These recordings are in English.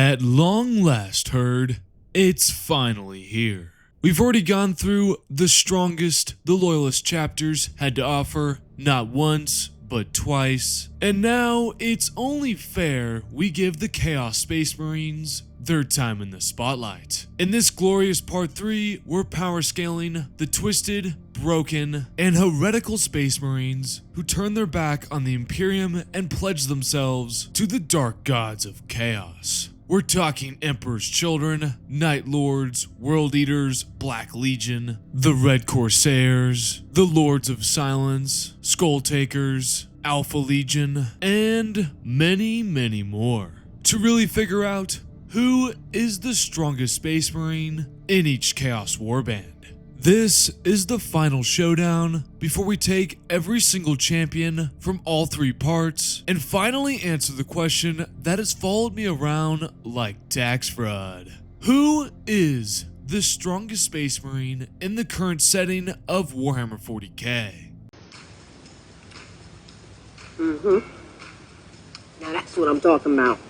At long last, Herd, it's finally here. We've already gone through the strongest the loyalist chapters had to offer, not once, but twice. And now it's only fair we give the Chaos Space Marines their time in the spotlight. In this glorious part 3, we're power scaling the twisted, broken, and heretical Space Marines who turn their back on the Imperium and pledge themselves to the dark gods of chaos. We're talking Emperor's Children, Night Lords, World Eaters, Black Legion, the Red Corsairs, the Lords of Silence, Skull Takers, Alpha Legion, and many, many more. To really figure out who is the strongest Space Marine in each Chaos Warband. This is the final showdown before we take every single champion from all 3 parts and finally answer the question that has followed me around like tax fraud. Who is the strongest Space Marine in the current setting of Warhammer 40K? Now that's what I'm talking about.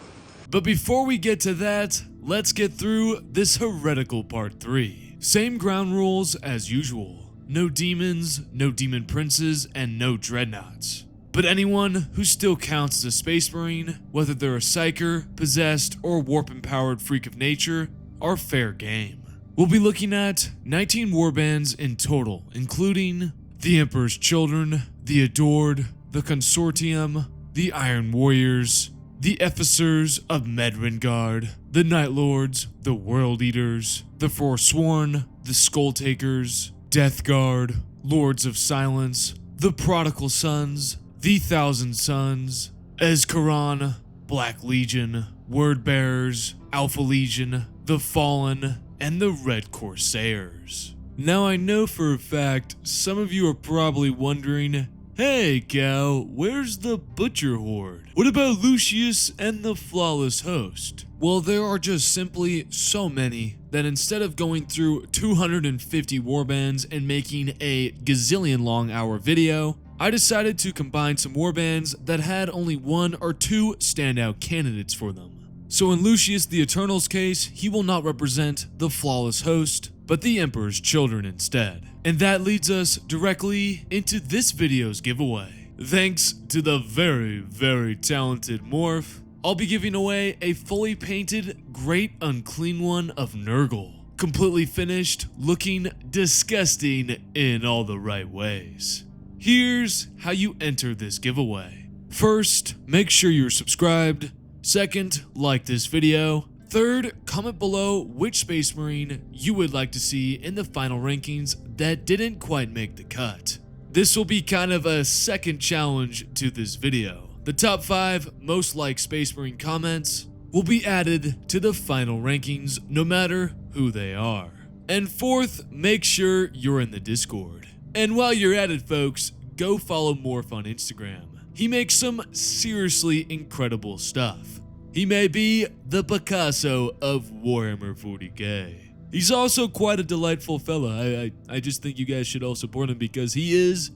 But before we get to that, let's get through this heretical part 3. Same ground rules as usual. No demons, no demon princes, and no dreadnoughts. But anyone who still counts as a Space Marine, whether they're a psyker, possessed, or warp-empowered freak of nature, are fair game. We'll be looking at 19 warbands in total, including the Emperor's Children, the Adored, the Consortium, the Iron Warriors, the Ephesers of Medringard, the Night Lords, the World Eaters, the Forsworn, the Skull Takers, Death Guard, Lords of Silence, the Prodigal Sons, the Thousand Sons, Ezkaron, Black Legion, Word Bearers, Alpha Legion, the Fallen, and the Red Corsairs. Now I know for a fact some of you are probably wondering, hey Cal, where's the Butcher Horde? What about Lucius and the Flawless Host? Well, there are just simply so many that instead of going through 250 warbands and making a gazillion long hour video, I decided to combine some warbands that had only 1 or 2 standout candidates for them. So in Lucius the Eternal's case, he will not represent the Flawless Host, but the Emperor's Children instead. And that leads us directly into this video's giveaway. Thanks to the very, very talented Morph, I'll be giving away a fully painted Great Unclean One of Nurgle. Completely finished, looking disgusting in all the right ways. Here's how you enter this giveaway. First, make sure you're subscribed. Second, like this video. Third, comment below which Space Marine you would like to see in the final rankings that didn't quite make the cut. This will be kind of a second challenge to this video. The top 5 most liked Space Marine comments will be added to the final rankings no matter who they are. And fourth, make sure you're in the Discord. And while you're at it folks, go follow Morph on Instagram. He makes some seriously incredible stuff. He may be the Picasso of Warhammer 40K. He's also quite a delightful fella. I just think you guys should all support him because he is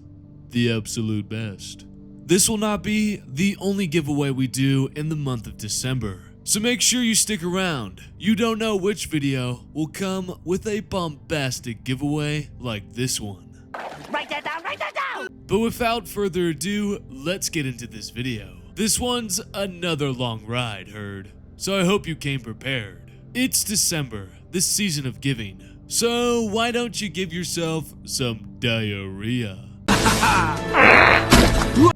the absolute best. This will not be the only giveaway we do in the month of December, so make sure you stick around. You don't know which video will come with a bombastic giveaway like this one. Write that down, write that down! But without further ado, let's get into this video. This one's another long ride, Herd, so I hope you came prepared. It's December, this season of giving, so why don't you give yourself some diarrhea?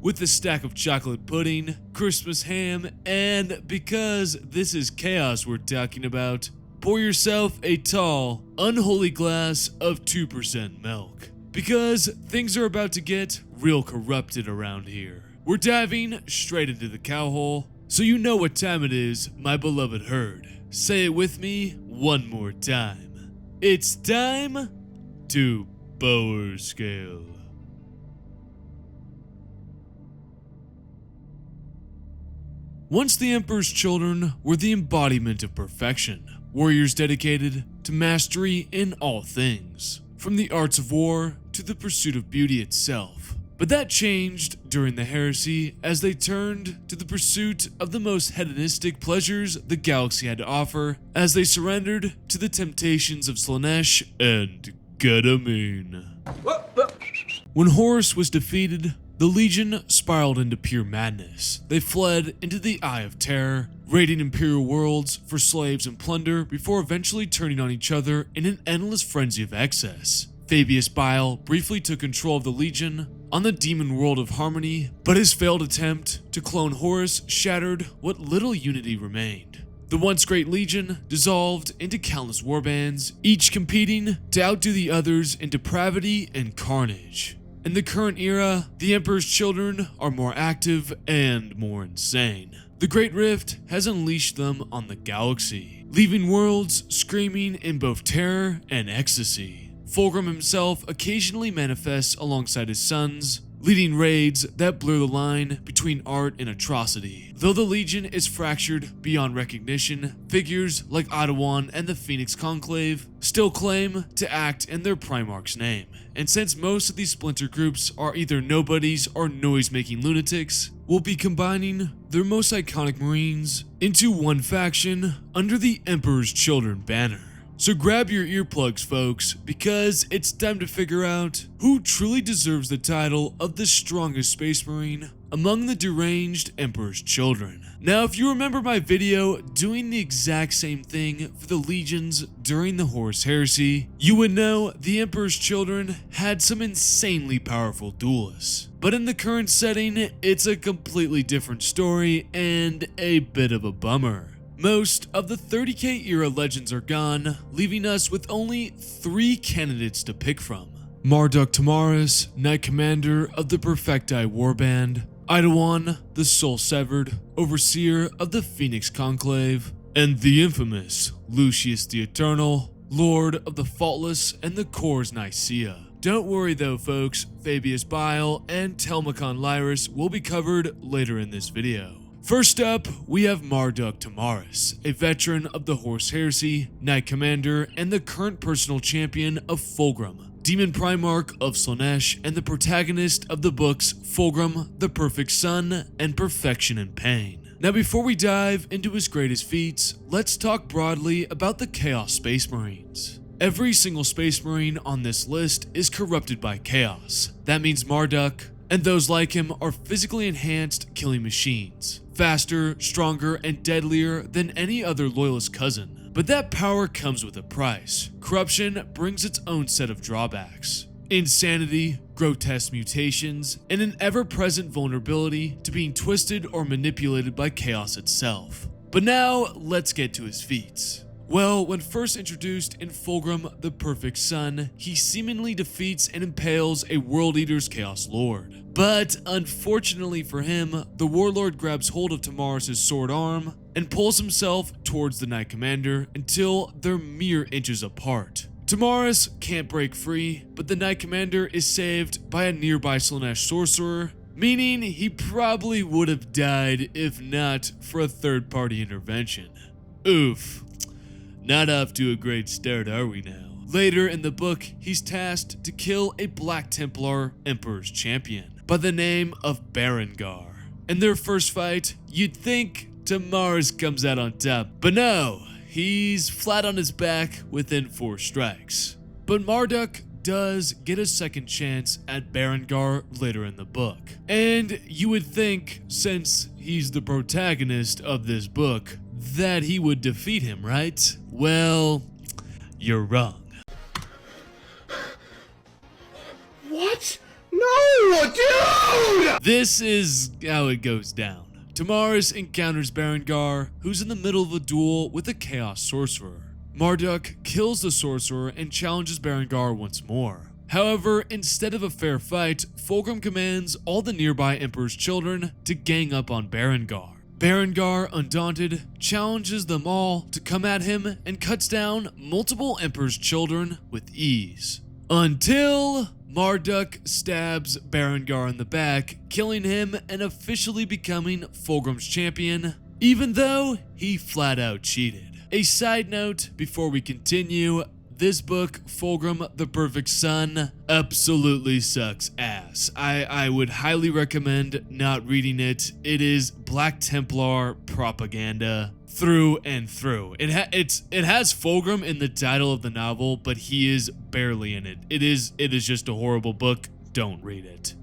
With a stack of chocolate pudding, Christmas ham, and because this is chaos we're talking about, pour yourself a tall, unholy glass of 2% milk. Because things are about to get real corrupted around here. We're diving straight into the cow hole, so you know what time it is, my beloved Herd. Say it with me one more time. It's time to Powerscale. Once the Emperor's Children were the embodiment of perfection, warriors dedicated to mastery in all things, from the arts of war to the pursuit of beauty itself. But that changed during the heresy as they turned to the pursuit of the most hedonistic pleasures the galaxy had to offer, as they surrendered to the temptations of Slaanesh and Ketamine. When Horus was defeated, the Legion spiraled into pure madness. They fled into the Eye of Terror, raiding Imperial worlds for slaves and plunder before eventually turning on each other in an endless frenzy of excess. Fabius Bile briefly took control of the Legion on the demon world of Harmony, but his failed attempt to clone Horus shattered what little unity remained. The once great Legion dissolved into countless warbands, each competing to outdo the others in depravity and carnage. In the current era, the Emperor's children are more active and more insane. The Great Rift has unleashed them on the galaxy, leaving worlds screaming in both terror and ecstasy. Fulgrim himself occasionally manifests alongside his sons, leading raids that blur the line between art and atrocity. Though the Legion is fractured beyond recognition, figures like Abaddon and the Phoenix Conclave still claim to act in their Primarch's name. And since most of these splinter groups are either nobodies or noise-making lunatics, we'll be combining their most iconic Marines into one faction under the Emperor's Children banner. So grab your earplugs, folks, because it's time to figure out who truly deserves the title of the strongest Space Marine among the deranged Emperor's Children. Now, if you remember my video doing the exact same thing for the Legions during the Horus Heresy, you would know the Emperor's Children had some insanely powerful duelists. But in the current setting, it's a completely different story and a bit of a bummer. Most of the 30k era legends are gone, leaving us with only 3 candidates to pick from. Marduk Tamaris, Knight Commander of the Perfecti Warband, Idawan, the Soul Severed, Overseer of the Phoenix Conclave, and the infamous Lucius the Eternal, Lord of the Faultless and the Cores Nicaea. Don't worry though, folks, Fabius Bile and Telmacon Lyris will be covered later in this video. First up, we have Marduk Tamaris, a veteran of the Horus Heresy, Knight Commander, and the current personal champion of Fulgrim, Demon Primarch of Slaanesh, and the protagonist of the books Fulgrim, the Perfect Son, and Perfection and Pain. Now before we dive into his greatest feats, let's talk broadly about the Chaos Space Marines. Every single Space Marine on this list is corrupted by chaos. That means Marduk and those like him are physically enhanced killing machines, faster, stronger, and deadlier than any other loyalist cousin. But that power comes with a price. Corruption brings its own set of drawbacks. Insanity, grotesque mutations, and an ever-present vulnerability to being twisted or manipulated by chaos itself. But now, let's get to his feats. Well, when first introduced in Fulgrim the Perfect Son, he seemingly defeats and impales a World Eater's Chaos Lord. But unfortunately for him, the Warlord grabs hold of Tamaris' sword arm and pulls himself towards the Knight Commander until they're mere inches apart. Tamaris can't break free, but the Knight Commander is saved by a nearby Slaanesh Sorcerer, meaning he probably would have died if not for a third-party intervention. Oof. Not off to a great start, are we now? Later in the book, he's tasked to kill a Black Templar Emperor's champion by the name of Berengar. In their first fight, you'd think Tamaris comes out on top, but no, he's flat on his back within 4 strikes. But Marduk does get a second chance at Berengar later in the book. And you would think, since he's the protagonist of this book, that he would defeat him, right? Well, you're wrong. What? No, dude! This is how it goes down. Tamaris encounters Berengar, who's in the middle of a duel with a Chaos Sorcerer. Marduk kills the Sorcerer and challenges Berengar once more. However, instead of a fair fight, Fulgrim commands all the nearby Emperor's children to gang up on Berengar. Berengar, undaunted, challenges them all to come at him and cuts down multiple Emperor's children with ease. Until Marduk stabs Berengar in the back, killing him and officially becoming Fulgrim's champion, even though he flat out cheated. A side note before we continue, this book, Fulgrim the Perfect Son, absolutely sucks ass. I would highly recommend not reading it. It is Black Templar propaganda through and through. It has Fulgrim in the title of the novel, but he is barely in it. It is just a horrible book. Don't read it.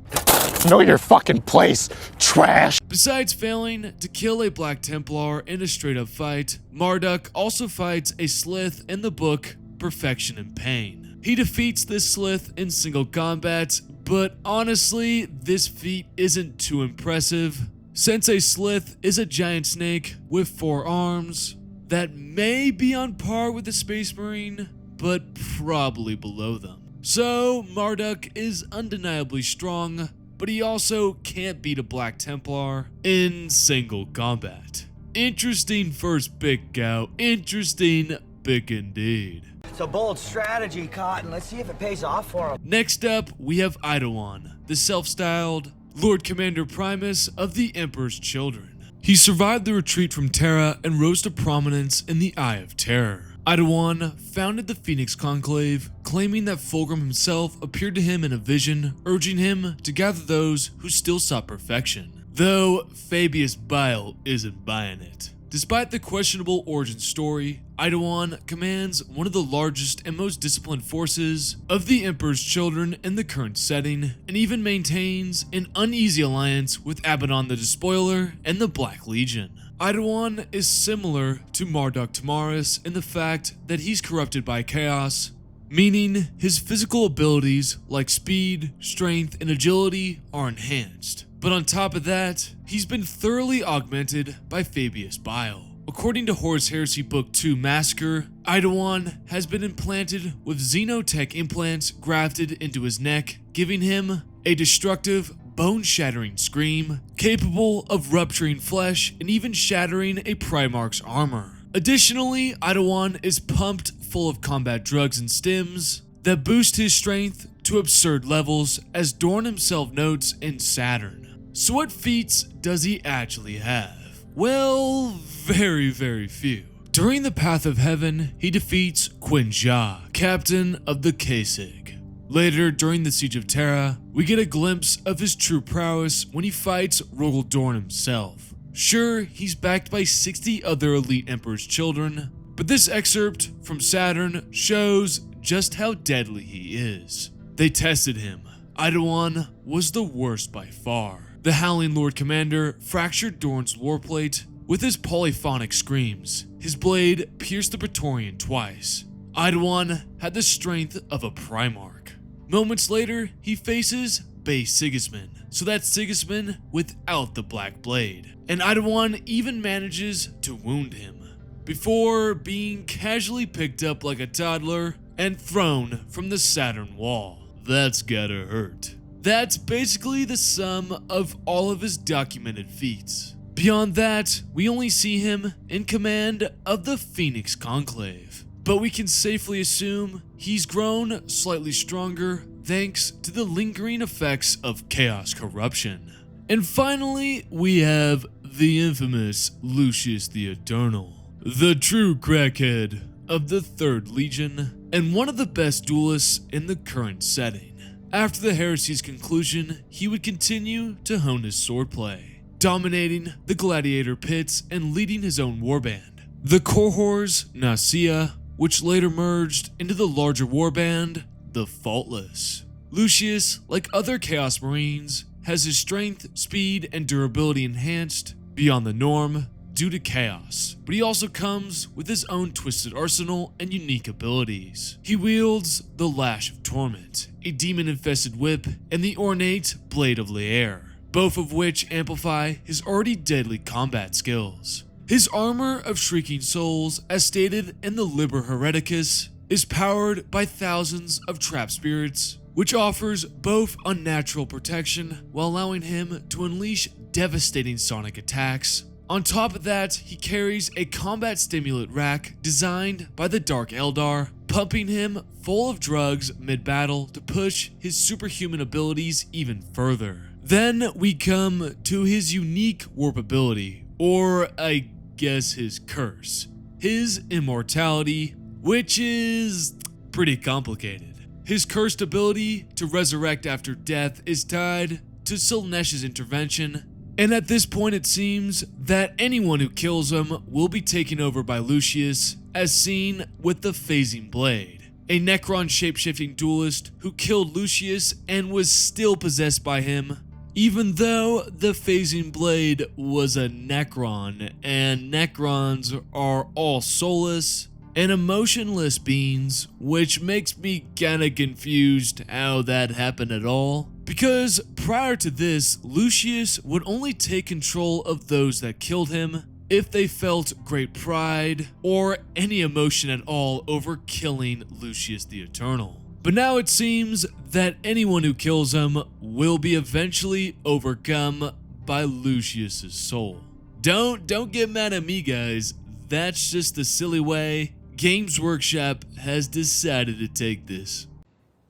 Know your fucking place, trash! Besides failing to kill a Black Templar in a straight-up fight, Marduk also fights a Slith in the book Perfection and Pain. He defeats this Slith in single combat, but honestly, this feat isn't too impressive, since a Slith is a giant snake with 4 arms that may be on par with a Space Marine, but probably below them. So, Marduk is undeniably strong, but he also can't beat a Black Templar in single combat. Interesting first pick, Gow. Interesting pick indeed. It's a bold strategy, Cotton. Let's see if it pays off for him. Next up, we have Eidolon, the self-styled Lord Commander Primus of the Emperor's Children. He survived the retreat from Terra and rose to prominence in the Eye of Terror. Eidolon founded the Phoenix Conclave, claiming that Fulgrim himself appeared to him in a vision, urging him to gather those who still sought perfection. Though Fabius Bile isn't buying it. Despite the questionable origin story, Eidolon commands one of the largest and most disciplined forces of the Emperor's Children in the current setting, and even maintains an uneasy alliance with Abaddon the Despoiler and the Black Legion. Eidolon is similar to Marduk Tamaris in the fact that he's corrupted by chaos, meaning his physical abilities like speed, strength, and agility are enhanced. But on top of that, he's been thoroughly augmented by Fabius Bile. According to Horus Heresy Book 2 Massacre, Eidolon has been implanted with xenotech implants grafted into his neck, giving him a destructive, bone-shattering scream, capable of rupturing flesh and even shattering a Primarch's armor. Additionally, Eidolon is pumped full of combat drugs and stims that boost his strength to absurd levels, as Dorn himself notes in Saturn. So what feats does he actually have? Well, very few. During the Path of Heaven, he defeats Quinja, captain of the Kasig. Later, during the Siege of Terra, we get a glimpse of his true prowess when he fights Rogel Dorn himself. Sure, he's backed by 60 other elite Emperor's Children, but this excerpt from Saturn shows just how deadly he is. They tested him. Eidolon was the worst by far. The Howling Lord Commander fractured Dorn's warplate with his polyphonic screams. His blade pierced the Praetorian twice. Eidolon had the strength of a Primarch. Moments later, he faces Bey Sigismund, so that's Sigismund without the Black Blade. And Eidolon even manages to wound him, before being casually picked up like a toddler and thrown from the Saturn wall. That's gotta hurt. That's basically the sum of all of his documented feats. Beyond that, we only see him in command of the Phoenix Conclave. But we can safely assume he's grown slightly stronger thanks to the lingering effects of chaos corruption. And finally, we have the infamous Lucius the Eternal, the true crackhead of the 3rd Legion, and one of the best duelists in the current setting. After the heresy's conclusion, he would continue to hone his swordplay, dominating the gladiator pits and leading his own warband, the Cohors Nacia, which later merged into the larger warband, the Faultless. Lucius, like other Chaos Marines, has his strength, speed, and durability enhanced beyond the norm due to chaos, but he also comes with his own twisted arsenal and unique abilities. He wields the Lash of Torment, a demon-infested whip, and the ornate Blade of Leer, both of which amplify his already deadly combat skills. His armor of Shrieking Souls, as stated in the Liber Hereticus, is powered by thousands of trap spirits, which offers both unnatural protection while allowing him to unleash devastating sonic attacks. On top of that, he carries a combat stimulant rack designed by the Dark Eldar, pumping him full of drugs mid-battle to push his superhuman abilities even further. Then we come to his unique warp ability, or I guess his curse, his immortality, which is pretty complicated. His cursed ability to resurrect after death is tied to Slaanesh intervention, and at this point it seems that anyone who kills him will be taken over by Lucius, as seen with the Phasing Blade, a Necron shapeshifting duelist who killed Lucius and was still possessed by him, even though the Phasing Blade was a Necron, and Necrons are all soulless and emotionless beings, which makes me kinda confused how that happened at all. Because prior to this, Lucius would only take control of those that killed him if they felt great pride or any emotion at all over killing Lucius the Eternal. But now it seems that anyone who kills him will be eventually overcome by Lucius's soul. Don't get mad at me, guys. That's just the silly way Games Workshop has decided to take this.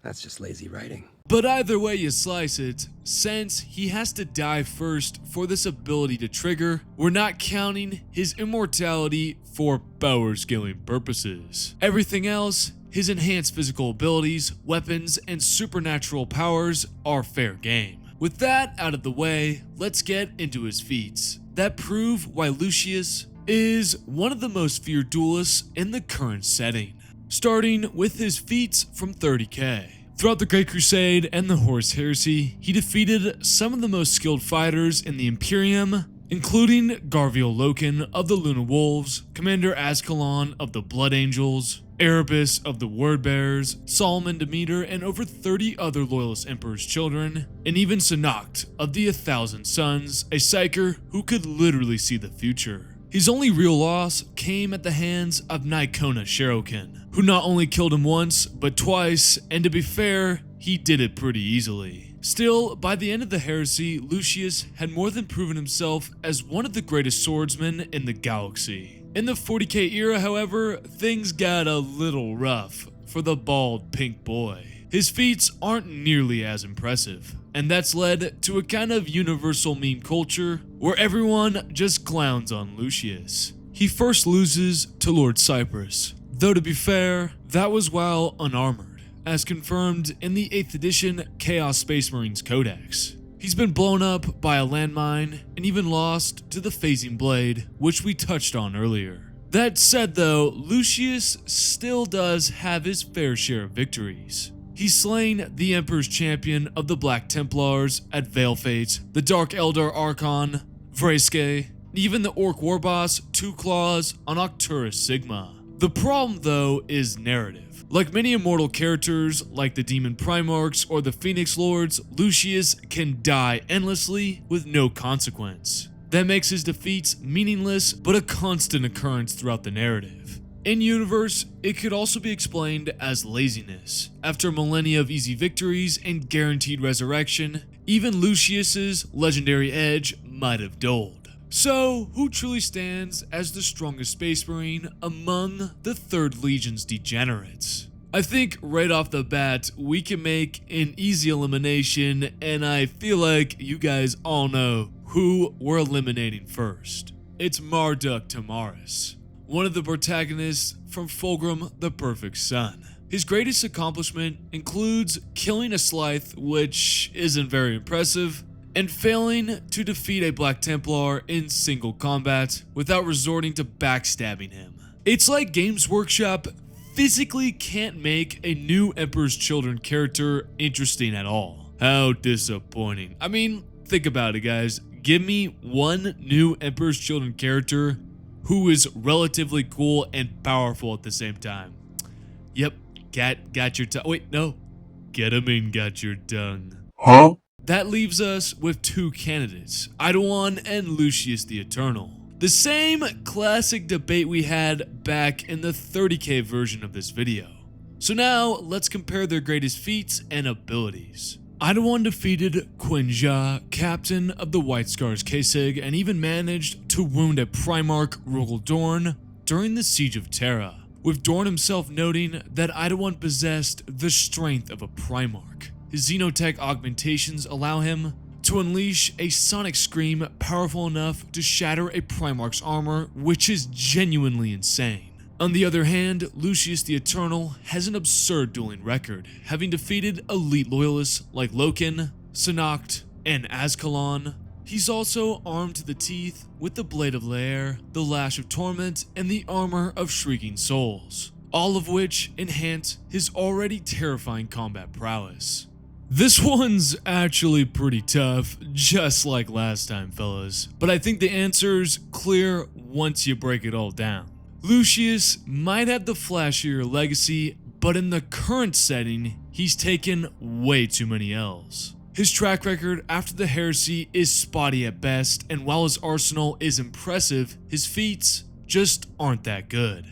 That's just lazy writing. But either way you slice it, since he has to die first for this ability to trigger, we're not counting his immortality for power scaling purposes. Everything else, his enhanced physical abilities, weapons, and supernatural powers are fair game. With that out of the way, let's get into his feats that prove why Lucius is one of the most feared duelists in the current setting, starting with his feats from 30k. Throughout the Great Crusade and the Horus Heresy, he defeated some of the most skilled fighters in the Imperium, including Garviel Loken of the Luna Wolves, Commander Azkalan of the Blood Angels, Erebus of the Wordbearers, Solomon Demeter, and over 30 other Loyalist Emperor's children, and even Sanakt of the 1,000 Suns, a psyker who could literally see the future. His only real loss came at the hands of Nikona Sherokin, who not only killed him once, but twice, and to be fair, he did it pretty easily. Still, by the end of the heresy, Lucius had more than proven himself as one of the greatest swordsmen in the galaxy. In the 40k era, however, things got a little rough for the bald pink boy. His feats aren't nearly as impressive, and that's led to a kind of universal meme culture where everyone just clowns on Lucius. He first loses to Lord Cyprus, though to be fair, that was while unarmored, as confirmed in the 8th edition Chaos Space Marines Codex. He's been blown up by a landmine and even lost to the Phasing Blade, which we touched on earlier. That said though, Lucius still does have his fair share of victories. He's slain the Emperor's champion of the Black Templars at Veilfate, the Dark Eldar Archon, Vreske, even the Orc Warboss Two Claws on Octurus Sigma. The problem though is narrative. Like many immortal characters like the Demon Primarchs or the Phoenix Lords, Lucius can die endlessly with no consequence. That makes his defeats meaningless but a constant occurrence throughout the narrative. In-universe, it could also be explained as laziness. After millennia of easy victories and guaranteed resurrection, even Lucius's legendary edge might have dulled. So, who truly stands as the strongest Space Marine among the 3rd Legion's degenerates? I think right off the bat, we can make an easy elimination, and I feel like you guys all know who we're eliminating first. It's Marduk Tamaris, one of the protagonists from Fulgrim the Perfect Son. His greatest accomplishment includes killing a Slythe, which isn't very impressive, and failing to defeat a Black Templar in single combat without resorting to backstabbing him. It's like Games Workshop physically can't make a new Emperor's Children character interesting at all. How disappointing. I mean, think about it, guys. Give me one new Emperor's Children character who is relatively cool and powerful at the same time. Yep, got your tongue. Wait, no. Ketamine got your tongue. Huh? That leaves us with 2 candidates, Eidolon and Lucius the Eternal. The same classic debate we had back in the 30k version of this video. So now, let's compare their greatest feats and abilities. Eidolon defeated Quinja, captain of the White Scars Kasig, and even managed to wound a Primarch, Rugel Dorn, during the Siege of Terra, with Dorn himself noting that Eidolon possessed the strength of a Primarch. His Xenotech augmentations allow him to unleash a sonic scream powerful enough to shatter a Primarch's armor, which is genuinely insane. On the other hand, Lucius the Eternal has an absurd dueling record, having defeated elite loyalists like Loken, Sanacht, and Azkalan. He's also armed to the teeth with the Blade of Lair, the Lash of Torment, and the Armor of Shrieking Souls, all of which enhance his already terrifying combat prowess. This one's actually pretty tough, just like last time, fellas, but I think the answer's clear once you break it all down. Lucius might have the flashier legacy, but in the current setting, he's taken way too many L's. His track record after the heresy is spotty at best, and while his arsenal is impressive, his feats just aren't that good.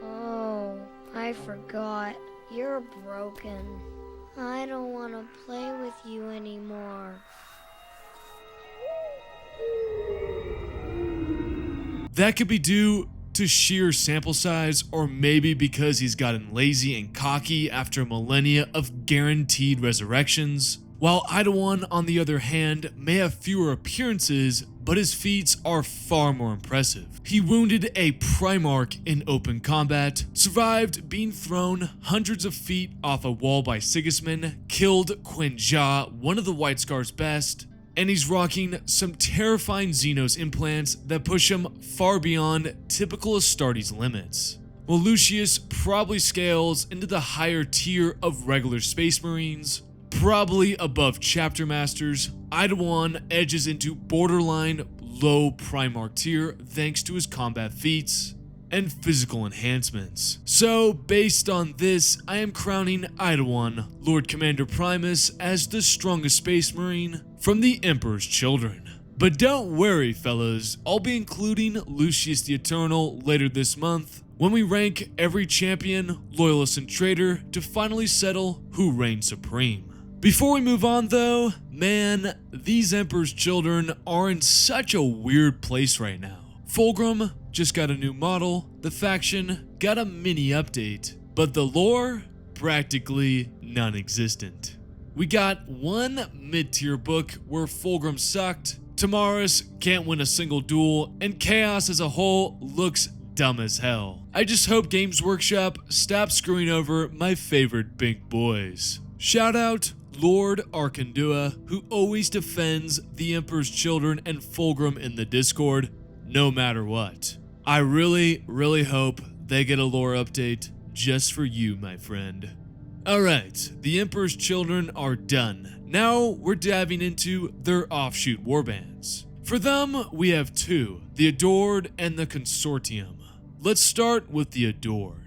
Oh, I forgot. You're broken. I don't want to play with you anymore. That could be due to sheer sample size, or maybe because he's gotten lazy and cocky after millennia of guaranteed resurrections, while Idawan on the other hand may have fewer appearances, but his feats are far more impressive. He wounded a Primarch in open combat, survived being thrown hundreds of feet off a wall by Sigismund, killed Quinja, one of the White Scar's best, and he's rocking some terrifying Xenos implants that push him far beyond typical Astartes limits. While Lucius probably scales into the higher tier of regular Space Marines, probably above Chapter Masters, Idawan edges into borderline low Primarch tier thanks to his combat feats and physical enhancements. So based on this, I am crowning Idawan, Lord Commander Primus, as the strongest Space Marine from the Emperor's Children. But don't worry fellas, I'll be including Lucius the Eternal later this month when we rank every champion, loyalist, and traitor to finally settle who reigns supreme. Before we move on though, man, these Emperor's Children are in such a weird place right now. Fulgrim just got a new model, the faction got a mini update, but the lore, practically non-existent. We got one mid-tier book where Fulgrim sucked, Tamaris can't win a single duel, and Chaos as a whole looks dumb as hell. I just hope Games Workshop stops screwing over my favorite big boys. Shout out Lord Arkandua, who always defends the Emperor's Children and Fulgrim in the Discord, no matter what. I really hope they get a lore update just for you, my friend. Alright, the Emperor's Children are done. Now we're diving into their offshoot warbands. For them, we have two, the Adored and the Consortium. Let's start with the Adored.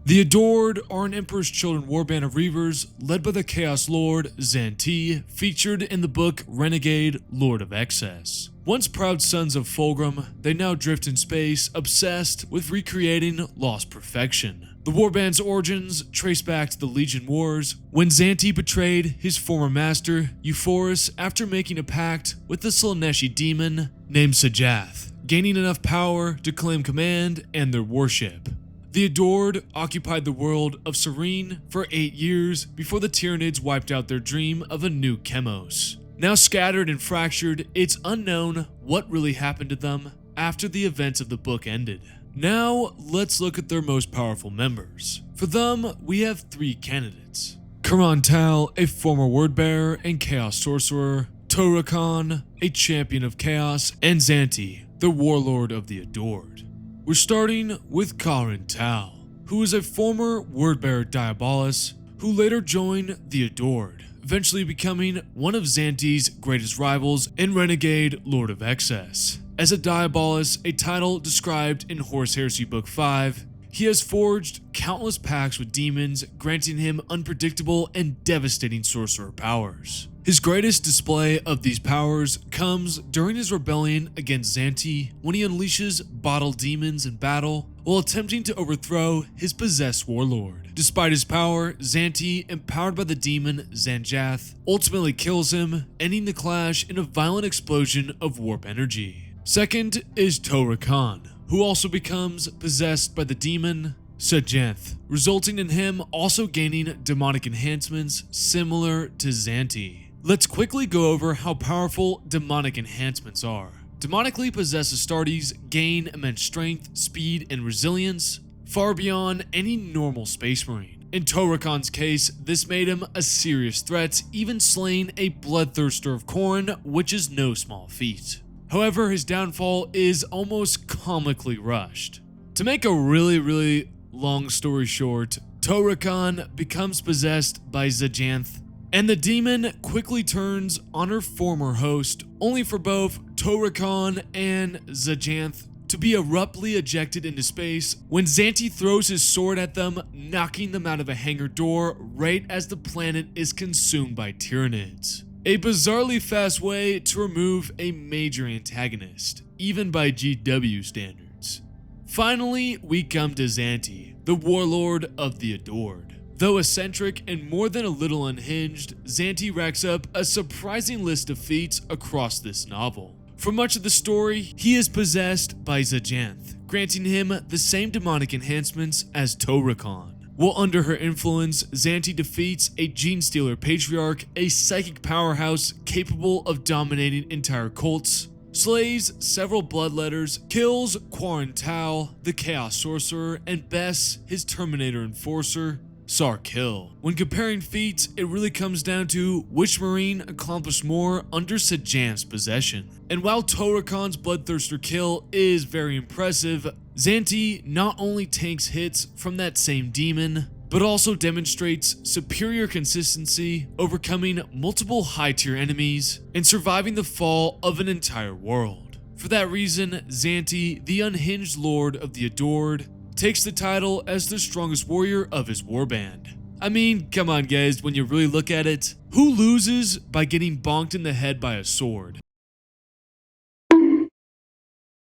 The Adored are an Emperor's Children warband of Reavers led by the Chaos Lord Xanti, featured in the book Renegade, Lord of Excess. Once proud sons of Fulgrim, they now drift in space, obsessed with recreating lost perfection. The warband's origins trace back to the Legion Wars, when Xanti betrayed his former master, Euphorus, after making a pact with the Slaaneshi demon named Sajath, gaining enough power to claim command and their worship. The Adored occupied the world of Serene for 8 years before the Tyranids wiped out their dream of a new Chemos. Now scattered and fractured, it's unknown what really happened to them after the events of the book ended. Now let's look at their most powerful members. For them, we have 3 candidates. Karan Tal, a former wordbearer and Chaos Sorcerer, Torakan, a champion of Chaos, and Xanti, the warlord of the Adored. We're starting with Karan Tal, who is a former wordbearer Diabolus, who later joined the Adored, eventually becoming one of Xanti's greatest rivals in Renegade, Lord of Excess. As a Diabolus, a title described in Horus Heresy Book 5, he has forged countless pacts with demons, granting him unpredictable and devastating sorcerer powers. His greatest display of these powers comes during his rebellion against Xanti, when he unleashes bottled demons in battle while attempting to overthrow his possessed warlord. Despite his power, Xanti, empowered by the demon Zanjath, ultimately kills him, ending the clash in a violent explosion of warp energy. Second is Torakan, who also becomes possessed by the demon Sajanth, resulting in him also gaining demonic enhancements similar to Xanti. Let's quickly go over how powerful demonic enhancements are. Demonically possessed Astartes gain immense strength, speed, and resilience, far beyond any normal Space Marine. In Torakon's case, this made him a serious threat, even slaying a bloodthirster of Khorne, which is no small feat. However, his downfall is almost comically rushed. To make a really long story short, Torokon becomes possessed by Zajanth, and the demon quickly turns on her former host, only for both Torokon and Zajanth to be abruptly ejected into space when Xanti throws his sword at them, knocking them out of a hangar door right as the planet is consumed by Tyranids. A bizarrely fast way to remove a major antagonist, even by GW standards. Finally, we come to Xanti, the warlord of the Adored. Though eccentric and more than a little unhinged, Xanti racks up a surprising list of feats across this novel. For much of the story, he is possessed by Zajanth, granting him the same demonic enhancements as Torokon. While under her influence, Xanti defeats a Genestealer Patriarch, a psychic powerhouse capable of dominating entire cults, slays several bloodletters, kills Quarren Tau, the Chaos Sorcerer, and bests his Terminator Enforcer, Sarkill. When comparing feats, it really comes down to which Marine accomplished more under Zajanth's possession. And while Torokon's Bloodthirster kill is very impressive, Xanti not only tanks hits from that same demon, but also demonstrates superior consistency, overcoming multiple high-tier enemies, and surviving the fall of an entire world. For that reason, Xanti, the unhinged lord of the Adored, takes the title as the strongest warrior of his warband. I mean, come on guys, when you really look at it, who loses by getting bonked in the head by a sword?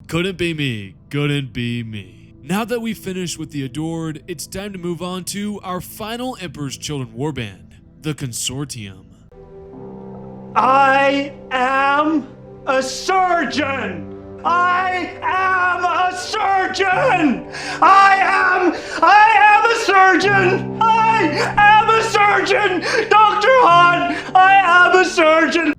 Couldn't be me, couldn't be me. Now that we've finished with the Adored, it's time to move on to our final Emperor's Children warband, the Consortium. I am a surgeon! I am a surgeon! I am a surgeon! I am a surgeon! Dr. Hahn, I am a surgeon!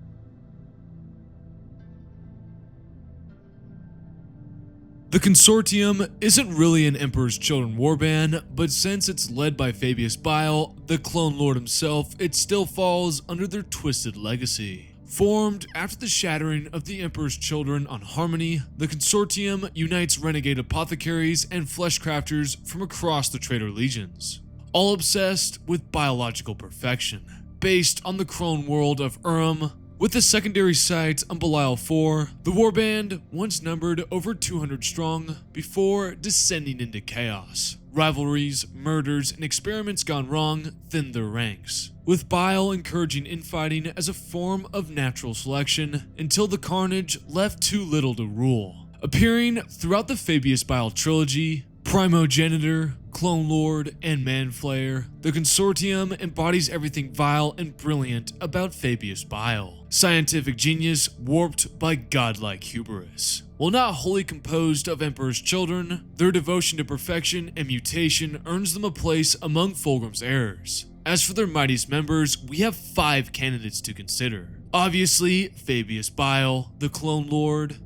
The Consortium isn't really an Emperor's Children warband, but since it's led by Fabius Bile, the Clone Lord himself, it still falls under their twisted legacy. Formed after the shattering of the Emperor's Children on Harmony, the Consortium unites renegade apothecaries and fleshcrafters from across the Traitor Legions, all obsessed with biological perfection. Based on the Crone world of Urim, with the secondary site on Belial 4, the warband once numbered over 200 strong before descending into chaos. Rivalries, murders, and experiments gone wrong thinned their ranks, with Bile encouraging infighting as a form of natural selection until the carnage left too little to rule. Appearing throughout the Fabius Bile trilogy, Primogenitor, Clone Lord, and Manflayer, the Consortium embodies everything vile and brilliant about Fabius Bile. Scientific genius warped by godlike hubris. While not wholly composed of Emperor's children, their devotion to perfection and mutation earns them a place among Fulgrim's heirs. As for their mightiest members, we have 5 candidates to consider. Obviously, Fabius Bile, the Clone Lord,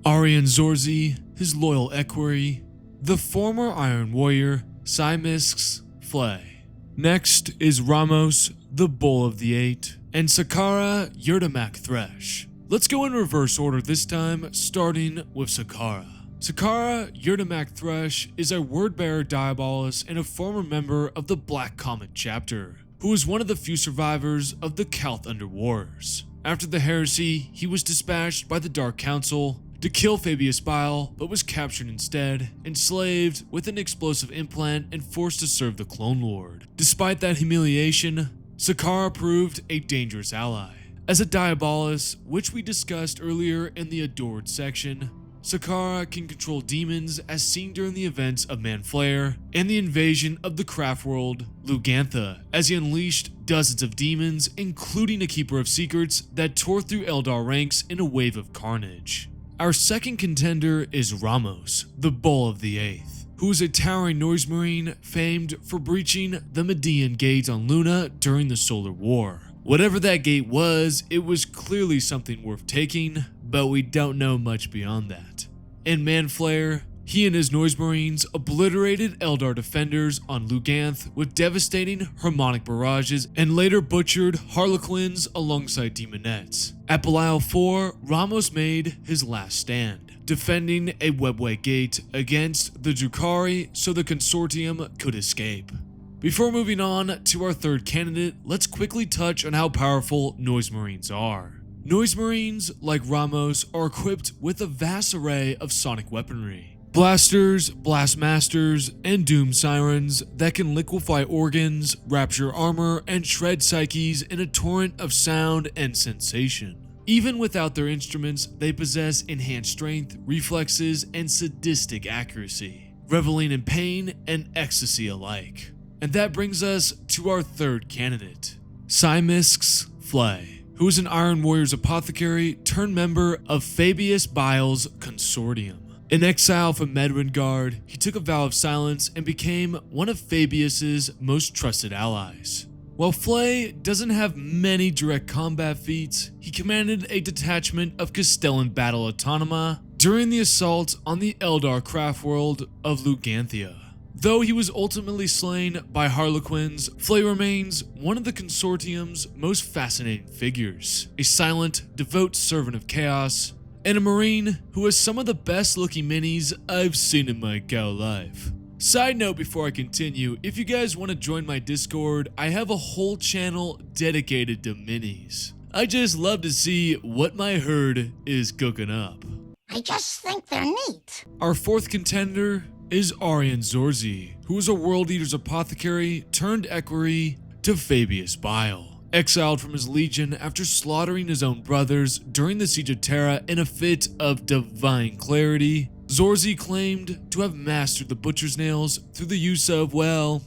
Arian Zorzi, his loyal equerry, the former Iron Warrior, Cymisks Flay. Next is Ramos, the Bull of the Eight, and Sakara Yurdamak Thresh. Let's go in reverse order this time, starting with Sakara. Sakara Yurdamak Thresh is a word-bearer Diabolus and a former member of the Black Comet chapter, who is one of the few survivors of the Kalth Underwars. After the heresy, he was dispatched by the Dark Council to kill Fabius Bile, but was captured instead, enslaved with an explosive implant, and forced to serve the Clone Lord. Despite that humiliation, Sakara proved a dangerous ally. As a Diabolus, which we discussed earlier in the Adored section, Sakara can control demons as seen during the events of Manflayer and the invasion of the craft world Lugantha, as he unleashed dozens of demons, including a Keeper of Secrets that tore through Eldar ranks in a wave of carnage. Our second contender is Ramos, the Bull of the Eighth, who is a towering noise marine famed for breaching the Median Gate on Luna during the Solar War. Whatever that gate was, it was clearly something worth taking, but we don't know much beyond that. In Manflayer, he and his Noise Marines obliterated Eldar defenders on Luganth with devastating harmonic barrages and later butchered Harlequins alongside Demonettes. At Belial 4, Ramos made his last stand, defending a webway gate against the Drukhari so the Consortium could escape. Before moving on to our third candidate, let's quickly touch on how powerful Noise Marines are. Noise Marines, like Ramos, are equipped with a vast array of sonic weaponry. Blasters, Blastmasters, and Doom Sirens that can liquefy organs, rapture armor, and shred psyches in a torrent of sound and sensation. Even without their instruments, they possess enhanced strength, reflexes, and sadistic accuracy, reveling in pain and ecstasy alike. And that brings us to our third candidate, Simisk's Flay, who is an Iron Warriors apothecary turned member of Fabius Bile's Consortium. In exile from Medwingard, he took a vow of silence and became one of Fabius's most trusted allies. While Flay doesn't have many direct combat feats, he commanded a detachment of Castellan battle autonoma during the assault on the Eldar craft world of Luganthia. Though he was ultimately slain by Harlequins, Flay remains one of the Consortium's most fascinating figures, a silent, devout servant of chaos, and a Marine who has some of the best looking minis I've seen in my cow life. Side note before I continue, if you guys want to join my Discord, I have a whole channel dedicated to minis. I just love to see what my herd is cooking up. I just think they're neat. Our fourth contender is Arian Zorzi, who is a World Eater's apothecary turned equerry to Fabius Bile. Exiled from his legion after slaughtering his own brothers during the Siege of Terra in a fit of divine clarity, Zorzi claimed to have mastered the butcher's nails through the use of, well,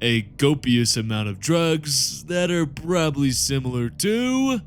a copious amount of drugs that are probably similar to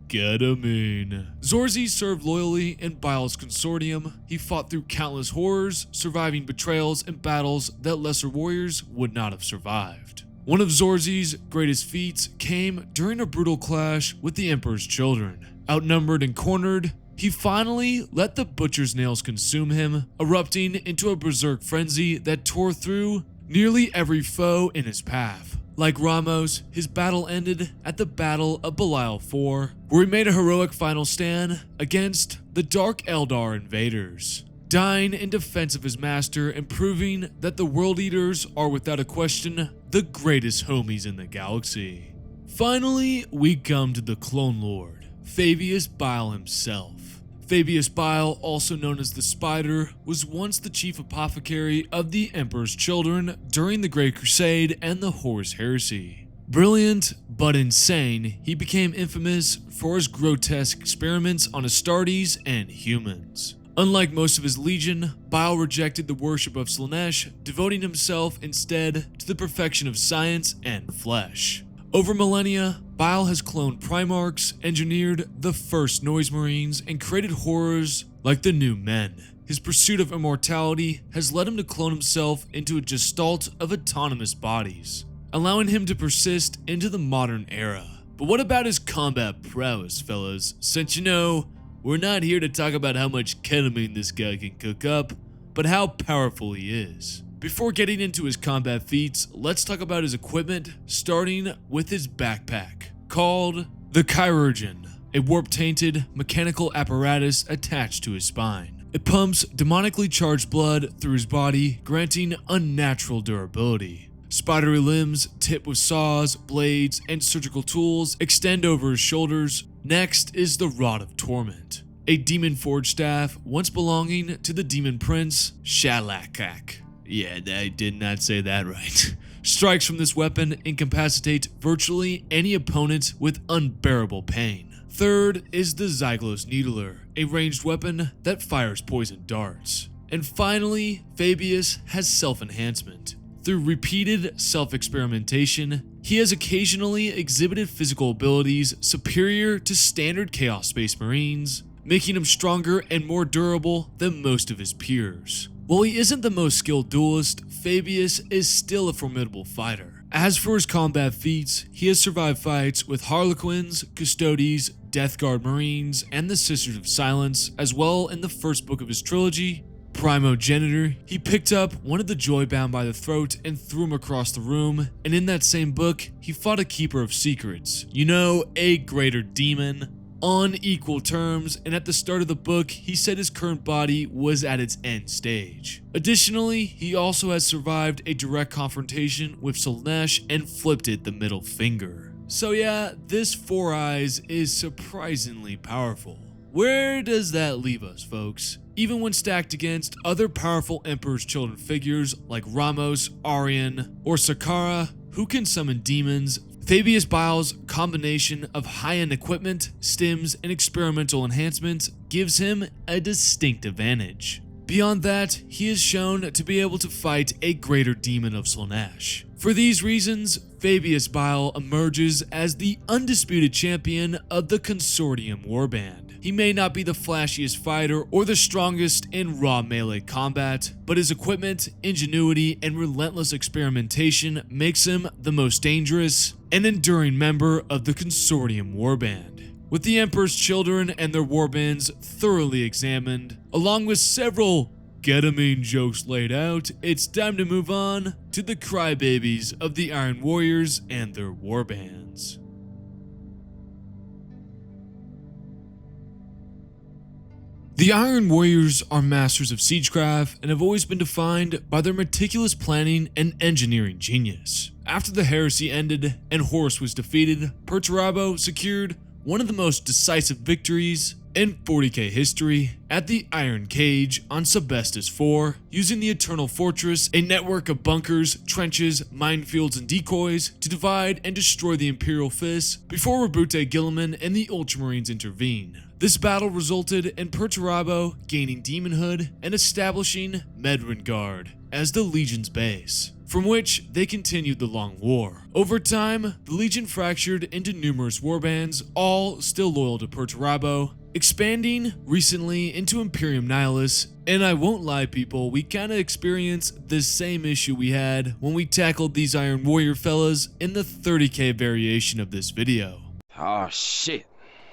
Ketamine. Zorzi served loyally in Bile's Consortium. He fought through countless horrors, surviving betrayals and battles that lesser warriors would not have survived. One of Zorzi's greatest feats came during a brutal clash with the Emperor's children. Outnumbered and cornered, he finally let the butcher's nails consume him, erupting into a berserk frenzy that tore through nearly every foe in his path. Like Ramos, his battle ended at the Battle of Belial 4, where he made a heroic final stand against the Dark Eldar invaders, dying in defense of his master and proving that the World Eaters are without a question the greatest homies in the galaxy. Finally, we come to the Clone Lord, Fabius Bile himself. Fabius Bile, also known as the Spider, was once the chief apothecary of the Emperor's children during the Great Crusade and the Horus Heresy. Brilliant but insane, he became infamous for his grotesque experiments on Astartes and humans. Unlike most of his legion, Bile rejected the worship of Slaanesh, devoting himself instead to the perfection of science and flesh. Over millennia, Bile has cloned Primarchs, engineered the first Noise Marines, and created horrors like the New Men. His pursuit of immortality has led him to clone himself into a gestalt of autonomous bodies, allowing him to persist into the modern era. But what about his combat prowess, fellas? Since you know, we're not here to talk about how much ketamine this guy can cook up, but how powerful he is. Before getting into his combat feats, let's talk about his equipment, starting with his backpack, called the Chirurgeon, a warp-tainted mechanical apparatus attached to his spine. It pumps demonically charged blood through his body, granting unnatural durability. Spidery limbs tipped with saws, blades, and surgical tools extend over his shoulders. Next is the Rod of Torment, a demon-forged staff once belonging to the demon prince Shalakak. Yeah, I did not say that right. Strikes from this weapon incapacitate virtually any opponent with unbearable pain. Third is the Zyglos Needler, a ranged weapon that fires poison darts. And finally, Fabius has self-enhancement. Through repeated self-experimentation, he has occasionally exhibited physical abilities superior to standard Chaos Space Marines, making him stronger and more durable than most of his peers. While he isn't the most skilled duelist, Fabius is still a formidable fighter. As for his combat feats, he has survived fights with Harlequins, Custodes, Death Guard Marines, and the Sisters of Silence, as well in the first book of his trilogy, Primogenitor. He picked up one of the Joy bound by the throat and threw him across the room, and in that same book, he fought a Keeper of Secrets, you know, a greater demon, on equal terms, and at the start of the book, he said his current body was at its end stage. Additionally, he also has survived a direct confrontation with Slaanesh and flipped it the middle finger. So yeah, this Four Eyes is surprisingly powerful. Where does that leave us, folks? Even when stacked against other powerful Emperor's Children figures like Ramos, Arian, or Sakara, who can summon demons, Fabius Bile's combination of high-end equipment, stims, and experimental enhancements gives him a distinct advantage. Beyond that, he is shown to be able to fight a greater demon of Slaanesh. For these reasons, Fabius Bile emerges as the undisputed champion of the Consortium Warband. He may not be the flashiest fighter or the strongest in raw melee combat, but his equipment, ingenuity, and relentless experimentation makes him the most dangerous and enduring member of the Consortium Warband. With the Emperor's Children and their warbands thoroughly examined, along with several ketamine jokes laid out, it's time to move on to the crybabies of the Iron Warriors and their warbands. The Iron Warriors are masters of siegecraft and have always been defined by their meticulous planning and engineering genius. After the heresy ended and Horus was defeated, Perturabo secured one of the most decisive victories in 40k history at the Iron Cage on Sebestus IV, using the Eternal Fortress, a network of bunkers, trenches, minefields, and decoys to divide and destroy the Imperial Fist before Rabute Gilliman and the Ultramarines intervene. This battle resulted in Perturabo gaining demonhood and establishing Medrengard as the Legion's base, from which they continued the long war. Over time, the Legion fractured into numerous warbands, all still loyal to Perturabo, expanding recently into Imperium Nihilus, and I won't lie people, we kinda experienced the same issue we had when we tackled these Iron Warrior fellas in the 30k variation of this video. Oh shit,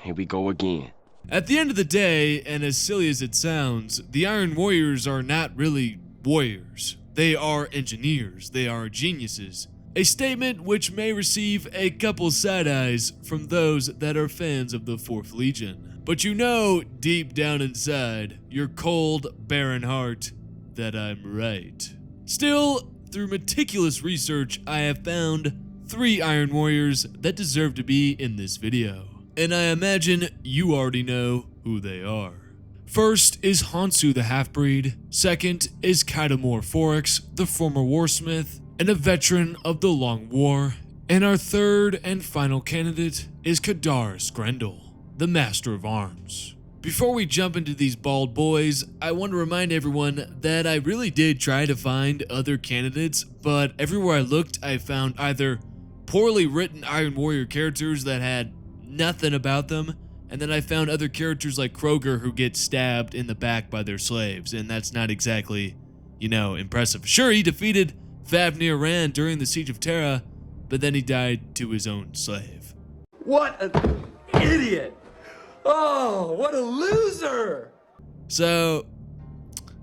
here we go again. At the end of the day, and as silly as it sounds, the Iron Warriors are not really warriors. They are engineers, they are geniuses. A statement which may receive a couple side eyes from those that are fans of the 4th Legion. But you know, deep down inside, your cold, barren heart, that I'm right. Still, through meticulous research, I have found 3 Iron Warriors that deserve to be in this video. And I imagine you already know who they are. First is Hansu the Half-Breed, second is Kaitamor Forex, the former warsmith, and a veteran of the Long War, and our third and final candidate is Kadaris Grendel, the Master of Arms. Before we jump into these bald boys, I want to remind everyone that I really did try to find other candidates, but everywhere I looked I found either poorly written Iron Warrior characters that had nothing about them, and then I found other characters like Kroger who get stabbed in the back by their slaves, and that's not exactly, you know, impressive. Sure, he defeated Fafnir Rand during the Siege of Terra, but then he died to his own slave. What an idiot! Oh, what a loser! So,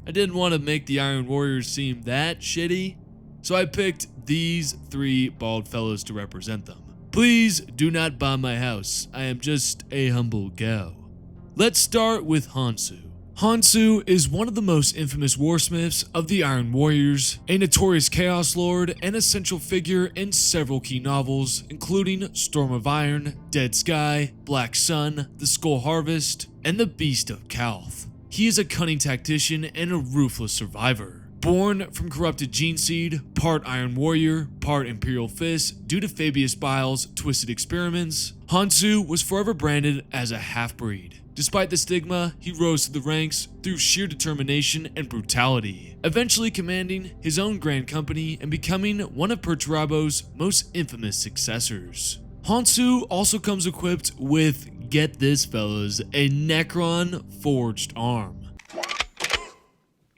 I didn't want to make the Iron Warriors seem that shitty, so I picked these 3 bald fellows to represent them. Please do not bomb my house, I am just a humble cow. Let's start with Hansu. Hansu is one of the most infamous warsmiths of the Iron Warriors, a notorious Chaos Lord and a central figure in several key novels, including Storm of Iron, Dead Sky, Black Sun, The Skull Harvest, and The Beast of Kalth. He is a cunning tactician and a ruthless survivor. Born from corrupted gene seed, part Iron Warrior, part Imperial Fist, due to Fabius Bile's twisted experiments, Hansu was forever branded as a half-breed. Despite the stigma, he rose to the ranks through sheer determination and brutality, eventually commanding his own grand company and becoming one of Perturabo's most infamous successors. Hansu also comes equipped with, get this fellas, a Necron forged arm.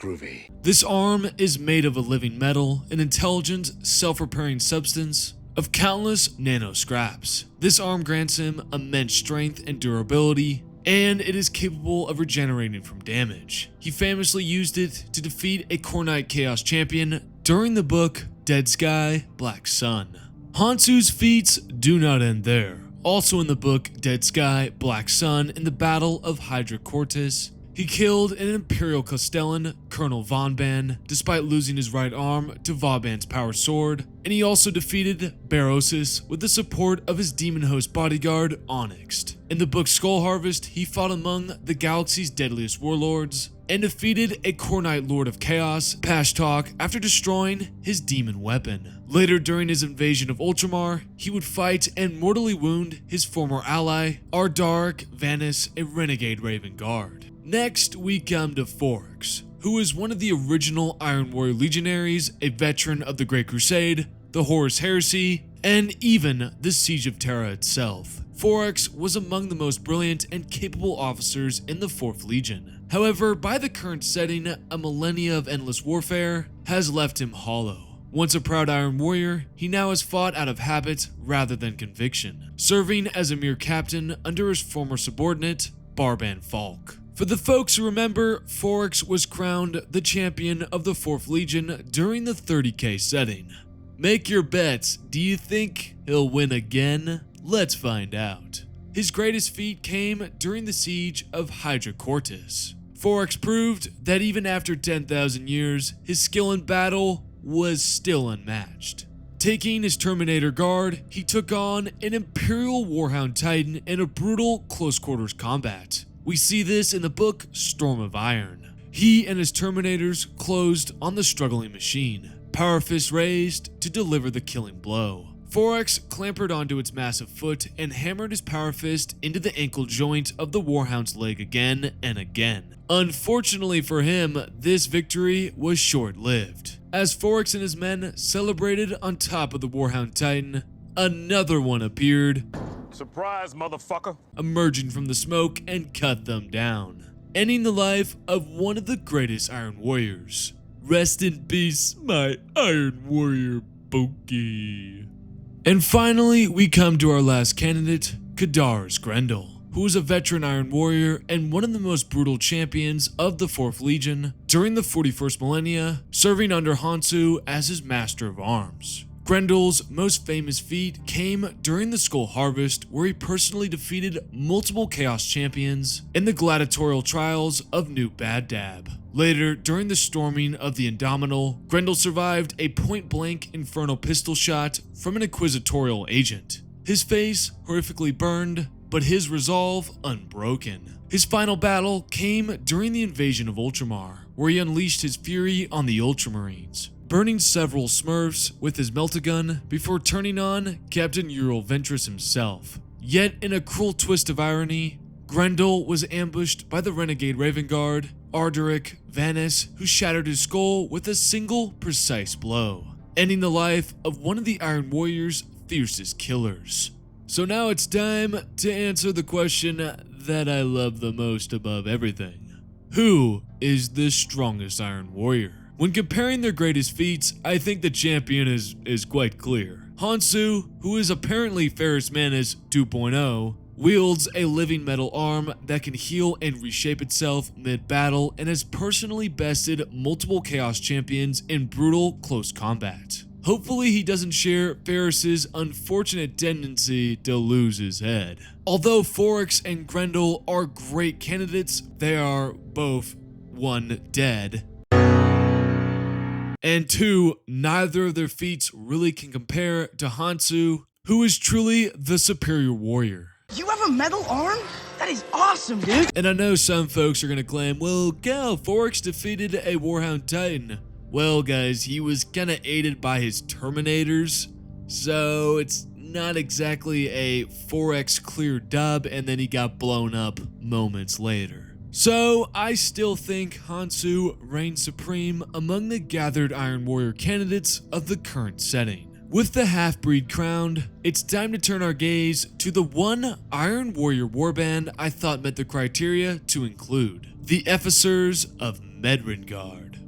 groovy. This arm is made of a living metal, an intelligent, self-repairing substance of countless nano scraps. This arm grants him immense strength and durability, and it is capable of regenerating from damage. He famously used it to defeat a Khornite Chaos champion during the book Dead Sky, Black Sun. Hansu's feats do not end there. Also in the book Dead Sky, Black Sun, in the Battle of Hydra Cortis, he killed an Imperial Castellan, Colonel Warband, despite losing his right arm to Warband's power sword, and he also defeated Berosus with the support of his demon host bodyguard, Onyx. In the book Skull Harvest, he fought among the galaxy's deadliest warlords, and defeated a Khornite Lord of Chaos, Pashtok, after destroying his demon weapon. Later during his invasion of Ultramar, he would fight and mortally wound his former ally, Ardark Vanus, a renegade Raven Guard. Next, we come to Forax, who is one of the original Iron Warrior legionaries, a veteran of the Great Crusade, the Horus Heresy, and even the Siege of Terra itself. Forax was among the most brilliant and capable officers in the 4th Legion. However, by the current setting, a millennia of endless warfare has left him hollow. Once a proud Iron Warrior, he now has fought out of habit rather than conviction, serving as a mere captain under his former subordinate, Barban Falk. For the folks who remember, Forax was crowned the champion of the 4th Legion during the 30K setting. Make your bets, do you think he'll win again? Let's find out. His greatest feat came during the siege of Hydra Cortis. Forax proved that even after 10,000 years, his skill in battle was still unmatched. Taking his Terminator guard, he took on an Imperial Warhound Titan in a brutal close-quarters combat. We see this in the book Storm of Iron. He and his Terminators closed on the struggling machine, power fist raised to deliver the killing blow. Forax clambered onto its massive foot and hammered his power fist into the ankle joint of the Warhound's leg again and again. Unfortunately for him, this victory was short-lived. As Forax and his men celebrated on top of the Warhound Titan, another one appeared, Surprise, motherfucker. emerging from the smoke and cut them down, ending the life of one of the greatest Iron Warriors. Rest in peace, my Iron Warrior Boki. And finally, we come to our last candidate, Kadaris Grendel, who was a veteran Iron Warrior and one of the most brutal champions of the 4th Legion during the 41st millennia, serving under Hansu as his Master of Arms. Grendel's most famous feat came during the Skull Harvest, where he personally defeated multiple Chaos champions in the gladiatorial trials of New Baddab. Later, during the storming of the Indomitable, Grendel survived a point-blank infernal pistol shot from an inquisitorial agent. His face horrifically burned, but his resolve unbroken. His final battle came during the invasion of Ultramar, where he unleashed his fury on the Ultramarines, burning several Smurfs with his meltagun before turning on Captain Ural Ventress himself. Yet, in a cruel twist of irony, Grendel was ambushed by the renegade Raven Guard, Ardaric Vanus, who shattered his skull with a single precise blow, ending the life of one of the Iron Warrior's fiercest killers. So now it's time to answer the question that I love the most above everything. Who is the strongest Iron Warrior? When comparing their greatest feats, I think the champion is quite clear. Hansu, who is apparently Ferrus Manus 2.0, wields a living metal arm that can heal and reshape itself mid-battle and has personally bested multiple Chaos champions in brutal close combat. Hopefully he doesn't share Ferrus's unfortunate tendency to lose his head. Although Forax and Grendel are great candidates, they are both, 1, dead, and 2, neither of their feats really can compare to Hansu, who is truly the superior warrior. You have a metal arm? That is awesome, dude! And I know some folks are gonna claim, well, Gal, Forax defeated a Warhound Titan. Well, guys, he was kinda aided by his Terminators, so it's not exactly a 4x clear dub, and then he got blown up moments later. So, I still think Hansu reigns supreme among the gathered Iron Warrior candidates of the current setting. With the half-breed crowned, it's time to turn our gaze to the one Iron Warrior warband I thought met the criteria to include: the Officers of Medringard.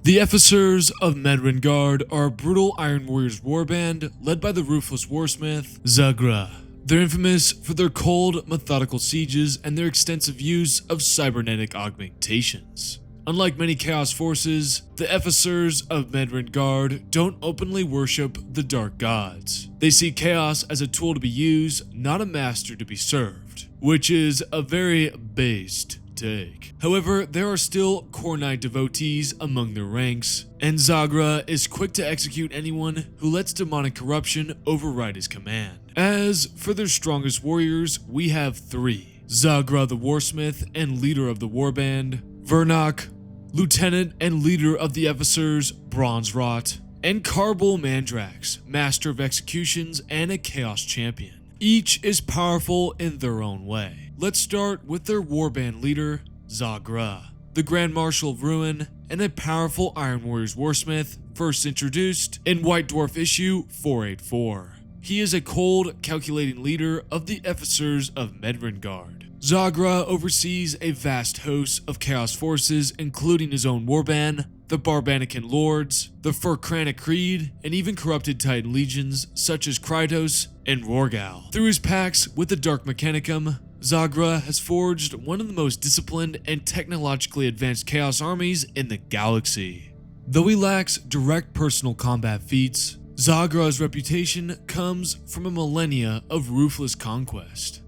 The Officers of Medringard are a brutal Iron Warriors warband led by the ruthless warsmith, Zagra. They're infamous for their cold, methodical sieges and their extensive use of cybernetic augmentations. Unlike many Chaos forces, the Officers of Medringard don't openly worship the Dark Gods. They see Chaos as a tool to be used, not a master to be served, which is a very based take. However, there are still core knight devotees among their ranks, and Zagra is quick to execute anyone who lets demonic corruption override his command. As for their strongest warriors, we have three: Zagra the Warsmith and leader of the Warband, Vernok, lieutenant and leader of the Officers, Bronzerot, and Karbal Mandrax, master of executions and a Chaos champion. Each is powerful in their own way. Let's start with their warband leader, Zagra, the Grand Marshal of Ruin and a powerful Iron Warriors warsmith first introduced in White Dwarf issue 484. He is a cold, calculating leader of the Officers of Medringard. Zagra oversees a vast host of Chaos forces, including his own warband, the Barbarican Lords, the Furkranic Creed, and even corrupted Titan legions such as Krytos and Rorgal. Through his pacts with the Dark Mechanicum, Zagra has forged one of the most disciplined and technologically advanced Chaos armies in the galaxy. Though he lacks direct personal combat feats, Zagra's reputation comes from a millennia of ruthless conquest.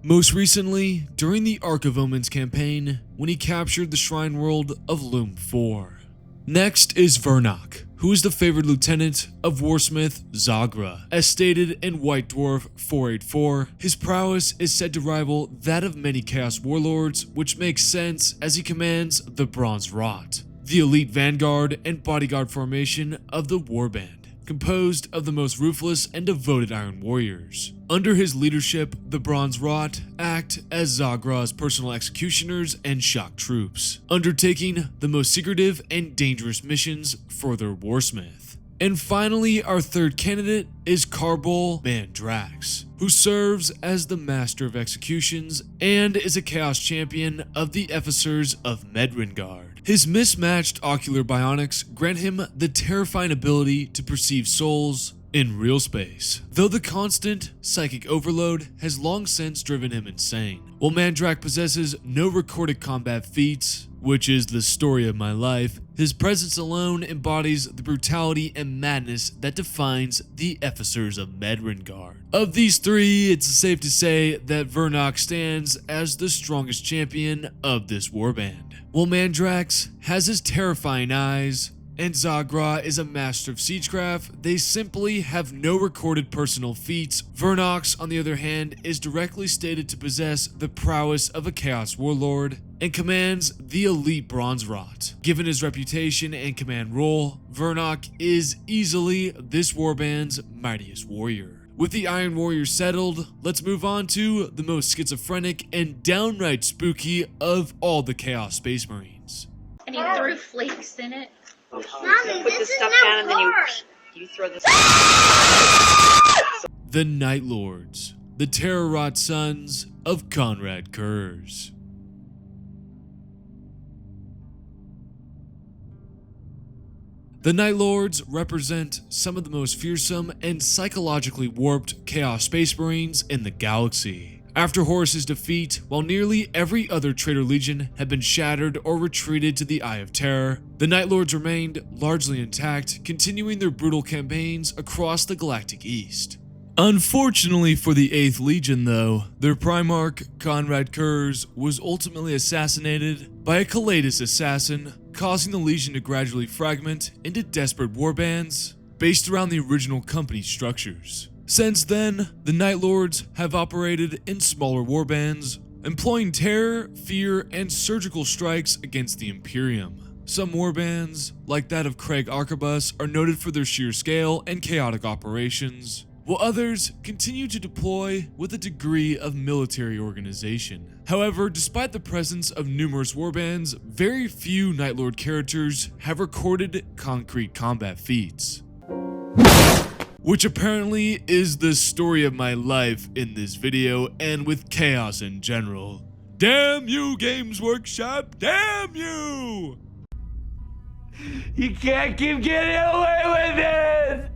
Most recently, during the Ark of Omens campaign, when he captured the Shrine World of Loom 4. Next is Vernok, who is the favored lieutenant of Warsmith Zagra. As stated in White Dwarf 484, his prowess is said to rival that of many Chaos warlords, which makes sense as he commands the Bronzerot, the elite vanguard and bodyguard formation of the Warband, composed of the most ruthless and devoted Iron Warriors. Under his leadership, the Bronzerot act as Zagra's personal executioners and shock troops, undertaking the most secretive and dangerous missions for their warsmith. And finally, our third candidate is Karbal Mandrax, who serves as the Master of Executions and is a Chaos champion of the Officers of Medringard. His mismatched ocular bionics grant him the terrifying ability to perceive souls in real space, though the constant psychic overload has long since driven him insane. While Mandrax possesses no recorded combat feats, which is the story of my life, his presence alone embodies the brutality and madness that defines the Officers of Medringard. Of these three, it's safe to say that Vernok stands as the strongest champion of this warband. While Mandrax has his terrifying eyes, and Zagra is a master of siegecraft, they simply have no recorded personal feats. Vernok, on the other hand, is directly stated to possess the prowess of a Chaos warlord and commands the elite Bronzerot. Given his reputation and command role, Vernok is easily this warband's mightiest warrior. With the Iron Warriors settled, let's move on to the most schizophrenic and downright spooky of all the Chaos Space Marines. And he threw flakes in it. Mommy, put this stuff down and then you throw this. The Night Lords, the terror-wrought sons of Conrad Kurz. The Night Lords represent some of the most fearsome and psychologically warped Chaos Space Marines in the galaxy. After Horus's defeat, while nearly every other traitor legion had been shattered or retreated to the Eye of Terror, the Night Lords remained largely intact, continuing their brutal campaigns across the Galactic East. Unfortunately for the 8th Legion though, their Primarch, Conrad Kurz, was ultimately assassinated by a Kaleidus assassin, causing the Legion to gradually fragment into desperate warbands based around the original company structures. Since then, the Night Lords have operated in smaller warbands, employing terror, fear, and surgical strikes against the Imperium. Some warbands, like that of Craig Arquebus, are noted for their sheer scale and chaotic operations, while others continue to deploy with a degree of military organization. However, despite the presence of numerous warbands, very few Night Lord characters have recorded concrete combat feats. which apparently is the story of my life in this video and with Chaos in general. Damn you, Games Workshop, damn you! You can't keep getting away with it!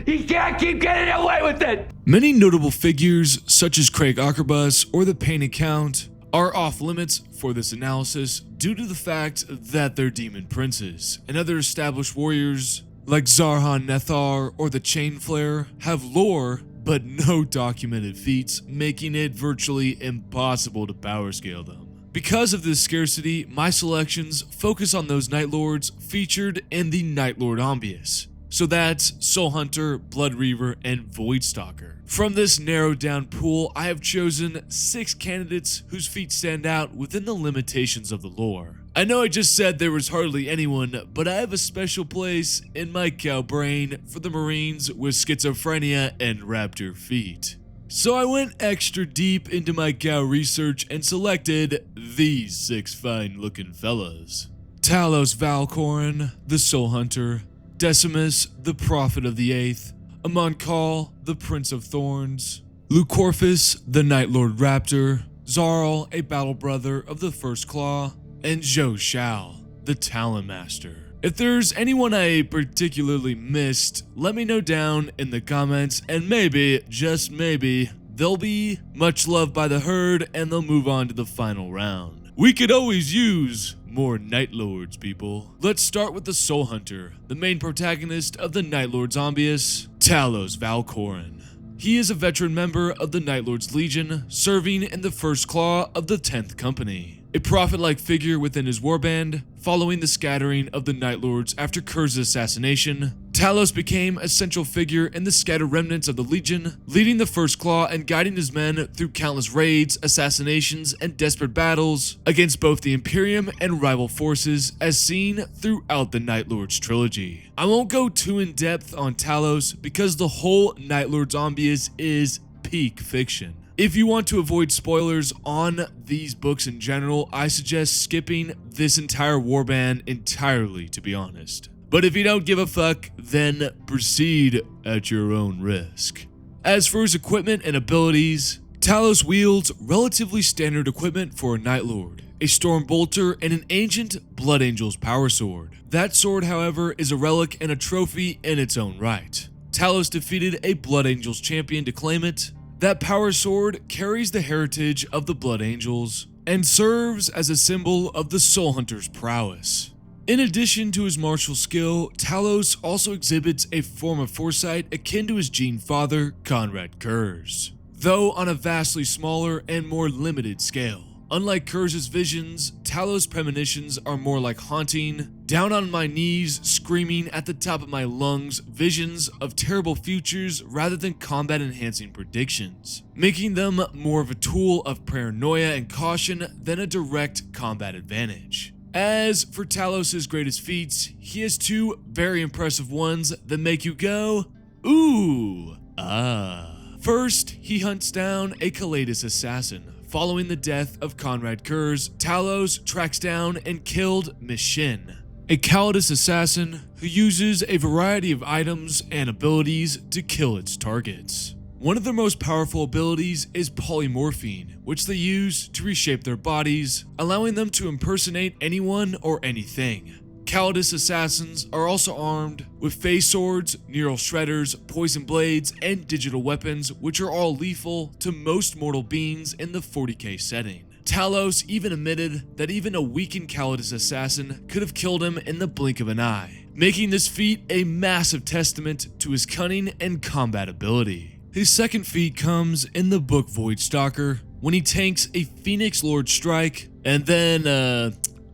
You can't keep getting away with it! Many notable figures, such as Craig Arquebus or the Painted Count, are off limits for this analysis due to the fact that they're demon princes, and other established warriors like Zarhan Nethar or the Chain Flare have lore but no documented feats, making it virtually impossible to power scale them. Because of this scarcity, my selections focus on those Night Lords featured in the Night Lord Ambius. So that's Soul Hunter, Blood Reaver, and Voidstalker. From this narrowed down pool, I have chosen 6 candidates whose feats stand out within the limitations of the lore. I know I just said there was hardly anyone, but I have a special place in my cow brain for the Marines with schizophrenia and raptor feet. So I went extra deep into my cow research and selected these 6 fine looking fellas. Talos Valcorin, the Soul Hunter, Decimus, the Prophet of the Eighth, Amankal, the Prince of Thorns, Lucorphus, the Night Lord Raptor, Zarl, a battle brother of the First Claw, and Zhou Shao, the Talon Master. If there's anyone I particularly missed, let me know down in the comments, and maybe, just maybe, they'll be much loved by the herd and they'll move on to the final round. We could always use more Night Lords, people. Let's start with the Soul Hunter, the main protagonist of the Night Lords Ambius, Talos Valcorin. He is a veteran member of the Night Lords Legion, serving in the First Claw of the 10th Company. A prophet-like figure within his warband, following the scattering of the Night Lords after Kur's assassination, Talos became a central figure in the scattered remnants of the Legion, leading the First Claw and guiding his men through countless raids, assassinations, and desperate battles against both the Imperium and rival forces as seen throughout the Night Lords trilogy. I won't go too in depth on Talos because the whole Night Lords Ambius is peak fiction. If you want to avoid spoilers on these books in general, I suggest skipping this entire warband entirely, to be honest. But if you don't give a fuck, then proceed at your own risk. As for his equipment and abilities, Talos wields relatively standard equipment for a Night Lord, a Storm Bolter, and an ancient Blood Angel's power sword. That sword, however, is a relic and a trophy in its own right. Talos defeated a Blood Angels champion to claim it. That power sword carries the heritage of the Blood Angels and serves as a symbol of the Soul Hunter's prowess. In addition to his martial skill, Talos also exhibits a form of foresight akin to his gene father, Conrad Kurz, though on a vastly smaller and more limited scale. Unlike Kurz's visions, Talos' premonitions are more like haunting, down on my knees, screaming at the top of my lungs visions of terrible futures rather than combat-enhancing predictions, making them more of a tool of paranoia and caution than a direct combat advantage. As for Talos' greatest feats, he has 2 very impressive ones that make you go, ooh, ah. First, he hunts down a Kaleidus assassin. Following the death of Conrad Kurz, Talos tracks down and killed Miss Shin, a Kaleidus assassin who uses a variety of items and abilities to kill its targets. One of their most powerful abilities is polymorphine, which they use to reshape their bodies, allowing them to impersonate anyone or anything. Kaleidus assassins are also armed with phase swords, neural shredders, poison blades, and digital weapons, which are all lethal to most mortal beings in the 40K setting. Talos even admitted that even a weakened Kaleidus assassin could have killed him in the blink of an eye, making this feat a massive testament to his cunning and combat ability. His second feat comes in the book Voidstalker, when he tanks a Phoenix Lord strike, and then,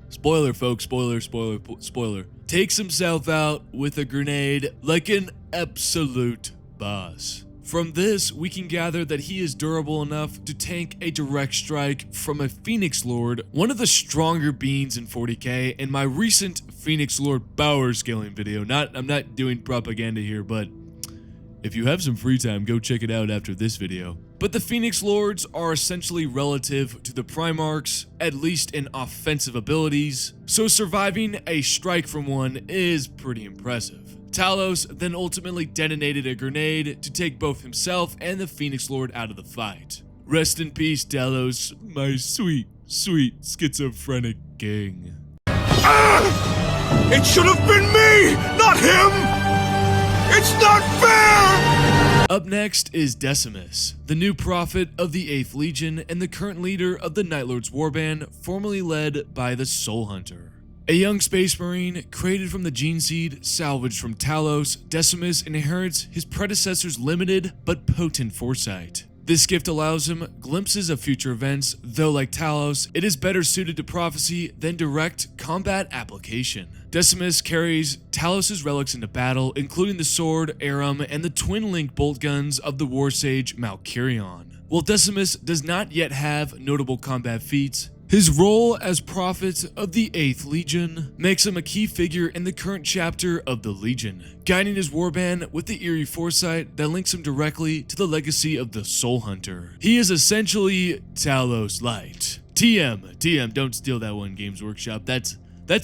spoiler folks, spoiler, takes himself out with a grenade like an absolute boss. From this, we can gather that he is durable enough to tank a direct strike from a Phoenix Lord, one of the stronger beings in 40K. In my recent Phoenix Lord Powerscaling video, I'm not doing propaganda here, but If you have some free time, go check it out after this video. But the Phoenix Lords are essentially relative to the Primarchs, at least in offensive abilities, so surviving a strike from one is pretty impressive. Talos then ultimately detonated a grenade to take both himself and the Phoenix Lord out of the fight. Rest in peace, Talos, my sweet, sweet schizophrenic king. It should have been me, not him! It's not fair! Up next is Decimus, the new prophet of the 8th Legion and the current leader of the Night Lords Warband, formerly led by the Soul Hunter. A young space marine created from the gene seed salvaged from Talos, Decimus inherits his predecessor's limited but potent foresight. This gift allows him glimpses of future events, though like Talos, it is better suited to prophecy than direct combat application. Decimus carries Talos' relics into battle, including the sword, Aram, and the twin-link bolt guns of the war sage Malkirion. While Decimus does not yet have notable combat feats, his role as prophet of the 8th Legion makes him a key figure in the current chapter of the Legion, guiding his warband with the eerie foresight that links him directly to the legacy of the Soul Hunter. He is essentially Talos Light. TM, don't steal that one, Games Workshop. That's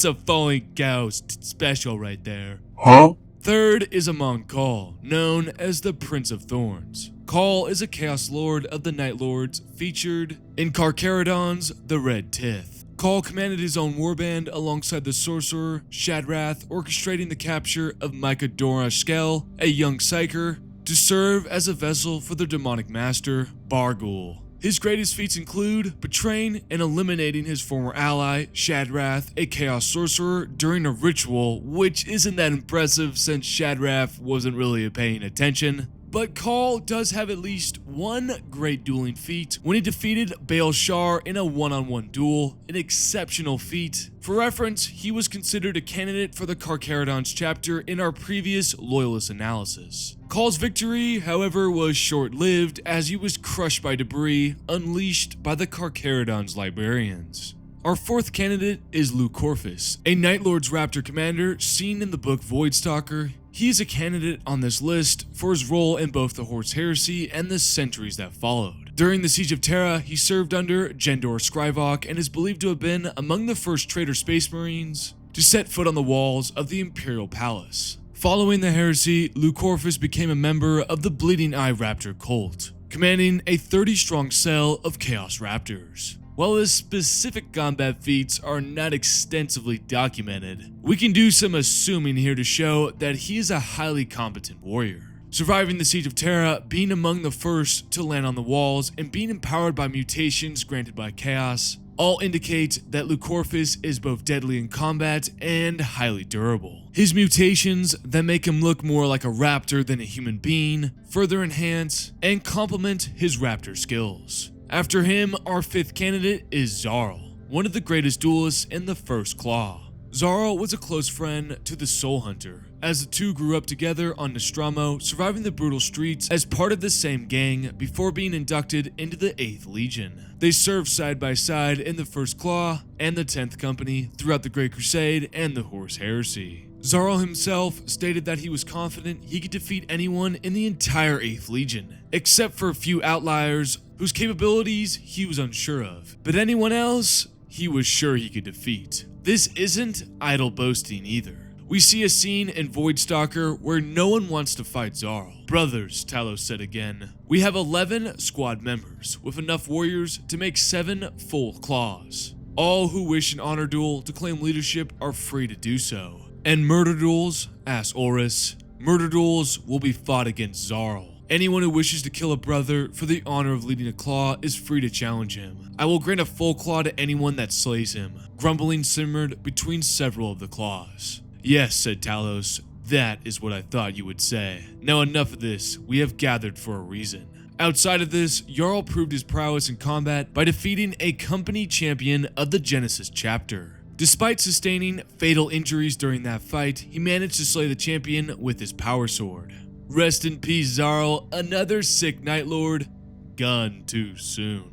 a Falling Cow special right there. Huh? Third is Amon Kal, known as the Prince of Thorns. Kal is a Chaos Lord of the Night Lords featured in Carcharodon's The Red Tith. Kal commanded his own warband alongside the Sorcerer, Shadrath, orchestrating the capture of Mycadora Skell, a young Psyker, to serve as a vessel for their demonic master, Bargul. His greatest feats include betraying and eliminating his former ally, Shadrath, a Chaos Sorcerer, during a ritual, which isn't that impressive since Shadrath wasn't really paying attention. But Kal does have at least one great dueling feat when he defeated Baal Shar in a one-on-one duel, an exceptional feat. For reference, he was considered a candidate for the Carcharodon's chapter in our previous Loyalist analysis. Kal's victory, however, was short-lived as he was crushed by debris unleashed by the Carcharodon's librarians. Our fourth candidate is Lucorphus, a Night Lord's Raptor commander seen in the book Voidstalker. He is a candidate on this list for his role in both the Horse Heresy and the centuries that followed. During the Siege of Terra, he served under Jendor Scrivok and is believed to have been among the first traitor space marines to set foot on the walls of the Imperial Palace. Following the heresy, Lucorphus became a member of the Bleeding Eye Raptor cult, commanding a 30-strong cell of Chaos Raptors. While his specific combat feats are not extensively documented, we can do some assuming here to show that he is a highly competent warrior. Surviving the Siege of Terra, being among the first to land on the walls, and being empowered by mutations granted by Chaos, all indicate that Lucorphus is both deadly in combat and highly durable. His mutations that make him look more like a raptor than a human being further enhance and complement his raptor skills. After him, our fifth candidate is Zarl, one of the greatest duelists in the First Claw. Zarl was a close friend to the Soul Hunter, as the two grew up together on Nostromo, surviving the brutal streets as part of the same gang before being inducted into the 8th Legion. They served side by side in the First Claw and the 10th Company throughout the Great Crusade and the Horse Heresy. Zarl himself stated that he was confident he could defeat anyone in the entire 8th Legion, except for a few outliers whose capabilities he was unsure of, but anyone else he was sure he could defeat. This isn't idle boasting either. We see a scene in Voidstalker where no one wants to fight Zarl. Brothers, Talos said again, we have 11 squad members, with enough warriors to make 7 full claws. All who wish an honor duel to claim leadership are free to do so. And murder duels? Asked Orus. Murder duels will be fought against Zarl. Anyone who wishes to kill a brother for the honor of leading a claw is free to challenge him. I will grant a full claw to anyone that slays him. Grumbling simmered between several of the claws. Yes, said Talos, that is what I thought you would say. Now enough of this, we have gathered for a reason. Outside of this, Jarl proved his prowess in combat by defeating a company champion of the Genesis chapter. Despite sustaining fatal injuries during that fight, he managed to slay the champion with his power sword. Rest in peace, Zarl, another sick Night Lord, gone too soon.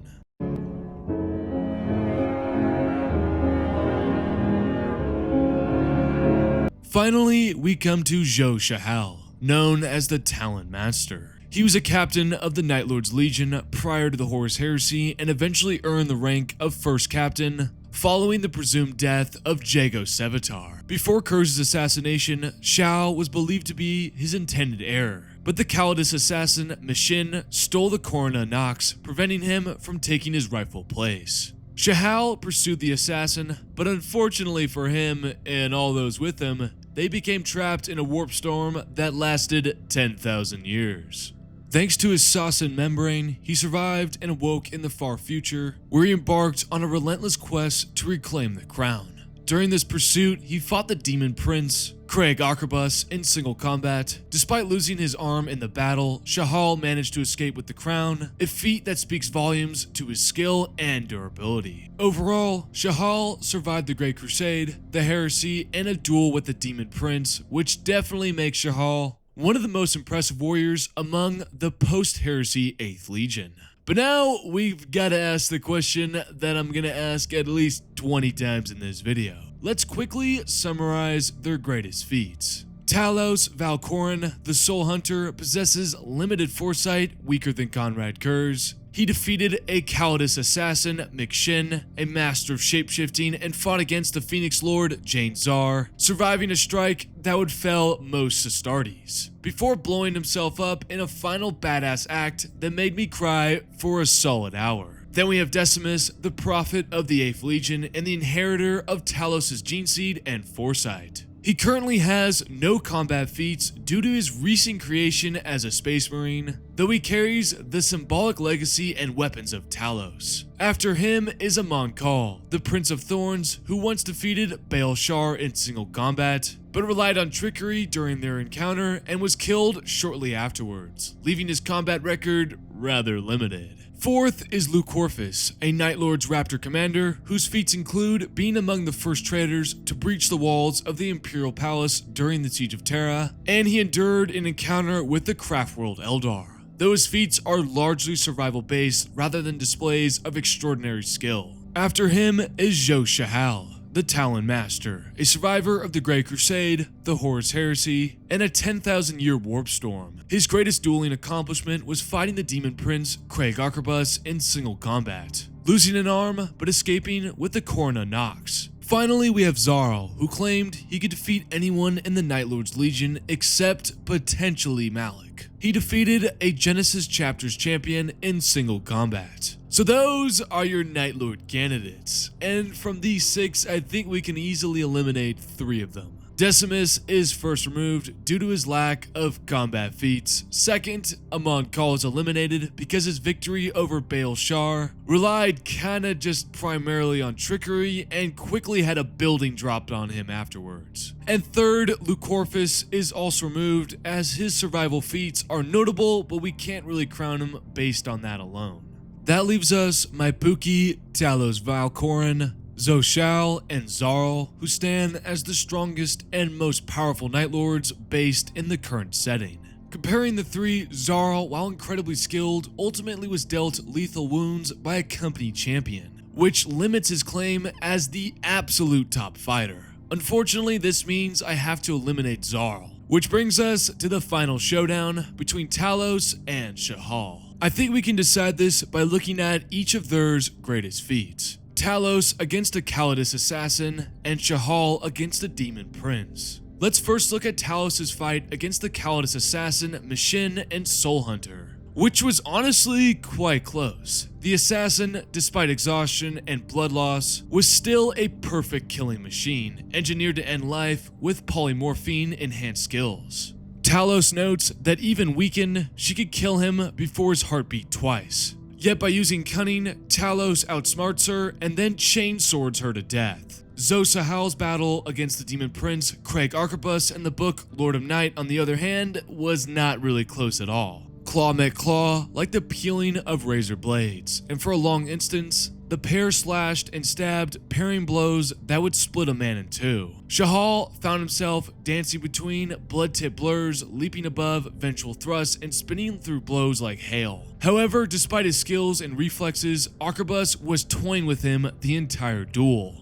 Finally, we come to Zhou Shahal, known as the Talon Master. He was a captain of the Night Lord's Legion prior to the Horus Heresy and eventually earned the rank of First Captain following the presumed death of Jago Sevatar. Before Kurz's assassination, Shao was believed to be his intended heir, but the Calidus assassin Mishin stole the Corona Nox, preventing him from taking his rightful place. Shahal pursued the assassin, but unfortunately for him and all those with him, they became trapped in a warp storm that lasted 10,000 years. Thanks to his Sassan membrane, he survived and awoke in the far future, where he embarked on a relentless quest to reclaim the crown. During this pursuit, he fought the Demon Prince, Craig Arquebus, in single combat. Despite losing his arm in the battle, Shahal managed to escape with the crown, a feat that speaks volumes to his skill and durability. Overall, Shahal survived the Great Crusade, the Heresy, and a duel with the Demon Prince, which definitely makes Shahal one of the most impressive warriors among the post-Heresy 8th Legion. But now we've got to ask the question that I'm going to ask at least 20 times in this video. Let's quickly summarize their greatest feats. Talos Valkorin, the Soul Hunter, possesses limited foresight, weaker than Conrad Kurz. He defeated a Calidus assassin, McShin, a master of shapeshifting, and fought against the Phoenix Lord, Jane Zar, surviving a strike that would fell most Astartes, before blowing himself up in a final badass act that made me cry for a solid hour. Then we have Decimus, the prophet of the 8th Legion and the inheritor of Talos' gene seed and foresight. He currently has no combat feats due to his recent creation as a Space Marine, though he carries the symbolic legacy and weapons of Talos. After him is Amon Kal, the Prince of Thorns, who once defeated Baal Shar in single combat, but relied on trickery during their encounter and was killed shortly afterwards, leaving his combat record rather limited. Fourth is Lucorphus, a Night Lord's Raptor commander, whose feats include being among the first traders to breach the walls of the Imperial Palace during the Siege of Terra, and he endured an encounter with the Craftworld Eldar. Though his feats are largely survival-based rather than displays of extraordinary skill. After him is Zhou Shahal, the Talon Master, a survivor of the Great Crusade, the Horus Heresy, and a 10,000-year warp storm. His greatest dueling accomplishment was fighting the Demon Prince, Craig Arquebus, in single combat, losing an arm but escaping with the Corona Nox. Finally, we have Zarl, who claimed he could defeat anyone in the Night Lord's Legion except potentially Malik. He defeated a Genesis Chapters champion in single combat. So those are your Night Lord candidates, and from these 6, I think we can easily eliminate 3 of them. Decimus is first removed due to his lack of combat feats. Second, Amon Kal is eliminated because his victory over Baal Shar relied kinda just primarily on trickery and quickly had a building dropped on him afterwards. And third, Lucorphus is also removed as his survival feats are notable, but we can't really crown him based on that alone. That leaves us Maipuki, Talos Valkorin, Zoshal, and Zarl, who stand as the strongest and most powerful Night Lords based in the current setting. Comparing the 3, Zarl, while incredibly skilled, ultimately was dealt lethal wounds by a company champion, which limits his claim as the absolute top fighter. Unfortunately, this means I have to eliminate Zarl, which brings us to the final showdown between Talos and Shahal. I think we can decide this by looking at each of their greatest feats. Talos against a Calidus assassin, and Shahal against a Demon Prince. Let's first look at Talos' fight against the Calidus assassin, Mishin, and Soul Hunter, which was honestly quite close. The assassin, despite exhaustion and blood loss, was still a perfect killing machine, engineered to end life with polymorphine enhanced skills. Talos notes that even weakened, she could kill him before his heart beat twice. Yet by using cunning, Talos outsmarts her and then chainswords her to death. Zosahal's battle against the Demon Prince, Craig Arquebus, in the book Lord of Night, on the other hand, was not really close at all. Claw met claw like the peeling of razor blades, and for a long instance, the pair slashed and stabbed, parrying blows that would split a man in 2. Shahal found himself dancing between blood-tipped blurs, leaping above ventral thrusts, and spinning through blows like hail. However, despite his skills and reflexes, Arquebus was toying with him the entire duel.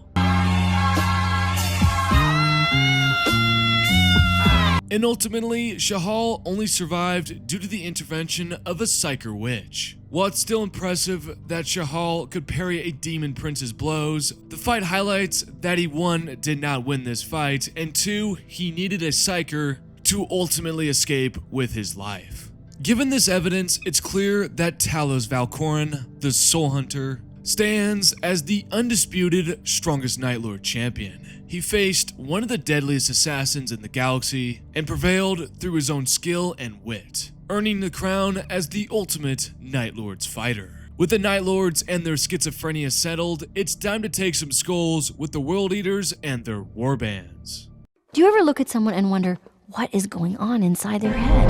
And ultimately, Shahal only survived due to the intervention of a Psyker witch. While it's still impressive that Shahal could parry a demon prince's blows, the fight highlights that he 1, did not win this fight, and 2, he needed a Psyker to ultimately escape with his life. Given this evidence, it's clear that Talos Valkoran, the Soul Hunter, stands as the undisputed strongest Night Lord champion. He faced one of the deadliest assassins in the galaxy and prevailed through his own skill and wit, earning the crown as the ultimate Night Lord's fighter. With the Night Lords and their schizophrenia settled, it's time to take some skulls with the World Eaters and their Warbands. Do you ever look at someone and wonder what is going on inside their head?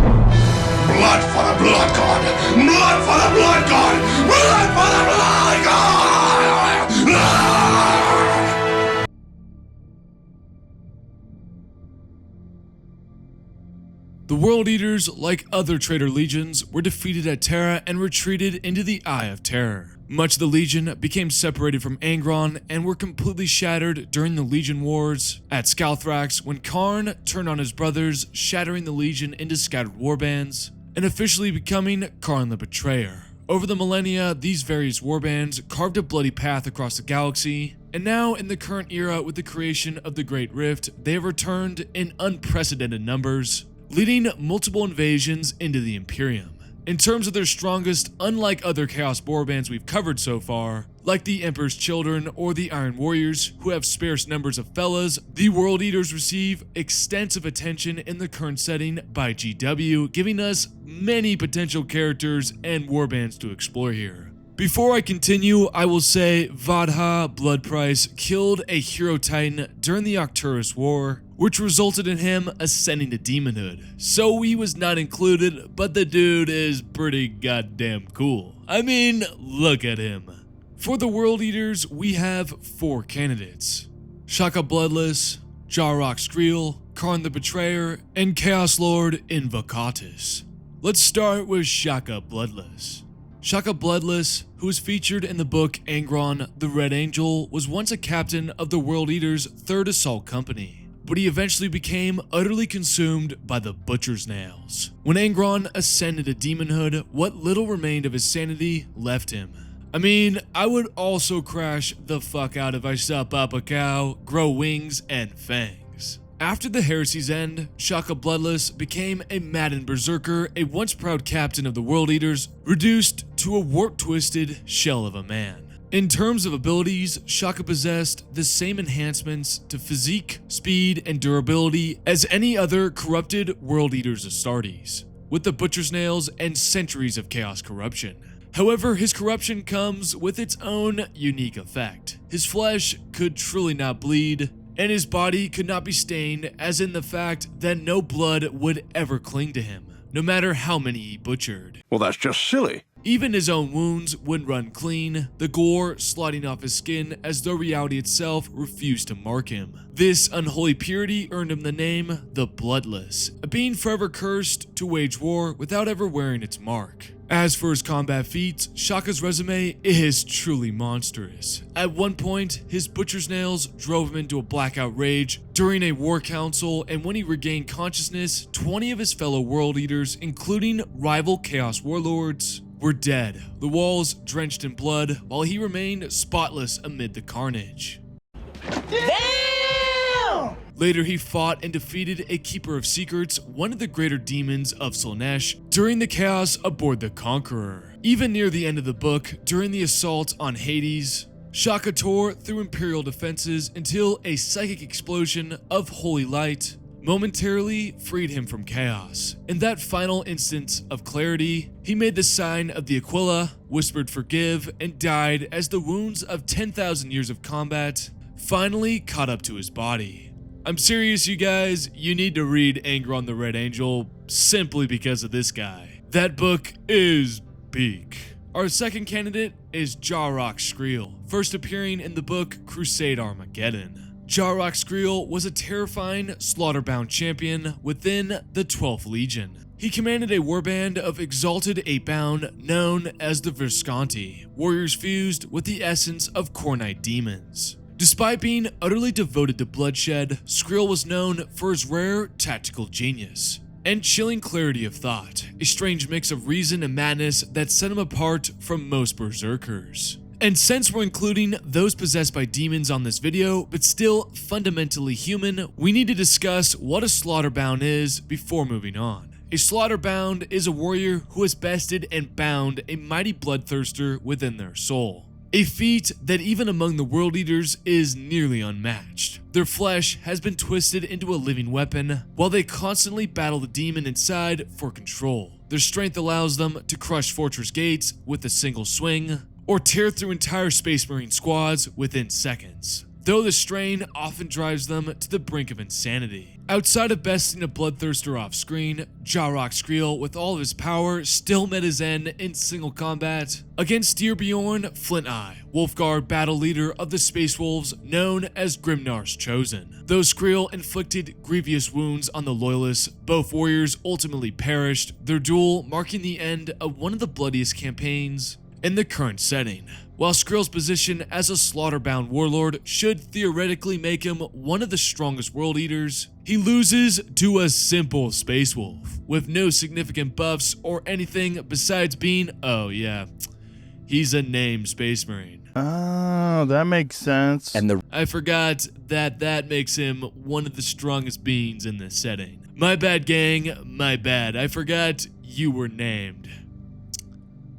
Blood for the blood god! Blood for the blood god! Blood for the blood god! The World Eaters, like other traitor legions, were defeated at Terra and retreated into the Eye of Terror. Much of the Legion became separated from Angron and were completely shattered during the Legion Wars at Skalthrax when Karn turned on his brothers, shattering the Legion into scattered warbands, and officially becoming Karn the Betrayer. Over the millennia, these various warbands carved a bloody path across the galaxy, and now in the current era with the creation of the Great Rift, they have returned in unprecedented numbers, leading multiple invasions into the Imperium. In terms of their strongest, unlike other Chaos Warbands we've covered so far, like the Emperor's Children or the Iron Warriors, who have sparse numbers of fellas, the World Eaters receive extensive attention in the current setting by GW, giving us many potential characters and warbands to explore here. Before I continue, I will say Vadha Blood Price killed a hero titan during the Arcturus War, which resulted in him ascending to demonhood. So he was not included, but the dude is pretty goddamn cool. I mean, look at him. For the World Eaters, we have 4 candidates: Shaka Bloodless, Jarok Skriel, Karn the Betrayer, and Chaos Lord Invocatus. Let's start with Shaka Bloodless. Shaka Bloodless, who was featured in the book Angron the Red Angel, was once a captain of the World Eaters' 3rd Assault Company, but he eventually became utterly consumed by the Butcher's Nails. When Angron ascended to demonhood, what little remained of his sanity left him. I mean, I would also crash the fuck out if I sup up a cow, grow wings, and fangs. After the Heresy's end, Shaka Bloodless became a maddened berserker, a once proud captain of the World Eaters, reduced to a warp-twisted shell of a man. In terms of abilities, Shaka possessed the same enhancements to physique, speed, and durability as any other corrupted World Eaters Astartes, with the Butcher's Nails and centuries of chaos corruption. However, his corruption comes with its own unique effect. His flesh could truly not bleed, and his body could not be stained, as in the fact that no blood would ever cling to him, no matter how many he butchered. Well, that's just silly. Even his own wounds would run clean, the gore sliding off his skin as though reality itself refused to mark him. This unholy purity earned him the name the Bloodless, a being forever cursed to wage war without ever wearing its mark. As for his combat feats, Shaka's resume is truly monstrous. At one point, his Butcher's Nails drove him into a blackout rage during a war council, and when he regained consciousness, 20 of his fellow World Eaters, including rival Chaos Warlords, were dead, the walls drenched in blood, while he remained spotless amid the carnage. Damn! Later, he fought and defeated a Keeper of Secrets, one of the greater demons of Slaanesh, during the chaos aboard the Conqueror. Even near the end of the book, during the assault on Hades, Shaka tore through Imperial defenses until a psychic explosion of holy light momentarily freed him from chaos. In that final instance of clarity, he made the sign of the Aquila, whispered forgive, and died as the wounds of 10,000 years of combat finally caught up to his body. I'm serious, you guys, you need to read Angron the Red Angel simply because of this guy. That book is peak. Our second candidate is Jarok Skriel, first appearing in the book Crusade Armageddon. Jarok Skriel was a terrifying, slaughter-bound champion within the 12th Legion. He commanded a warband of exalted 8-bound known as the Visconti, warriors fused with the essence of Kornite demons. Despite being utterly devoted to bloodshed, Skrill was known for his rare tactical genius and chilling clarity of thought, a strange mix of reason and madness that set him apart from most berserkers. And since we're including those possessed by demons on this video, but still fundamentally human, we need to discuss what a Slaughterbound is before moving on. A Slaughterbound is a warrior who has bested and bound a mighty bloodthirster within their soul. A feat that even among the World Eaters is nearly unmatched. Their flesh has been twisted into a living weapon, while they constantly battle the demon inside for control. Their strength allows them to crush fortress gates with a single swing, or tear through entire Space Marine squads within seconds, though the strain often drives them to the brink of insanity. Outside of besting a bloodthirster off screen, Jarok Skrill, with all of his power, still met his end in single combat against Styrbjorn Flint Eye, Wolfguard battle leader of the Space Wolves known as Grimnar's Chosen. Though Skrill inflicted grievous wounds on the Loyalists, both warriors ultimately perished, their duel marking the end of one of the bloodiest campaigns in the current setting. While Skrill's position as a Slaughterbound warlord should theoretically make him one of the strongest World Eaters, he loses to a simple Space Wolf with no significant buffs or anything besides being, oh yeah, he's a named Space Marine. Oh, that makes sense. And I forgot that makes him one of the strongest beings in this setting. My bad, gang, my bad. I forgot you were named.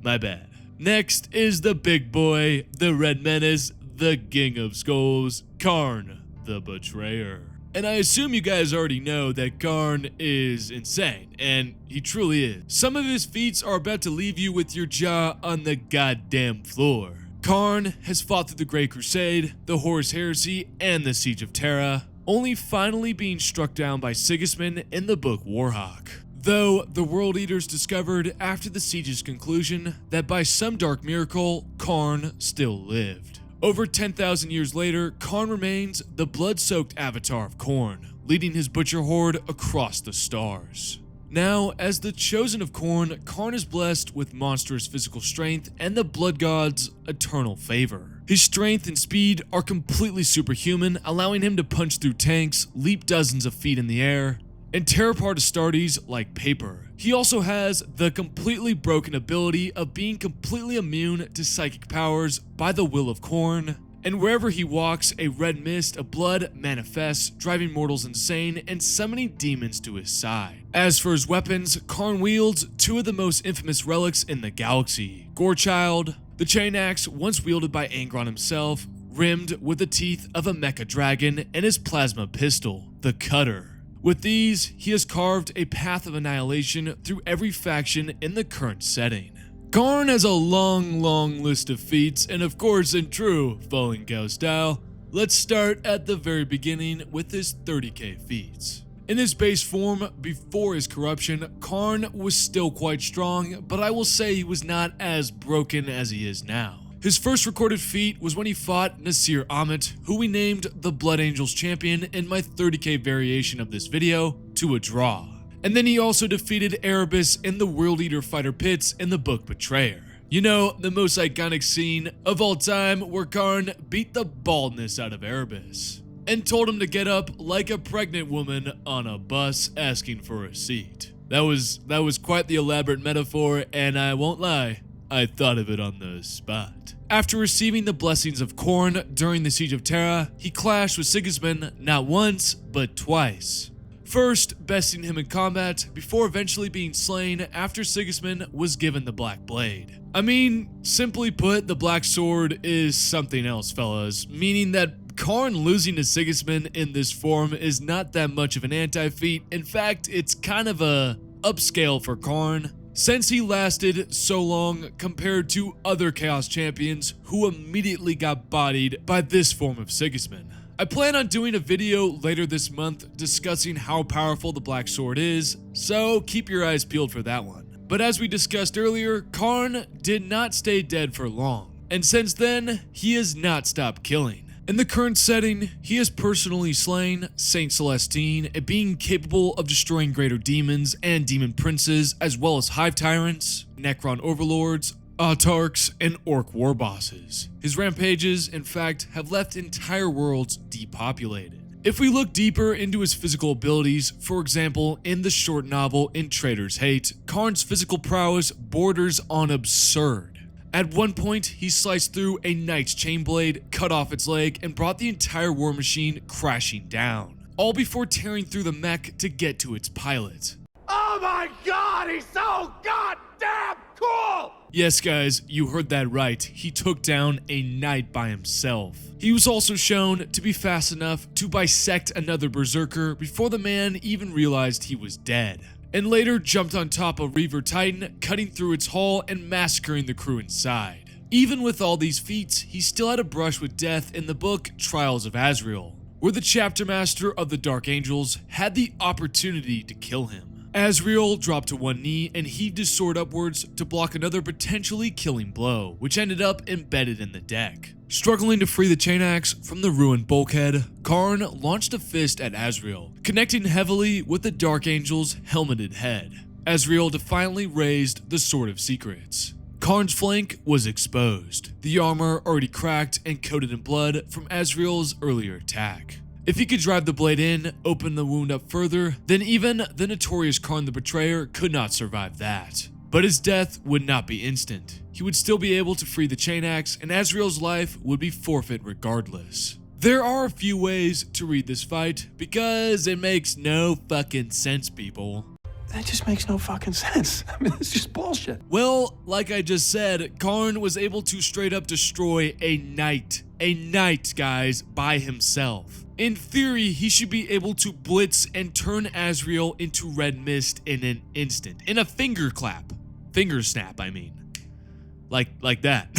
My bad. Next is the big boy, the Red Menace, the King of Skulls, Karn, the Betrayer. And I assume you guys already know that Karn is insane, and he truly is. Some of his feats are about to leave you with your jaw on the goddamn floor. Karn has fought through the Great Crusade, the Horus Heresy, and the Siege of Terra, only finally being struck down by Sigismund in the book Warhawk. Though the World Eaters discovered after the siege's conclusion that by some dark miracle, Karn still lived. Over 10,000 years later, Karn remains the blood-soaked avatar of Khorne, leading his butcher horde across the stars. Now, as the chosen of Khorne, Karn is blessed with monstrous physical strength and the Blood God's eternal favor. His strength and speed are completely superhuman, allowing him to punch through tanks, leap dozens of feet in the air, and tear apart Astartes like paper. He also has the completely broken ability of being completely immune to psychic powers by the will of Khorne, and wherever he walks, a red mist of blood manifests, driving mortals insane and summoning demons to his side. As for his weapons, Karn wields two of the most infamous relics in the galaxy, Gorechild, the chain axe once wielded by Angron himself, rimmed with the teeth of a mecha dragon, and his plasma pistol, the Cutter. With these, he has carved a path of annihilation through every faction in the current setting. Karn has a long list of feats, and of course in true Fallen Cow style, let's start at the very beginning with his 30k feats. In his base form, before his corruption, Karn was still quite strong, but I will say he was not as broken as he is now. His first recorded feat was when he fought Nasir Amit, who we named the Blood Angels champion in my 30k variation of this video, to a draw. And then he also defeated Erebus in the World Eater fighter pits in the book Betrayer. You know, the most iconic scene of all time where Karn beat the baldness out of Erebus and told him to get up like a pregnant woman on a bus asking for a seat. That was quite the elaborate metaphor, and I won't lie, I thought of it on the spot. After receiving the blessings of Khorne during the Siege of Terra, he clashed with Sigismund not once, but twice. First, besting him in combat, before eventually being slain after Sigismund was given the Black Blade. I mean, simply put, the Black Sword is something else, fellas, meaning that Karn losing to Sigismund in this form is not that much of an anti-feat. In fact, it's kind of a upscale for Karn, since he lasted so long compared to other Chaos champions who immediately got bodied by this form of Sigismund. I plan on doing a video later this month discussing how powerful the Black Sword is, so keep your eyes peeled for that one. But as we discussed earlier, Karn did not stay dead for long, and since then, he has not stopped killing. In the current setting, he has personally slain Saint Celestine, a being capable of destroying greater demons and demon princes, as well as hive tyrants, Necron overlords, autarchs, and orc war bosses. His rampages, in fact, have left entire worlds depopulated. If we look deeper into his physical abilities, for example, in the short novel In Traitor's Hate, Karn's physical prowess borders on absurd. At one point, he sliced through a knight's chain blade, cut off its leg, and brought the entire war machine crashing down, all before tearing through the mech to get to its pilot. Oh my god, he's so goddamn cool! Yes guys, you heard that right, he took down a knight by himself. He was also shown to be fast enough to bisect another berserker before the man even realized he was dead, and later jumped on top of Reaver Titan, cutting through its hull and massacring the crew inside. Even with all these feats, he still had a brush with death in the book Trials of Azrael, where the chapter master of the Dark Angels had the opportunity to kill him. Azrael dropped to one knee and heaved his sword upwards to block another potentially killing blow, which ended up embedded in the deck. Struggling to free the chain axe from the ruined bulkhead, Karn launched a fist at Azrael, connecting heavily with the Dark Angel's helmeted head. Azrael defiantly raised the Sword of Secrets. Karn's flank was exposed, the armor already cracked and coated in blood from Azrael's earlier attack. If he could drive the blade in, open the wound up further, then even the notorious Karn the Betrayer could not survive that. But his death would not be instant. He would still be able to free the chain axe, and Azrael's life would be forfeit regardless. There are a few ways to read this fight, because it makes no fucking sense, people. That just makes no fucking sense. I mean, it's just bullshit. Well, like I just said, Karn was able to straight up destroy a knight, guys, by himself. In theory, he should be able to blitz and turn Azrael into red mist in an instant. In a finger snap, I mean. Like that.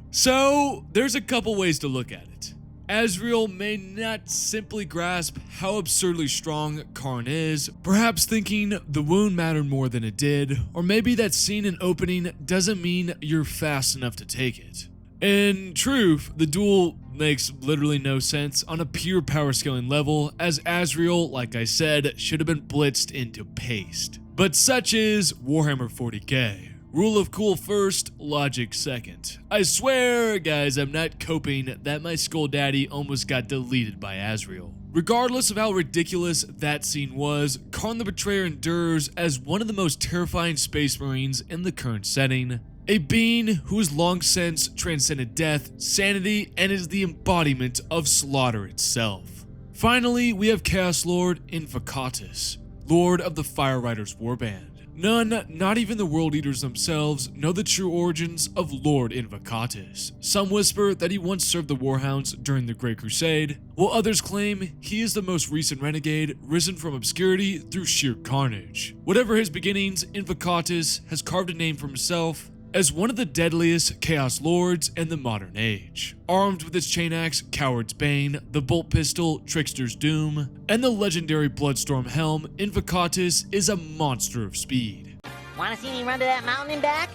So, there's a couple ways to look at it. Azrael may not simply grasp how absurdly strong Karn is, perhaps thinking the wound mattered more than it did, or maybe that scene and opening doesn't mean you're fast enough to take it. In truth, the duel makes literally no sense on a pure power scaling level, as Azrael, like I said, should have been blitzed into paste. But such is Warhammer 40K. Rule of cool first, logic second. I swear, guys, I'm not coping that my Skull Daddy almost got deleted by Azrael. Regardless of how ridiculous that scene was, Karn the Betrayer endures as one of the most terrifying space marines in the current setting. A being who has long since transcended death, sanity, and is the embodiment of slaughter itself. Finally, we have Chaos Lord Invocatus, Lord of the Fire Riders Warband. None, not even the World Eaters themselves, know the true origins of Lord Invocatus. Some whisper that he once served the Warhounds during the Great Crusade, while others claim he is the most recent renegade risen from obscurity through sheer carnage. Whatever his beginnings, Invocatus has carved a name for himself as one of the deadliest Chaos Lords in the modern age. Armed with his chain axe, Coward's Bane, the bolt pistol, Trickster's Doom, and the legendary Bloodstorm helm, Invocatus is a monster of speed. Wanna see me run to that mountain and back?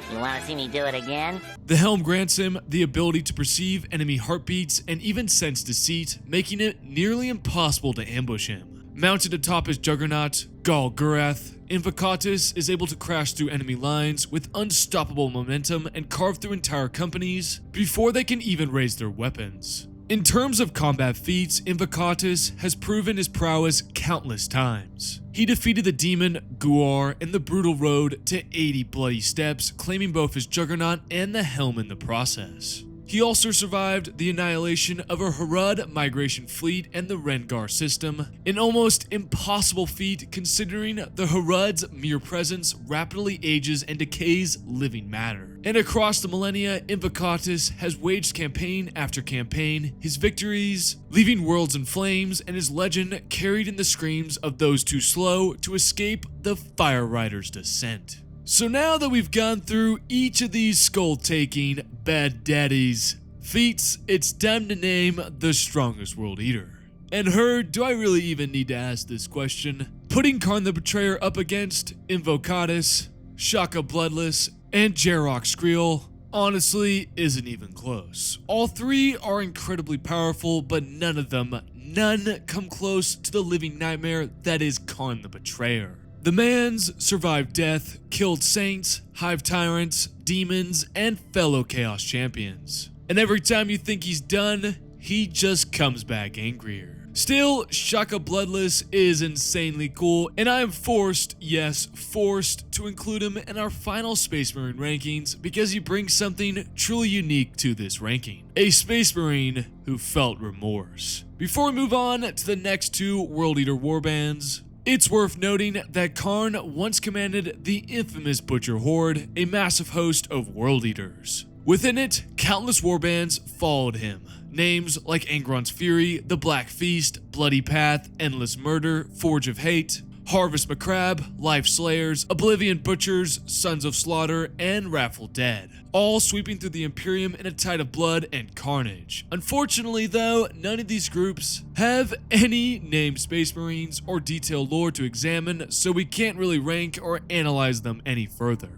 You wanna see me do it again? The helm grants him the ability to perceive enemy heartbeats and even sense deceit, making it nearly impossible to ambush him. Mounted atop his juggernaut, Gal Gurath, Invocatus is able to crash through enemy lines with unstoppable momentum and carve through entire companies before they can even raise their weapons. In terms of combat feats, Invocatus has proven his prowess countless times. He defeated the demon Guar in the brutal road to 80 bloody steps, claiming both his juggernaut and the helm in the process. He also survived the annihilation of a Harad migration fleet and the Rengar system, an almost impossible feat considering the Harad's mere presence rapidly ages and decays living matter. And across the millennia, Invocatus has waged campaign after campaign, his victories leaving worlds in flames, and his legend carried in the screams of those too slow to escape the Fire Riders' descent. So now that we've gone through each of these skull-taking bad daddies feats, it's time to name the strongest World Eater. And do I really even need to ask this question? Putting Karn the Betrayer up against Invocatus, Shaka Bloodless, and Jarok Skrill honestly isn't even close. All three are incredibly powerful, but none come close to the living nightmare that is Karn the Betrayer. The man's survived death, killed saints, hive tyrants, demons, and fellow chaos champions. And every time you think he's done, he just comes back angrier. Still, Shaka Bloodless is insanely cool, and I am forced, yes, forced, to include him in our final Space Marine rankings because he brings something truly unique to this ranking. A Space Marine who felt remorse. Before we move on to the next two World Eater Warbands, it's worth noting that Karn once commanded the infamous Butcher Horde, a massive host of World Eaters. Within it, countless warbands followed him. Names like Angron's Fury, The Black Feast, Bloody Path, Endless Murder, Forge of Hate, Harvest Macrab, Life Slayers, Oblivion Butchers, Sons of Slaughter, and Wrathful Dead, all sweeping through the Imperium in a tide of blood and carnage. Unfortunately though, none of these groups have any named Space Marines or detailed lore to examine, so we can't really rank or analyze them any further.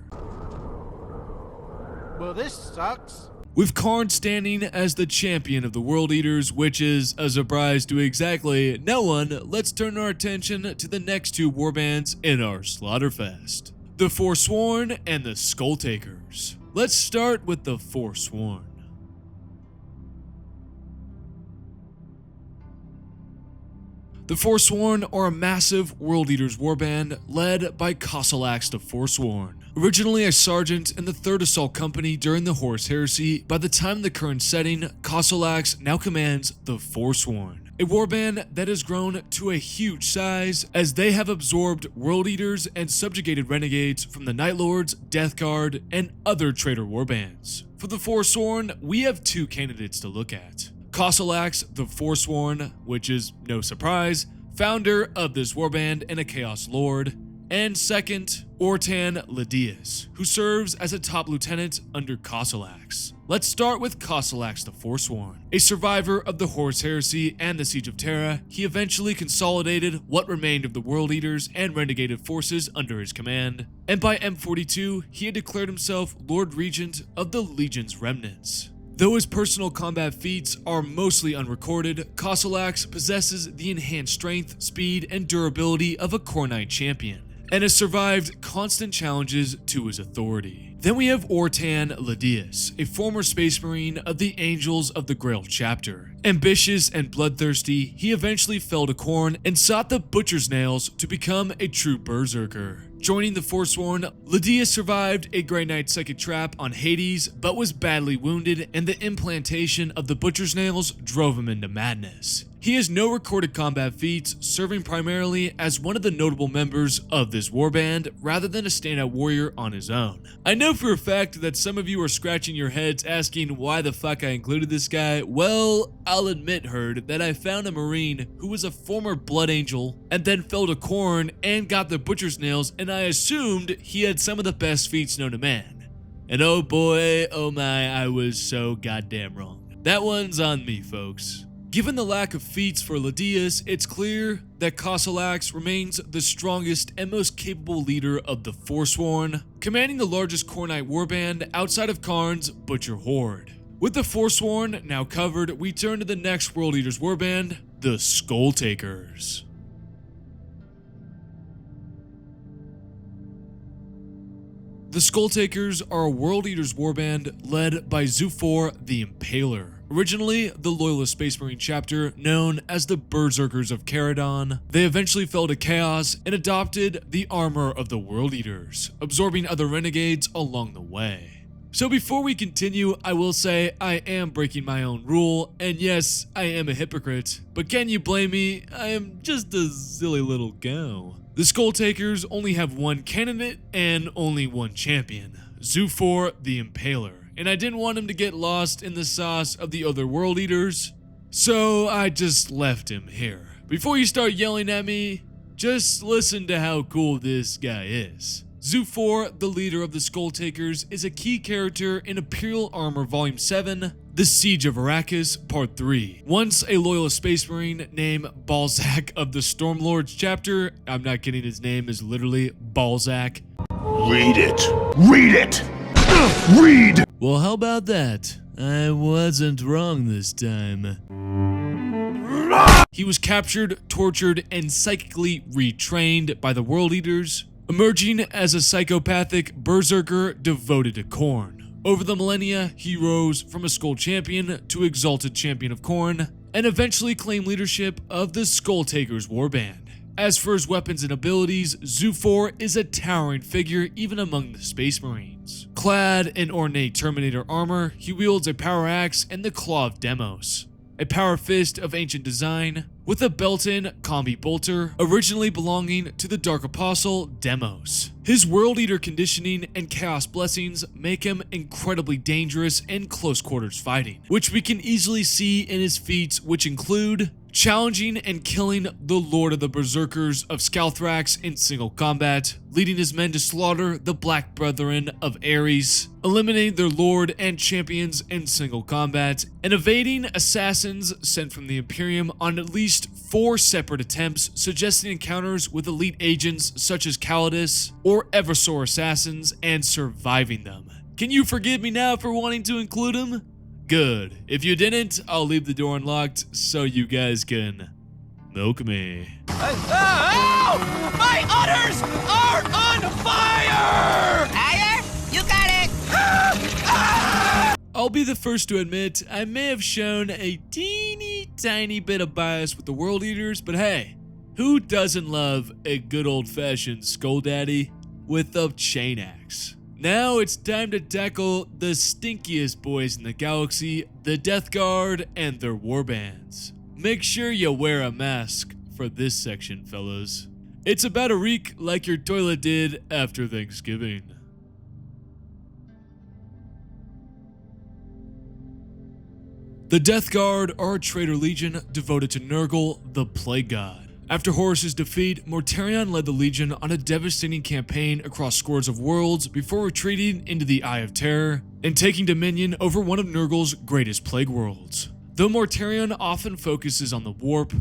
Well, this sucks. With Karn standing as the champion of the World Eaters, which is a surprise to exactly no one, let's turn our attention to the next two warbands in our Slaughterfest. The Forsworn and the Skulltakers. Let's start with the Forsworn. The Forsworn are a massive World Eaters warband led by Kossolax the Forsworn. Originally a sergeant in the 3rd Assault Company during the Horus Heresy, by the time of the current setting, Kossolax now commands the Forsworn, a warband that has grown to a huge size as they have absorbed World Eaters and subjugated renegades from the Night Lords, Death Guard, and other traitor warbands. For the Forsworn, we have two candidates to look at. Kossolax the Forsworn, which is no surprise, founder of this warband and a Chaos Lord, and second, Ortan Ladius, who serves as a top lieutenant under Kossolax. Let's start with Kossolax the Forsworn. A survivor of the Horus Heresy and the Siege of Terra, he eventually consolidated what remained of the World Eaters and Renegaded forces under his command, and by M42, he had declared himself Lord Regent of the Legion's remnants. Though his personal combat feats are mostly unrecorded, Kossolax possesses the enhanced strength, speed, and durability of a Core Knight champion, and has survived constant challenges to his authority. Then we have Ortan Ladius, a former Space Marine of the Angels of the Grail chapter. Ambitious and bloodthirsty, he eventually fell to Khorne and sought the Butcher's Nails to become a true berserker. Joining the Forsworn, Ladius survived a Grey Knight psychic trap on Hades, but was badly wounded, and the implantation of the Butcher's Nails drove him into madness. He has no recorded combat feats, serving primarily as one of the notable members of this warband rather than a standout warrior on his own. I know for a fact that some of you are scratching your heads asking why the fuck I included this guy. Well, I'll admit, Herd, that I found a Marine who was a former Blood Angel and then fell to Khorne and got the Butcher's Nails, and I assumed he had some of the best feats known to man. And oh boy, oh my, I was so goddamn wrong. That one's on me, folks. Given the lack of feats for Ladius, it's clear that Kossolax remains the strongest and most capable leader of the Forsworn, commanding the largest Core Knight warband outside of Karn's Butcher Horde. With the Forsworn now covered, we turn to the next World Eaters warband, the Skulltakers. The Skulltakers are a World Eaters warband led by Zhufor the Impaler. Originally the Loyalist Space Marine chapter known as the Berserkers of Caradon, they eventually fell to Chaos and adopted the armor of the World Eaters, absorbing other renegades along the way. So before we continue, I will say I am breaking my own rule, and yes, I am a hypocrite, but can you blame me? I am just a silly little go. The Skulltakers only have one candidate and only one champion, Zhufor the Impaler, and I didn't want him to get lost in the sauce of the other World Eaters, so I just left him here. Before you start yelling at me, just listen to how cool this guy is. Zhufor, the leader of the Skulltakers, is a key character in Imperial Armor Volume 7, The Siege of Arrakis, Part 3. Once a Loyalist Space Marine named Balzac of the Stormlords chapter, I'm not kidding, his name is literally Balzac. Read it! Read it! Read! Well, how about that? I wasn't wrong this time. He was captured, tortured, and psychically retrained by the World Eaters, emerging as a psychopathic berserker devoted to Khorne. Over the millennia, he rose from a Skull Champion to Exalted Champion of Khorne, and eventually claimed leadership of the Skulltakers Warband. As for his weapons and abilities, Zhufor is a towering figure even among the Space Marines. Clad in ornate Terminator armor, he wields a power axe and the Claw of Demos, a power fist of ancient design, with a built-in combi bolter originally belonging to the Dark Apostle Demos. His World Eater conditioning and Chaos blessings make him incredibly dangerous in close quarters fighting, which we can easily see in his feats, which include challenging and killing the Lord of the Berserkers of Skalthrax in single combat, leading his men to slaughter the Black Brethren of Ares, eliminating their Lord and champions in single combat, and evading assassins sent from the Imperium on at least 4 separate attempts, suggesting encounters with elite agents such as Calidus or Eversor assassins and surviving them. Can you forgive me now for wanting to include him? Good. If you didn't, I'll leave the door unlocked so you guys can milk me. Oh! My udders are on fire! Higher? You got it! I'll be the first to admit I may have shown a teeny tiny bit of bias with the World Eaters, but hey, who doesn't love a good old-fashioned Skull Daddy with a chain axe? Now it's time to tackle the stinkiest boys in the galaxy, the Death Guard and their warbands. Make sure you wear a mask for this section, fellas. It's about to reek like your toilet did after Thanksgiving. The Death Guard are a traitor legion devoted to Nurgle, the Plague God. After Horus's defeat, Mortarion led the Legion on a devastating campaign across scores of worlds before retreating into the Eye of Terror and taking dominion over one of Nurgle's greatest plague worlds. Though Mortarion often focuses on the warp,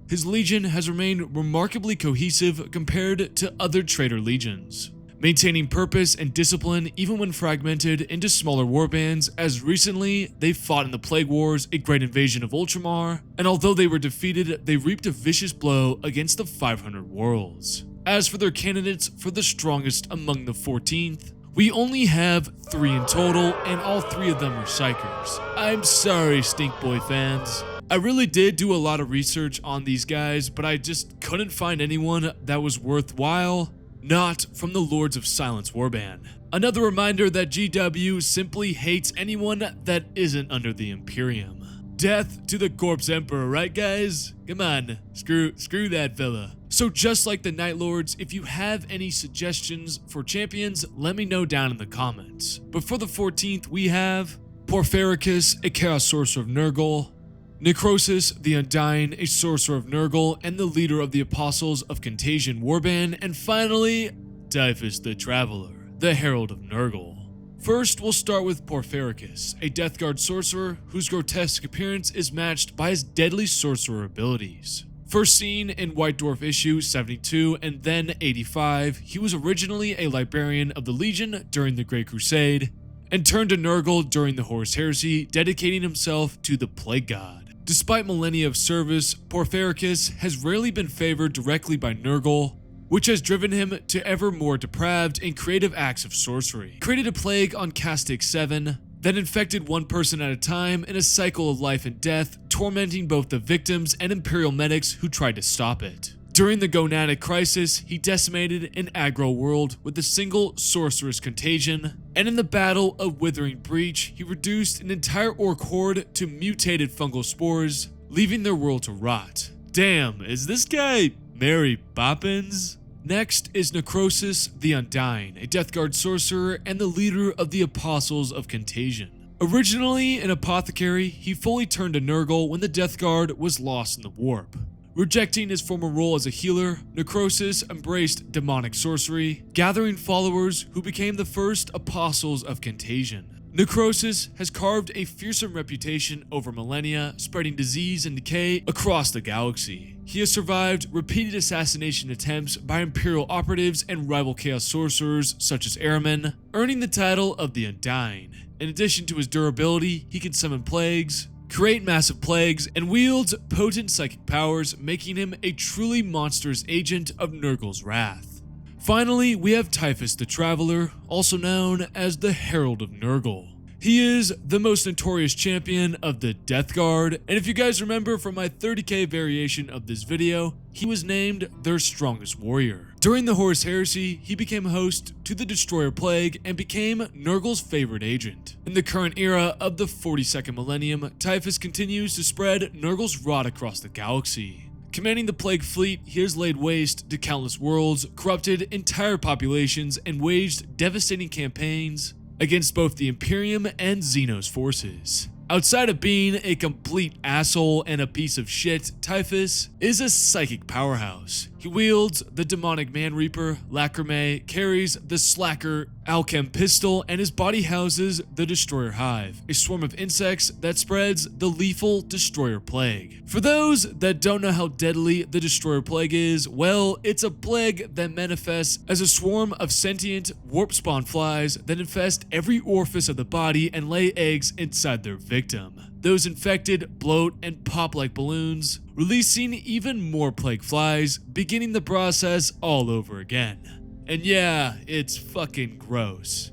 his legion has remained remarkably cohesive compared to other traitor legions, maintaining purpose and discipline even when fragmented into smaller warbands, as recently they fought in the Plague Wars, a great invasion of Ultramar, and although they were defeated, they reaped a vicious blow against the 500 worlds. As for their candidates for the strongest among the 14th, we only have 3 in total, and all 3 of them are Psychers. I'm sorry, Stink Boy fans. I really did do a lot of research on these guys, but I just couldn't find anyone that was worthwhile. Not from the Lords of Silence Warband. Another reminder that GW simply hates anyone that isn't under the Imperium. Death to the Corpse Emperor, right guys? Come on, screw that fella. So just like the Night Lords, if you have any suggestions for champions, let me know down in the comments. But for the 14th, we have Porphyrius, a Chaos Sorcerer of Nurgle, Necrosis, the Undying, a Sorcerer of Nurgle, and the leader of the Apostles of Contagion Warband, and finally, Typhus the Traveler, the Herald of Nurgle. First, we'll start with Porphyrius, a Death Guard sorcerer whose grotesque appearance is matched by his deadly sorcerer abilities. First seen in White Dwarf issue 72 and then 85, he was originally a librarian of the Legion during the Great Crusade, and turned to Nurgle during the Horus Heresy, dedicating himself to the Plague God. Despite millennia of service, Porphyrius has rarely been favored directly by Nurgle, which has driven him to ever more depraved and creative acts of sorcery. He created a plague on Castic 7 that infected one person at a time in a cycle of life and death, tormenting both the victims and Imperial medics who tried to stop it. During the Gonadic Crisis, he decimated an aggro world with a single sorceress contagion, and in the Battle of Withering Breach, he reduced an entire orc horde to mutated fungal spores, leaving their world to rot. Damn, is this guy Mary Poppins? Next is Necrosis the Undying, a Death Guard sorcerer and the leader of the Apostles of Contagion. Originally an apothecary, he fully turned to Nurgle when the Death Guard was lost in the warp. Rejecting his former role as a healer, Necrosis embraced demonic sorcery, gathering followers who became the first Apostles of Contagion. Necrosis has carved a fearsome reputation over millennia, spreading disease and decay across the galaxy. He has survived repeated assassination attempts by Imperial operatives and rival Chaos sorcerers such as Ahriman, earning the title of the Undying. In addition to his durability, he can summon plagues, create massive plagues, and wields potent psychic powers, making him a truly monstrous agent of Nurgle's wrath. Finally, we have Typhus the Traveler, also known as the Herald of Nurgle. He is the most notorious champion of the Death Guard, and if you guys remember from my 30k variation of this video, he was named their strongest warrior. During the Horus Heresy, he became host to the Destroyer Plague and became Nurgle's favorite agent. In the current era of the 42nd millennium, Typhus continues to spread Nurgle's rot across the galaxy. Commanding the Plague Fleet, he has laid waste to countless worlds, corrupted entire populations, and waged devastating campaigns against both the Imperium and Xenos forces. Outside of being a complete asshole and a piece of shit, Typhus is a psychic powerhouse. He wields the demonic Man Reaper, Lacrimae, carries the Slacker Alchem pistol, and his body houses the Destroyer Hive, a swarm of insects that spreads the lethal Destroyer Plague. For those that don't know how deadly the Destroyer Plague is, well, it's a plague that manifests as a swarm of sentient warp spawn flies that infest every orifice of the body and lay eggs inside their victim. Those infected bloat and pop like balloons, releasing even more plague flies, beginning the process all over again. And yeah, it's fucking gross.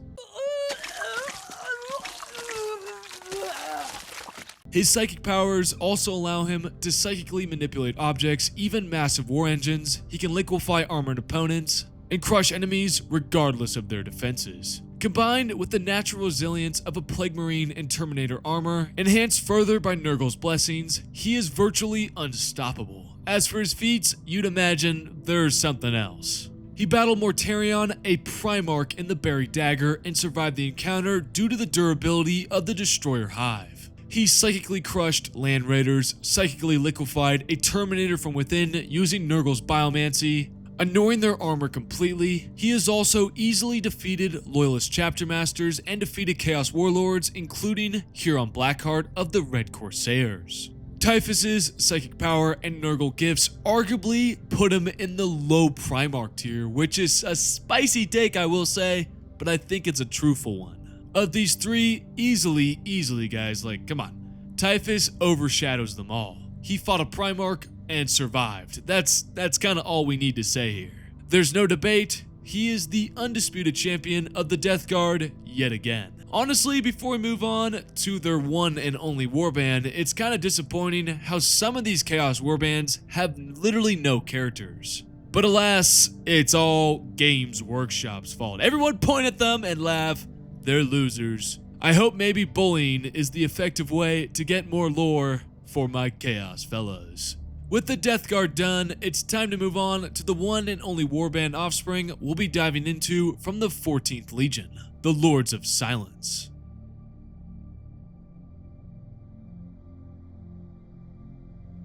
His psychic powers also allow him to psychically manipulate objects, even massive war engines. He can liquefy armored opponents and crush enemies regardless of their defenses. Combined with the natural resilience of a Plague Marine and Terminator armor, enhanced further by Nurgle's blessings, he is virtually unstoppable. As for his feats, you'd imagine there's something else. He battled Mortarion, a Primarch in the Buried Dagger, and survived the encounter due to the durability of the Destroyer Hive. He psychically crushed Land Raiders, psychically liquefied a Terminator from within using Nurgle's Biomancy, annoying their armor completely. He has also easily defeated Loyalist Chapter Masters and defeated Chaos Warlords, including Huron Blackheart of the Red Corsairs. Typhus's psychic power and Nurgle gifts arguably put him in the low Primarch tier, which is a spicy take, I will say, but I think it's a truthful one. Of these three, easily guys, like, come on. Typhus overshadows them all. He fought a Primarch and survived. That's kind of all we need to say here. There's no debate, he is the undisputed champion of the Death Guard yet again. Honestly, before we move on to their one and only warband, it's kind of disappointing how some of these Chaos Warbands have literally no characters. But alas, it's all Games Workshop's fault. Everyone point at them and laugh, they're losers. I hope maybe bullying is the effective way to get more lore for my Chaos fellows. With the Death Guard done, it's time to move on to the one and only warband offspring we'll be diving into from the 14th Legion, the Lords of Silence.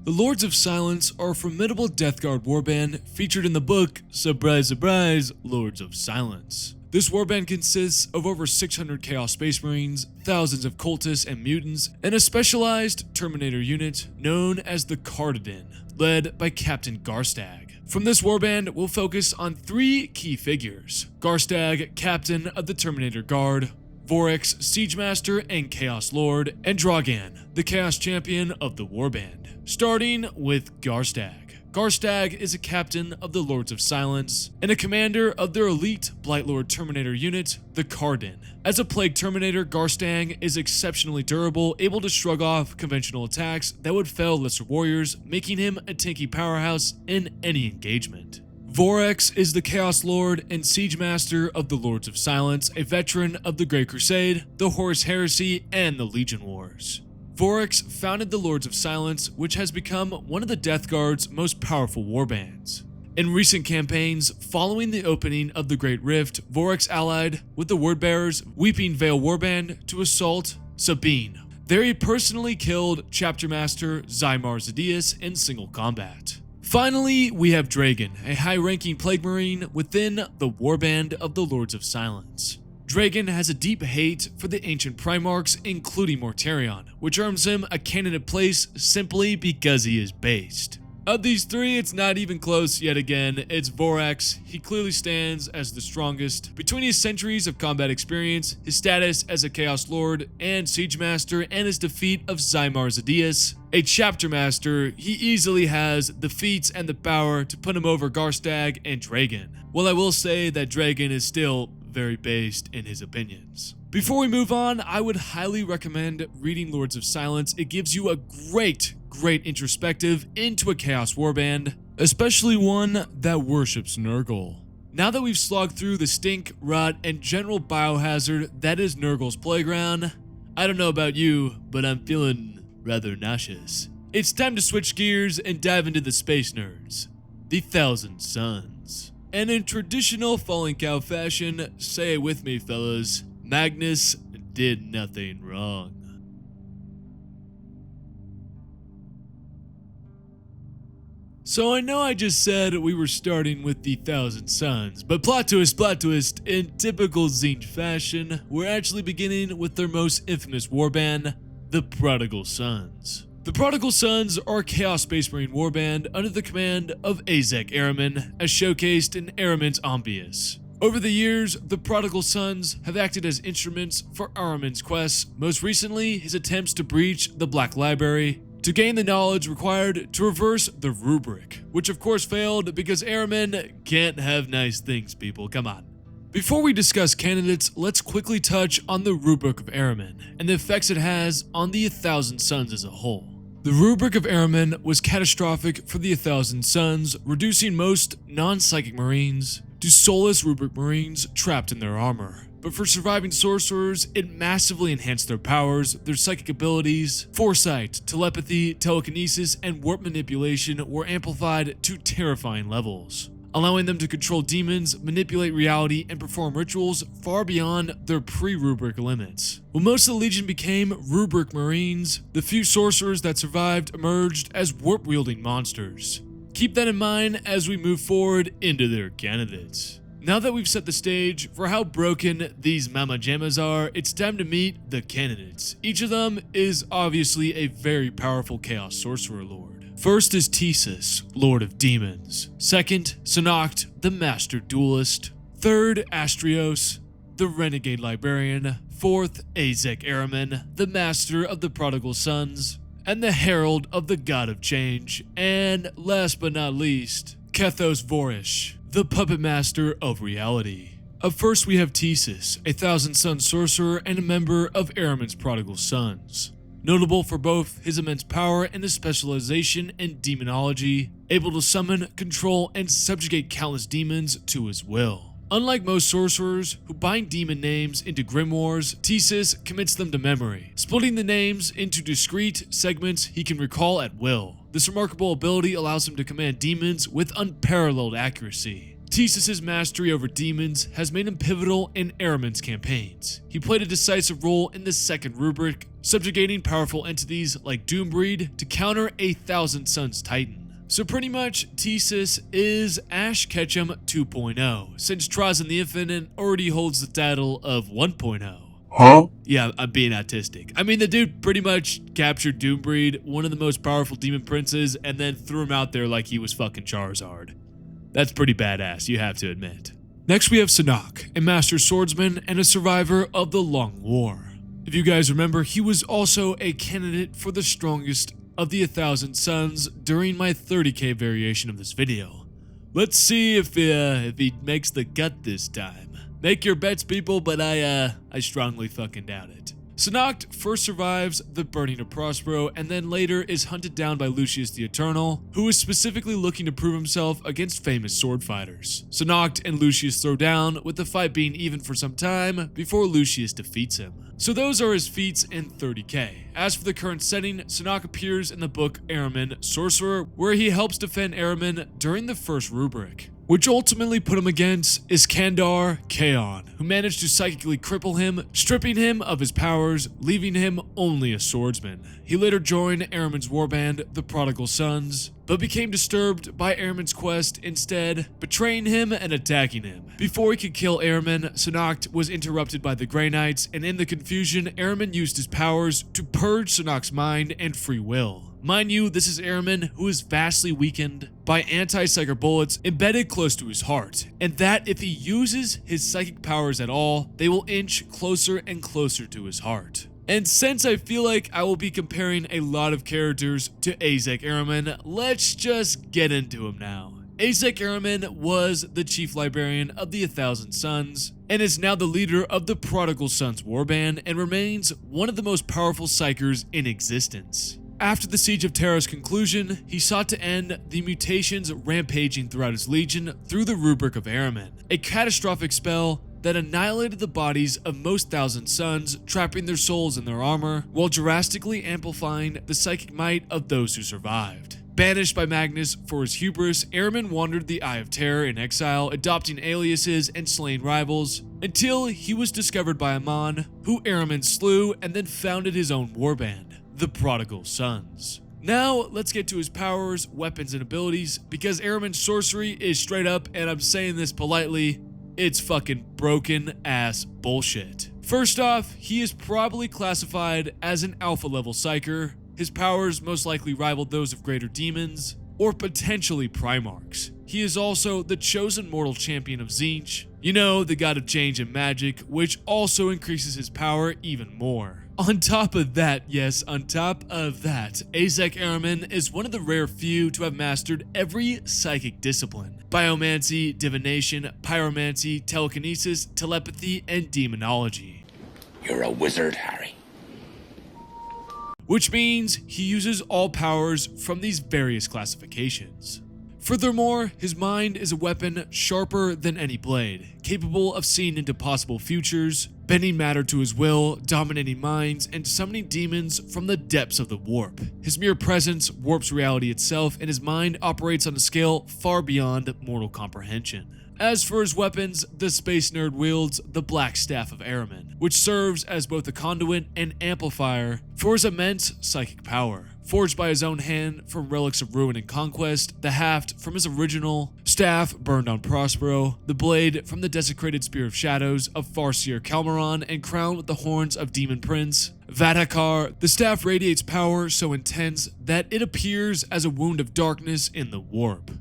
The Lords of Silence are a formidable Death Guard warband featured in the book, surprise surprise, Lords of Silence. This warband consists of over 600 Chaos Space Marines, thousands of cultists and mutants, and a specialized Terminator unit known as the Cardigan, led by Captain Garstag. From this warband, we'll focus on three key figures: Garstag, Captain of the Terminator Guard, Vorax, Siegemaster and Chaos Lord, and Dragan, the Chaos Champion of the warband. Starting with Garstag. Garstag is a captain of the Lords of Silence and a commander of their elite Blightlord Terminator unit, the Cardigan. As a Plague Terminator, Garstag is exceptionally durable, able to shrug off conventional attacks that would fail lesser warriors, making him a tanky powerhouse in any engagement. Vorax is the Chaos Lord and Siegemaster of the Lords of Silence, a veteran of the Great Crusade, the Horus Heresy, and the Legion Wars. Vorax founded the Lords of Silence, which has become one of the Death Guard's most powerful warbands. In recent campaigns, following the opening of the Great Rift, Vorax allied with the Wordbearers Weeping Veil Warband to assault Sabine. There he personally killed Chapter Master Zymar Zedius in single combat. Finally, we have Dragan, a high-ranking Plague Marine within the warband of the Lords of Silence. Dragan has a deep hate for the ancient Primarchs, including Mortarion, which earns him a candidate place simply because he is based. Of these three, it's not even close yet again. It's Vorax. He clearly stands as the strongest. Between his centuries of combat experience, his status as a Chaos Lord and Siege Master, and his defeat of Zymar Zadius, a Chapter Master, he easily has the feats and the power to put him over Garstag and Dragon. While I will say that Dragon is still very based in his opinions. Before we move on, I would highly recommend reading Lords of Silence. It gives you a great introspective into a Chaos Warband, especially one that worships Nurgle. Now that we've slogged through the stink, rot, and general biohazard that is Nurgle's playground, I don't know about you, but I'm feeling rather nauseous. It's time to switch gears and dive into the space nerds, the Thousand Suns. And in traditional Falling Cow fashion, say it with me fellas, Magnus did nothing wrong. So I know I just said we were starting with the Thousand Suns, but plot twist, in typical Zinj fashion, we're actually beginning with their most infamous warband, the Prodigal Sons. The Prodigal Sons are a Chaos Space Marine warband under the command of Azek Ahriman, as showcased in Ahriman's Ombius. Over the years, the Prodigal Sons have acted as instruments for Ahriman's quests, most recently his attempts to breach the Black Library, to gain the knowledge required to reverse the rubric, which of course failed because Ahriman can't have nice things, people, come on. Before we discuss candidates, let's quickly touch on the rubric of Ahriman and the effects it has on the 1,000 Suns as a whole. The rubric of Ahriman was catastrophic for the 1,000 Suns, reducing most non-psychic marines to soulless rubric marines trapped in their armor. But for surviving sorcerers, it massively enhanced their powers, their psychic abilities, foresight, telepathy, telekinesis, and warp manipulation were amplified to terrifying levels, allowing them to control demons, manipulate reality, and perform rituals far beyond their pre-rubric limits. When most of the Legion became rubric marines, the few sorcerers that survived emerged as warp-wielding monsters. Keep that in mind as we move forward into their candidates. Now that we've set the stage for how broken these mama jammas are, it's time to meet the candidates. Each of them is obviously a very powerful Chaos Sorcerer Lord. First is Thesis, Lord of Demons. Second, Sanoct, the Master Duelist. Third, Astrios, the Renegade Librarian. Fourth, Azek Ahriman, the Master of the Prodigal Sons, and the Herald of the God of Change. And last but not least, Kethos Vorish, the Puppet Master of Reality. Up first we have Thesis, a 1,000 Sun sorcerer and a member of Ahriman's Prodigal Sons. Notable for both his immense power and his specialization in demonology, able to summon, control, and subjugate countless demons to his will. Unlike most sorcerers who bind demon names into grimoires, Thesis commits them to memory, splitting the names into discrete segments he can recall at will. This remarkable ability allows him to command demons with unparalleled accuracy. Thesis' mastery over demons has made him pivotal in Ahriman's campaigns. He played a decisive role in the second rubric, subjugating powerful entities like Doombreed to counter a 1,000 Suns Titan. So pretty much, Thesis is Ash Ketchum 2.0, since Trazyn the Infinite already holds the title of 1.0. Huh? Yeah, I'm being autistic. I mean, the dude pretty much captured Doombreed, one of the most powerful demon princes, and then threw him out there like he was fucking Charizard. That's pretty badass, you have to admit. Next we have Sanoct, a master swordsman and a survivor of the Long War. If you guys remember, he was also a candidate for the strongest of the 1,000 Suns during my 30k variation of this video. Let's see if he makes the cut this time. Make your bets, people, but I strongly fucking doubt it. Sanoct first survives the burning of Prospero and then later is hunted down by Lucius the Eternal, who is specifically looking to prove himself against famous sword fighters. Sanoct and Lucius throw down, with the fight being even for some time before Lucius defeats him. So those are his feats in 30k. As for the current setting, Sanoct appears in the book Ahriman, Sorcerer, where he helps defend Ahriman during the first rubric, which ultimately put him against Iskandar Kaon, who managed to psychically cripple him, stripping him of his powers, leaving him only a swordsman. He later joined Ahriman's warband, the Prodigal Sons, but became disturbed by Ahriman's quest, instead betraying him and attacking him. Before he could kill Ahriman, Connacht was interrupted by the Grey Knights, and in the confusion, Ahriman used his powers to purge Connacht's mind and free will. Mind you, this is Ahriman, who is vastly weakened by anti-psyker bullets embedded close to his heart, and that if he uses his psychic powers at all, they will inch closer and closer to his heart. And since I feel like I will be comparing a lot of characters to Azek Ahriman, let's just get into him now. Azek Ahriman was the chief librarian of the 1,000 Suns, and is now the leader of the Prodigal Sons Warband, and remains one of the most powerful psychers in existence. After the Siege of Terra's conclusion, he sought to end the mutations rampaging throughout his legion through the Rubric of Ahriman, a catastrophic spell that annihilated the bodies of most 1,000 Suns, trapping their souls in their armor, while drastically amplifying the psychic might of those who survived. Banished by Magnus for his hubris, Ahriman wandered the Eye of Terror in exile, adopting aliases and slaying rivals, until he was discovered by Amon, who Ahriman slew and then founded his own warband, the Prodigal Sons. Now, let's get to his powers, weapons, and abilities, because Ahriman's sorcery is straight up, and I'm saying this politely, it's fucking broken ass bullshit. First off, he is probably classified as an alpha level psyker. His powers most likely rivaled those of greater demons, or potentially Primarchs. He is also the chosen mortal champion of Tzeentch, you know, the god of change and magic, which also increases his power even more. On top of that, yes, on top of that, Azek Ahriman is one of the rare few to have mastered every psychic discipline: biomancy, divination, pyromancy, telekinesis, telepathy, and demonology. You're a wizard, Harry. Which means he uses all powers from these various classifications. Furthermore, his mind is a weapon sharper than any blade, capable of seeing into possible futures, bending matter to his will, dominating minds, and summoning demons from the depths of the warp. His mere presence warps reality itself, and his mind operates on a scale far beyond mortal comprehension. As for his weapons, the space nerd wields the Black Staff of Ahriman, which serves as both a conduit and amplifier for his immense psychic power. Forged by his own hand from relics of ruin and conquest, the haft from his original staff burned on Prospero, the blade from the desecrated Spear of Shadows of Farseer Calmaron, and crowned with the horns of Demon Prince Vadakar, the staff radiates power so intense that it appears as a wound of darkness in the warp.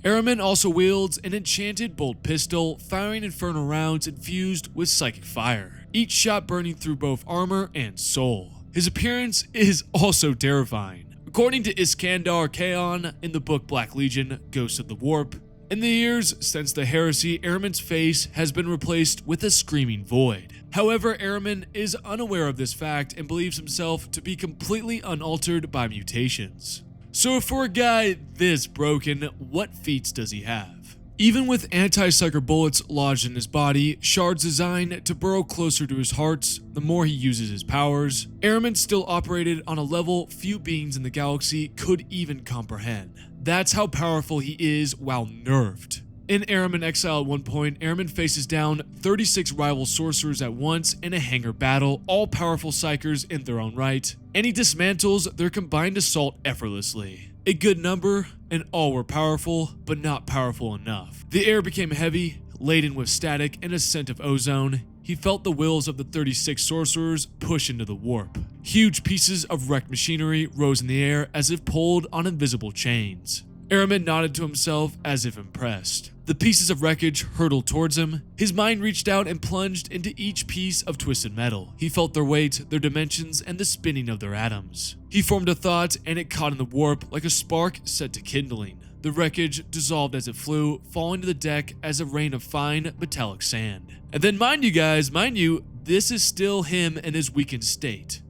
Ahriman also wields an enchanted bolt pistol, firing infernal rounds infused with psychic fire, each shot burning through both armor and soul. His appearance is also terrifying. According to Iskandar Kaon in the book Black Legion, Ghosts of the Warp, in the years since the heresy, Ahriman's face has been replaced with a screaming void. However, Ahriman is unaware of this fact and believes himself to be completely unaltered by mutations. So for a guy this broken, what feats does he have? Even with anti-psyker bullets lodged in his body, shards designed to burrow closer to his hearts the more he uses his powers, Ahriman still operated on a level few beings in the galaxy could even comprehend. That's how powerful he is while nerfed. In Ahriman Exile at one point, Ahriman faces down 36 rival sorcerers at once in a hangar battle, all powerful psychers in their own right, and he dismantles their combined assault effortlessly. A good number, and all were powerful, but not powerful enough. The air became heavy, laden with static and a scent of ozone. He felt the wills of the 36 sorcerers push into the warp. Huge pieces of wrecked machinery rose in the air as if pulled on invisible chains. Ahriman nodded to himself as if impressed. The pieces of wreckage hurtled towards him. His mind reached out and plunged into each piece of twisted metal. He felt their weight, their dimensions, and the spinning of their atoms. He formed a thought, and it caught in the warp like a spark set to kindling. The wreckage dissolved as it flew, falling to the deck as a rain of fine, metallic sand. And then mind you, this is still him in his weakened state.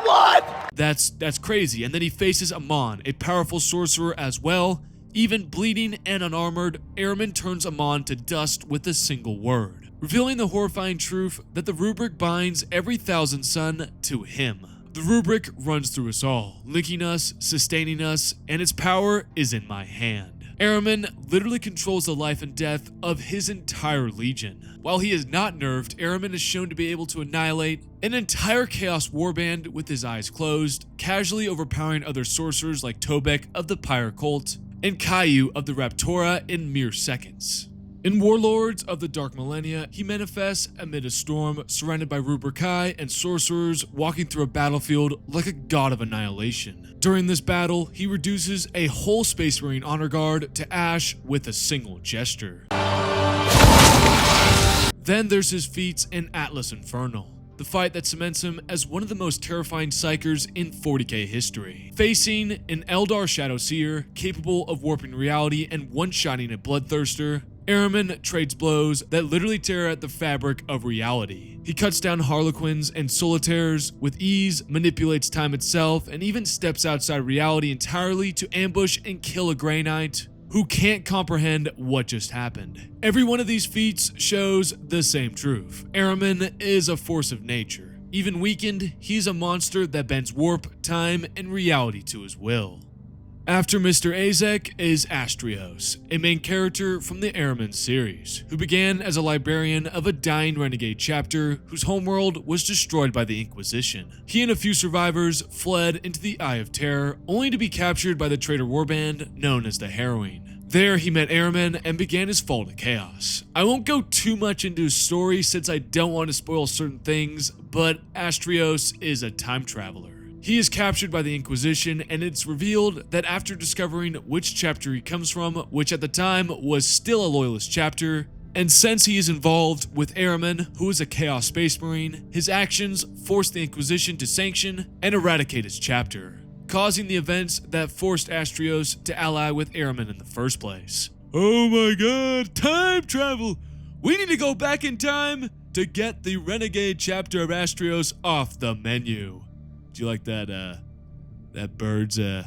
What? That's crazy. And then he faces Amon, a powerful sorcerer as well. Even bleeding and unarmored, Ahriman turns Amon to dust with a single word, revealing the horrifying truth that the rubric binds every 1,000 Sun to him. The rubric runs through us all, linking us, sustaining us, and its power is in my hand. Ahriman literally controls the life and death of his entire legion. While he is not nerfed, Ahriman is shown to be able to annihilate an entire Chaos Warband with his eyes closed, casually overpowering other sorcerers like Tobek of the Pyre Cult and Caillou of the Raptora in mere seconds. In Warlords of the Dark Millennia, he manifests amid a storm, surrounded by Rubrikai and sorcerers walking through a battlefield like a god of annihilation. During this battle, he reduces a whole Space Marine honor guard to ash with a single gesture. Then there's his feats in Atlas Infernal, the fight that cements him as one of the most terrifying psychers in 40k history. Facing an Eldar Shadow Seer capable of warping reality and one-shotting a Bloodthirster, Ahriman trades blows that literally tear at the fabric of reality. He cuts down Harlequins and Solitaires with ease, manipulates time itself, and even steps outside reality entirely to ambush and kill a Grey Knight who can't comprehend what just happened. Every one of these feats shows the same truth. Ahriman is a force of nature. Even weakened, he's a monster that bends warp, time, and reality to his will. After Mr. Azek is Astrios, a main character from the Ahriman series, who began as a librarian of a dying renegade chapter whose homeworld was destroyed by the Inquisition. He and a few survivors fled into the Eye of Terror, only to be captured by the traitor Warband known as the Harrowing. There he met Ahriman and began his fall to chaos. I won't go too much into his story since I don't want to spoil certain things, but Astrios is a time traveler. He is captured by the Inquisition, and it's revealed that after discovering which chapter he comes from, which at the time was still a loyalist chapter, and since he is involved with Ahriman, who is a Chaos Space Marine, his actions force the Inquisition to sanction and eradicate his chapter, causing the events that forced Astrios to ally with Ahriman in the first place. Oh my god, time travel! We need to go back in time to get the renegade chapter of Astrios off the menu. Do you like that bird's, yeah.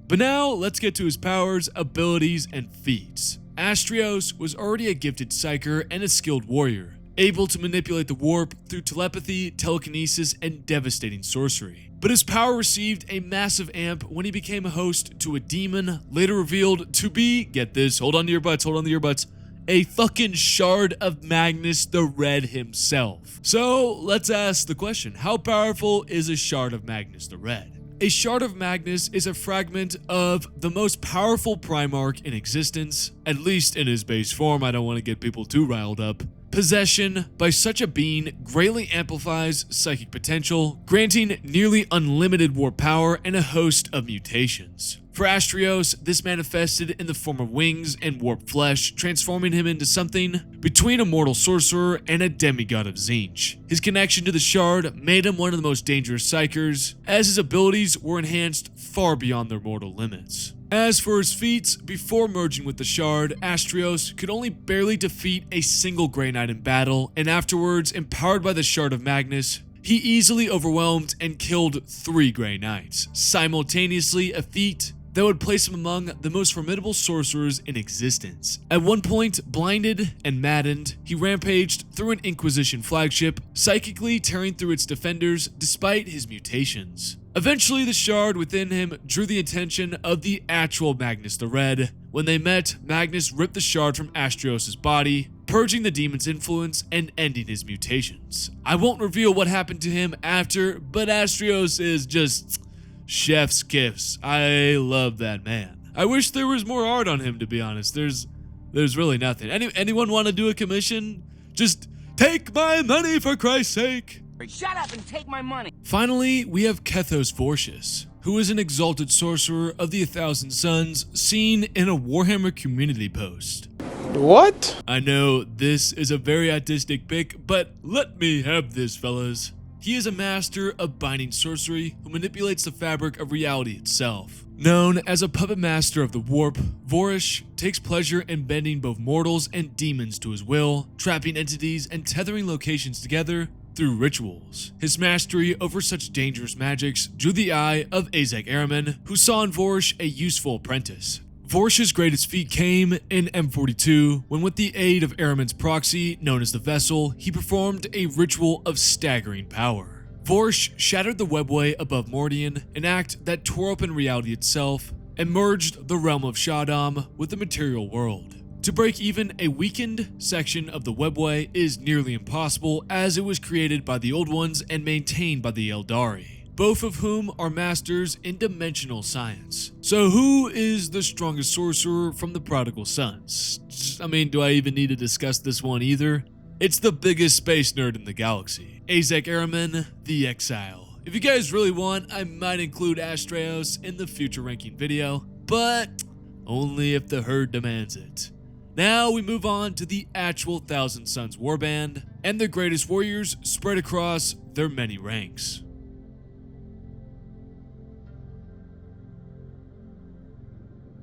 But now, let's get to his powers, abilities, and feats. Astrios was already a gifted psyker and a skilled warrior, able to manipulate the warp through telepathy, telekinesis, and devastating sorcery. But his power received a massive amp when he became a host to a demon, later revealed to be, get this, hold on to your butts, a fucking shard of Magnus the Red himself. So let's ask the question, how powerful is a shard of Magnus the Red? A shard of Magnus is a fragment of the most powerful Primarch in existence, at least in his base form. I don't want to get people too riled up. Possession by such a being greatly amplifies psychic potential, granting nearly unlimited warp power and a host of mutations. For Astrios, this manifested in the form of wings and warped flesh, transforming him into something between a mortal sorcerer and a demigod of Tzeentch. His connection to the shard made him one of the most dangerous psychers, as his abilities were enhanced far beyond their mortal limits. As for his feats, before merging with the shard, Astrios could only barely defeat a single Grey Knight in battle, and afterwards, empowered by the Shard of Magnus, he easily overwhelmed and killed 3 Grey Knights, simultaneously, a feat that would place him among the most formidable sorcerers in existence. At one point, blinded and maddened, he rampaged through an Inquisition flagship, psychically tearing through its defenders despite his mutations. Eventually, the shard within him drew the attention of the actual Magnus the Red. When they met, Magnus ripped the shard from Astrios' body, purging the demon's influence and ending his mutations. I won't reveal what happened to him after, but Astrios is just chef's kiss. I love that man. I wish there was more art on him, to be honest. There's really nothing. Anyone want to do a commission? Just take my money, for Christ's sake. Shut up and take my money. Finally, we have Kethos Vortius, who is an exalted sorcerer of the 1,000 Suns seen in a Warhammer community post. What? I know this is a very artistic pick, but let me have this, fellas. He is a master of binding sorcery who manipulates the fabric of reality itself. Known as a puppet master of the warp, Vortius takes pleasure in bending both mortals and demons to his will, trapping entities and tethering locations together through rituals. His mastery over such dangerous magics drew the eye of Azek Ahriman, who saw in Vortius a useful apprentice. Vortius' greatest feat came in M42, when with the aid of Ahriman's proxy, known as the Vessel, he performed a ritual of staggering power. Vortius shattered the webway above Mordian, an act that tore open reality itself, and merged the realm of Shaddam with the material world. To break even a weakened section of the webway is nearly impossible, as it was created by the Old Ones and maintained by the Eldari, both of whom are masters in dimensional science. So who is the strongest sorcerer from the Prodigal Sons? I mean, do I even need to discuss this one either? It's the biggest space nerd in the galaxy, Ahriman the Exile. If you guys really want, I might include Astreos in the future ranking video, but only if the herd demands it. Now we move on to the actual Thousand Sons Warband and their greatest warriors spread across their many ranks.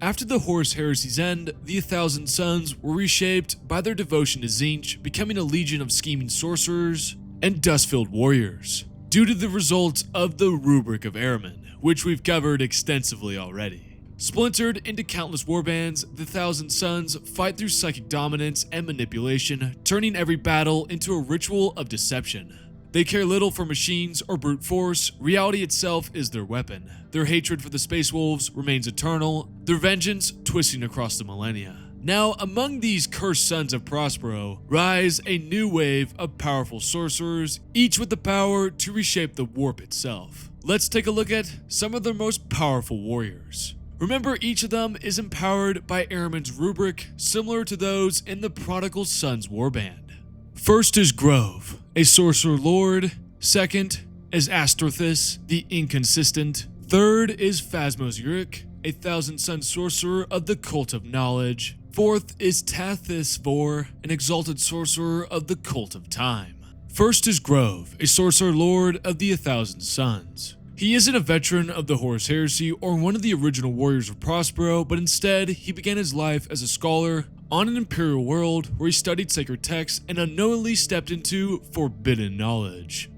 After the Horus Heresy's end, the Thousand Sons were reshaped by their devotion to Tzeentch, becoming a legion of scheming sorcerers and dust-filled warriors, due to the results of the Rubric of Ahriman, which we've covered extensively already. Splintered into countless warbands, the Thousand Sons fight through psychic dominance and manipulation, turning every battle into a ritual of deception. They care little for machines or brute force, reality itself is their weapon. Their hatred for the Space Wolves remains eternal, their vengeance twisting across the millennia. Now, among these cursed sons of Prospero, rise a new wave of powerful sorcerers, each with the power to reshape the warp itself. Let's take a look at some of their most powerful warriors. Remember, each of them is empowered by Ahriman's rubric, similar to those in the Prodigal Sons Warband. First is Grove, a sorcerer lord. Second is Astorthus, the inconsistent. Third is Phasmos Uric, a Thousand Sons sorcerer of the Cult of Knowledge. Fourth is Tathis Vor, an exalted sorcerer of the Cult of Time. First is Grove, a sorcerer lord of the 1,000 Sons. He isn't a veteran of the Horus Heresy or one of the original warriors of Prospero, but instead, he began his life as a scholar on an imperial world where he studied sacred texts and unknowingly stepped into forbidden knowledge.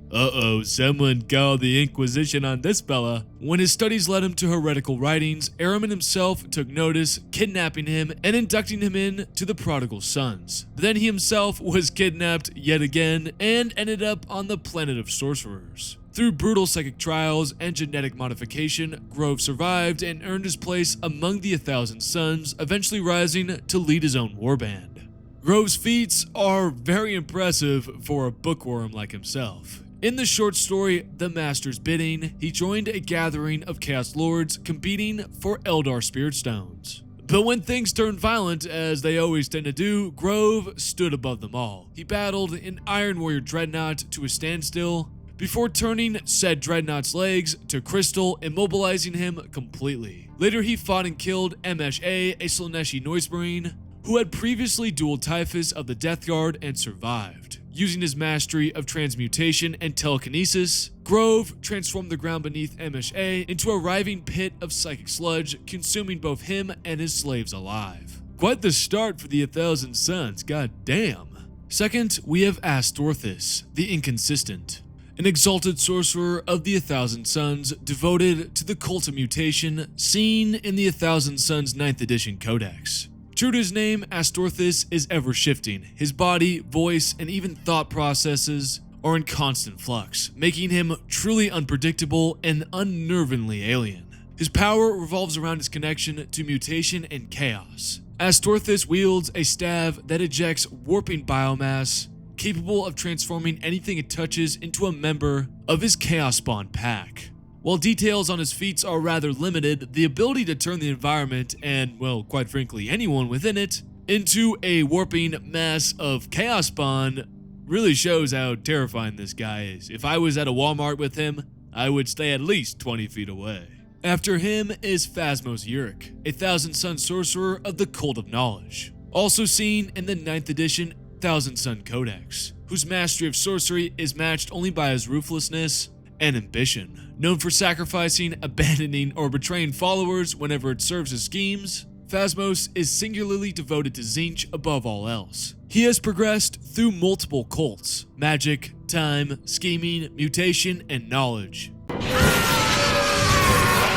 Someone called the Inquisition on this fella. When his studies led him to heretical writings, Ahriman himself took notice, kidnapping him and inducting him into the Prodigal Sons. Then he himself was kidnapped yet again and ended up on the planet of sorcerers. Through brutal psychic trials and genetic modification, Grove survived and earned his place among the 1,000 Sons, eventually rising to lead his own warband. Grove's feats are very impressive for a bookworm like himself. In the short story, The Master's Bidding, he joined a gathering of Chaos Lords competing for Eldar Spirit Stones. But when things turned violent, as they always tend to do, Grove stood above them all. He battled an Iron Warrior Dreadnought to a standstill, before turning said Dreadnought's legs to crystal, immobilizing him completely. Later he fought and killed Msha, a Slaaneshi Noise Marine, who had previously dueled Typhus of the Death Guard and survived. Using his mastery of transmutation and telekinesis, Grove transformed the ground beneath Msha into a writhing pit of psychic sludge, consuming both him and his slaves alive. Quite the start for the 1,000 Sons, god damn. Second, we have Astorthus, the Inconsistent, an exalted sorcerer of the 1,000 Sons devoted to the cult of mutation seen in the 1,000 Sons 9th edition codex. True to his name, Astorthus is ever-shifting. His body, voice, and even thought processes are in constant flux, making him truly unpredictable and unnervingly alien. His power revolves around his connection to mutation and chaos. Astorthus wields a staff that ejects warping biomass, capable of transforming anything it touches into a member of his Chaos Spawn pack. While details on his feats are rather limited, the ability to turn the environment, and well, quite frankly, anyone within it, into a warping mass of Chaos Spawn really shows how terrifying this guy is. If I was at a Walmart with him, I would stay at least 20 feet away. After him is Phasmos Uric, a 1,000 Son sorcerer of the Cult of Knowledge, also seen in the 9th edition 1,000 Son Codex, whose mastery of sorcery is matched only by his ruthlessness and ambition. Known for sacrificing, abandoning, or betraying followers whenever it serves his schemes, Phasmos is singularly devoted to Tzeentch above all else. He has progressed through multiple cults: magic, time, scheming, mutation, and knowledge,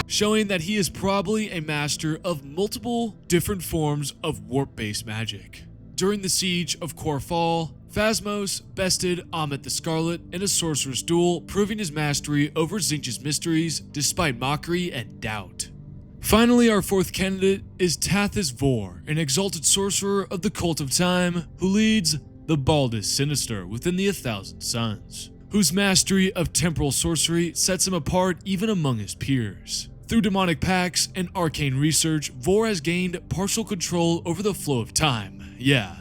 showing that he is probably a master of multiple different forms of warp-based magic. During the siege of Corfall, Phasmos bested Ammit the Scarlet in a sorcerer's duel, proving his mastery over Tzeentch's mysteries despite mockery and doubt. Finally, our fourth candidate is Tathis Vor, an exalted sorcerer of the Cult of Time who leads the Baldest Sinister within the 1,000 Suns, whose mastery of temporal sorcery sets him apart even among his peers. Through demonic pacts and arcane research, Vor has gained partial control over the flow of time. Yeah,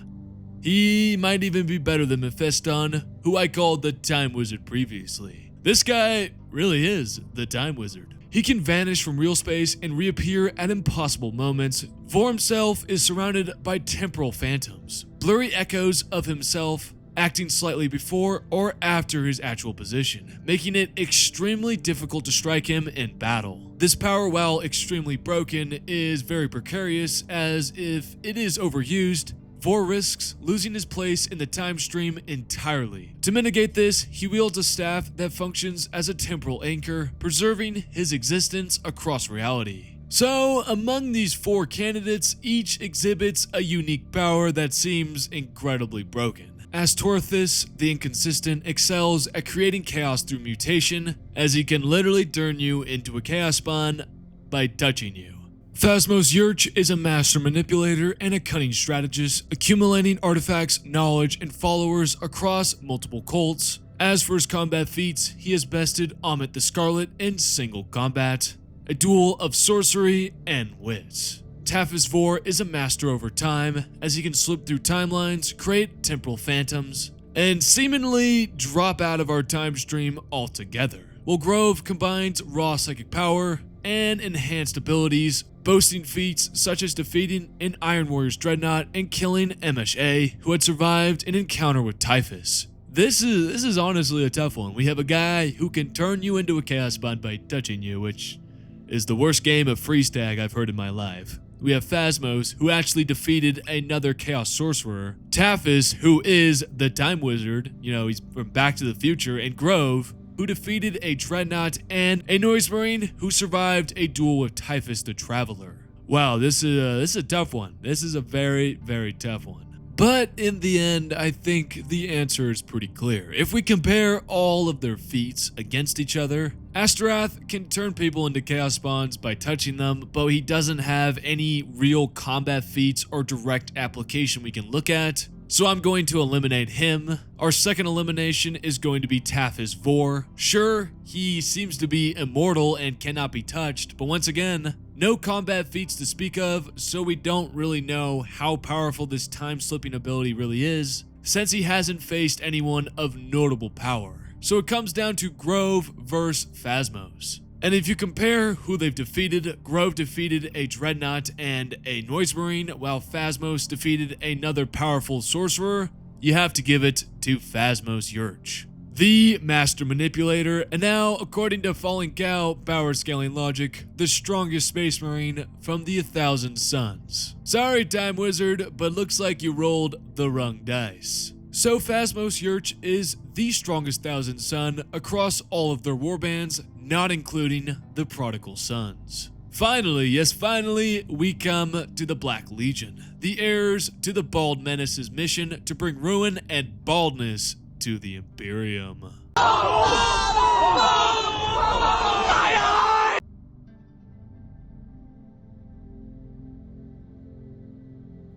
he might even be better than Mephiston, who I called the Time Wizard previously. This guy really is the Time Wizard. He can vanish from real space and reappear at impossible moments. Vor himself is surrounded by temporal phantoms, blurry echoes of himself acting slightly before or after his actual position, making it extremely difficult to strike him in battle. This power, while extremely broken, is very precarious, as if it is overused, Vor risks losing his place in the time stream entirely. To mitigate this, he wields a staff that functions as a temporal anchor, preserving his existence across reality. So, among these four candidates, each exhibits a unique power that seems incredibly broken. As Torthus, the Inconsistent, excels at creating chaos through mutation, as he can literally turn you into a chaos spawn by touching you. Phasmos Yurch is a master manipulator and a cunning strategist, accumulating artifacts, knowledge, and followers across multiple cults. As for his combat feats, he has bested Amit the Scarlet in single combat, a duel of sorcery and wits. Tathis Vor is a master over time, as he can slip through timelines, create temporal phantoms, and seemingly drop out of our time stream altogether. While Grove combines raw psychic power and enhanced abilities, boasting feats such as defeating an Iron Warrior's Dreadnought and killing MSA, who had survived an encounter with Typhus. This is honestly a tough one. We have a guy who can turn you into a chaos spawn by touching you, which is the worst game of freeze tag I've heard in my life. We have Phasmos, who actually defeated another Chaos Sorcerer, Tathis, who is the Time Wizard, he's from Back to the Future, and Grove, who defeated a Dreadnought, and a Noise Marine who survived a duel with Typhus the Traveler. Wow, this is a tough one. This is a very, very tough one. But in the end, I think the answer is pretty clear. If we compare all of their feats against each other, Astorath can turn people into chaos spawns by touching them, but he doesn't have any real combat feats or direct application we can look at, so I'm going to eliminate him. Our second elimination is going to be Tathis Vor. Sure, he seems to be immortal and cannot be touched, but once again, no combat feats to speak of, so we don't really know how powerful this time-slipping ability really is, since he hasn't faced anyone of notable power. So it comes down to Grove versus Phasmos. And if you compare who they've defeated, Grove defeated a Dreadnought and a Noise Marine, while Phasmos defeated another powerful Sorcerer, you have to give it to Phasmos Yurch, the Master Manipulator, and now, according to Fallen Cow Powerscaling logic, the strongest Space Marine from the 1,000 Suns. Sorry, Time Wizard, but looks like you rolled the wrong dice. So Phasmos Yurch is the strongest 1,000 Sun across all of their warbands, not including the Prodigal Sons. Finally, yes finally, we come to the Black Legion, the heirs to the Bald Menace's mission to bring ruin and baldness to the Imperium.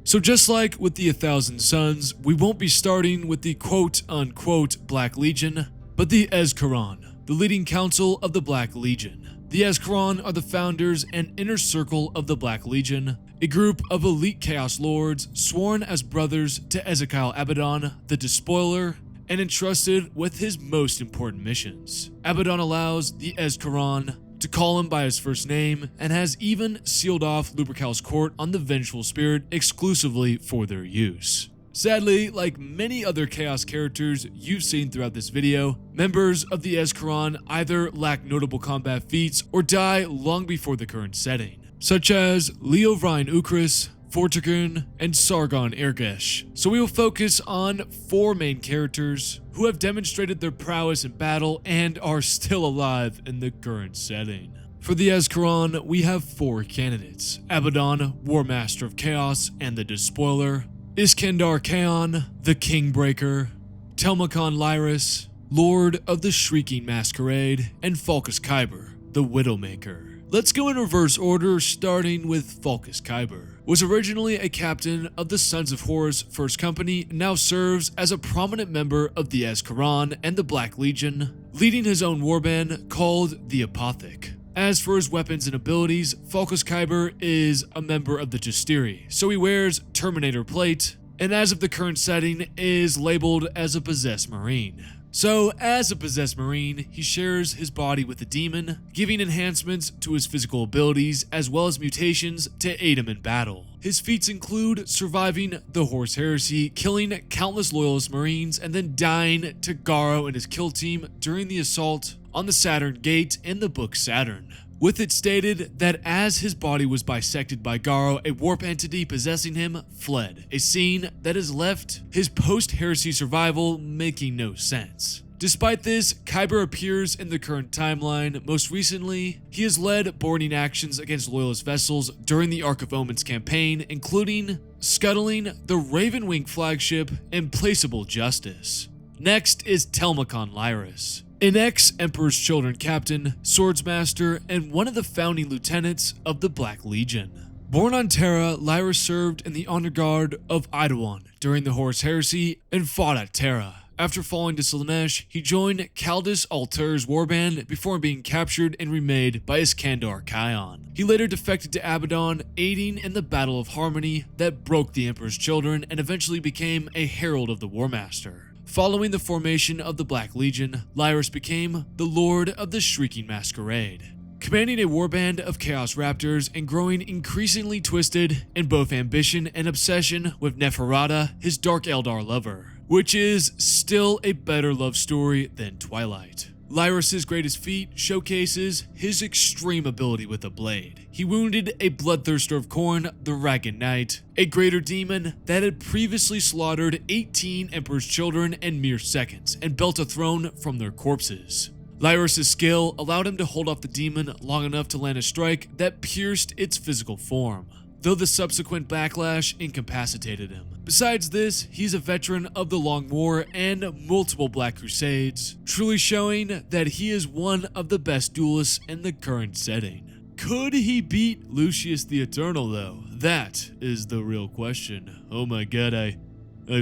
So just like with the 1,000 Suns, we won't be starting with the quote-unquote Black Legion, but the Ezkaron, the leading council of the Black Legion. The Ezkaron are the founders and inner circle of the Black Legion, a group of elite Chaos Lords sworn as brothers to Ezekiel Abaddon, the Despoiler, and entrusted with his most important missions. Abaddon allows the Ezkaron to call him by his first name, and has even sealed off Lupercal's court on the Vengeful Spirit exclusively for their use. Sadly, like many other Chaos characters you've seen throughout this video, members of the Ezkaron either lack notable combat feats or die long before the current setting, such as Leovrian Ukris, Vortigern, and Sargon Ergesh. So we will focus on 4 main characters who have demonstrated their prowess in battle and are still alive in the current setting. For the Ezkaron, we have 4 candidates: Abaddon, War Master of Chaos and the Despoiler, Iskandar Kaon, the Kingbreaker, Telmakon Lyris, Lord of the Shrieking Masquerade, and Falkus Kyber, the Widowmaker. Let's go in reverse order, starting with Falkus Kyber. Was originally a captain of the Sons of Horus First Company, and now serves as a prominent member of the Azkaban and the Black Legion, leading his own warband called the Apothic. As for his weapons and abilities, Falkus Kyber is a member of the Justiri, so he wears Terminator plate, and as of the current setting is labeled as a possessed marine. So, as a possessed marine, he shares his body with a demon, giving enhancements to his physical abilities as well as mutations to aid him in battle. His feats include surviving the Horus Heresy, killing countless loyalist marines, and then dying to Garo and his kill team during the assault on the Saturn Gate in the book Saturn. With it stated that as his body was bisected by Garo, a warp entity possessing him fled, a scene that has left his post-heresy survival making no sense. Despite this, Kyber appears in the current timeline. Most recently, he has led boarding actions against loyalist vessels during the Ark of Omens campaign, including scuttling the Ravenwing flagship Implacable Justice. Next is Telmacon Lyris, an ex-Emperor's Children captain, swordsmaster, and one of the founding lieutenants of the Black Legion. Born on Terra, Lyris served in the honor guard of Eidolon during the Horus Heresy and fought at Terra. After falling to Slaanesh, he joined Kaldis Alter's warband before being captured and remade by Iskandar Kion. He later defected to Abaddon, aiding in the Battle of Harmony that broke the Emperor's Children and eventually became a herald of the Warmaster. Following the formation of the Black Legion, Lyris became the Lord of the Shrieking Masquerade, commanding a warband of Chaos Raptors and growing increasingly twisted in both ambition and obsession with Neferata, his Dark Eldar lover, which is still a better love story than Twilight. Lyris' greatest feat showcases his extreme ability with a blade. He wounded a bloodthirster of Khorne, the Ragged Knight, a greater demon that had previously slaughtered 18 Emperor's Children in mere seconds and built a throne from their corpses. Lyris' skill allowed him to hold off the demon long enough to land a strike that pierced its physical form, though the subsequent backlash incapacitated him. Besides this, he's a veteran of the Long War and multiple Black Crusades, truly showing that he is one of the best duelists in the current setting. Could he beat Lucius the Eternal though? That is the real question. Oh my god, I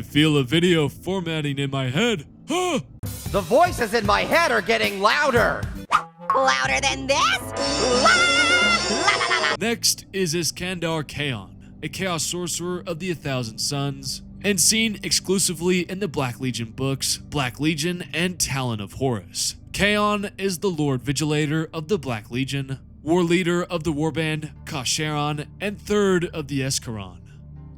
feel a video formatting in my head. Huh! The voices in my head are getting louder. Louder than this? Next is Iskandar Kion, a Chaos Sorcerer of the 1,000 Suns, and seen exclusively in the Black Legion books, Black Legion and Talon of Horus. Kion is the Lord Vigilator of the Black Legion, War Leader of the Warband Kossolax, and third of the Escharon.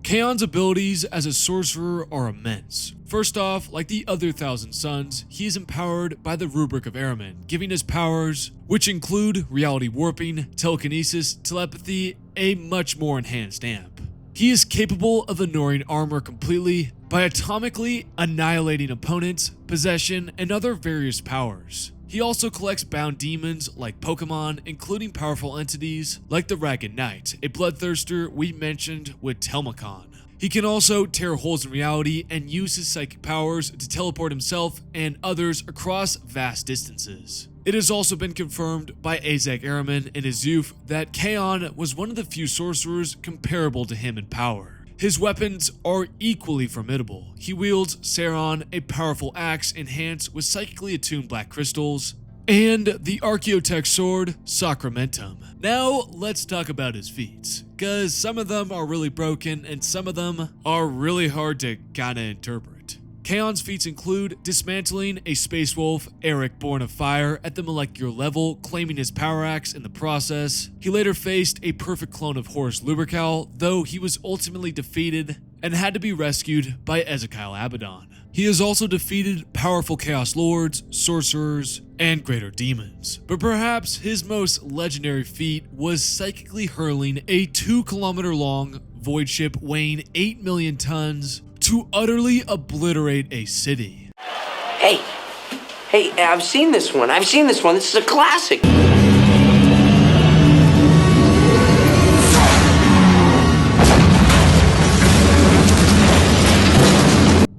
Kion's abilities as a sorcerer are immense. First off, like the other 1,000 Suns, he is empowered by the Rubric of Ahriman, giving his powers, which include reality warping, telekinesis, telepathy, a much more enhanced amp. He is capable of ignoring armor completely by atomically annihilating opponents, possession, and other various powers. He also collects bound demons like Pokemon, including powerful entities like the Ragged Knight, a bloodthirster we mentioned with Telmacon. He can also tear holes in reality and use his psychic powers to teleport himself and others across vast distances. It has also been confirmed by Azek Ahriman in his youth that Kion was one of the few sorcerers comparable to him in power. His weapons are equally formidable. He wields Saron, a powerful axe enhanced with psychically attuned black crystals, and the Archaeotech sword, Sacramentum. Now, let's talk about his feats, cause some of them are really broken and some of them are really hard to kinda interpret. Kion's feats include dismantling a space wolf, Eric Born of Fire, at the molecular level, claiming his power axe in the process. He later faced a perfect clone of Horus Lubrical, though he was ultimately defeated and had to be rescued by Ezekiel Abaddon. He has also defeated powerful Chaos Lords, Sorcerers, and Greater Demons. But perhaps his most legendary feat was psychically hurling a 2-kilometer long void ship weighing 8 million tons to utterly obliterate a city. Hey, I've seen this one. This is a classic.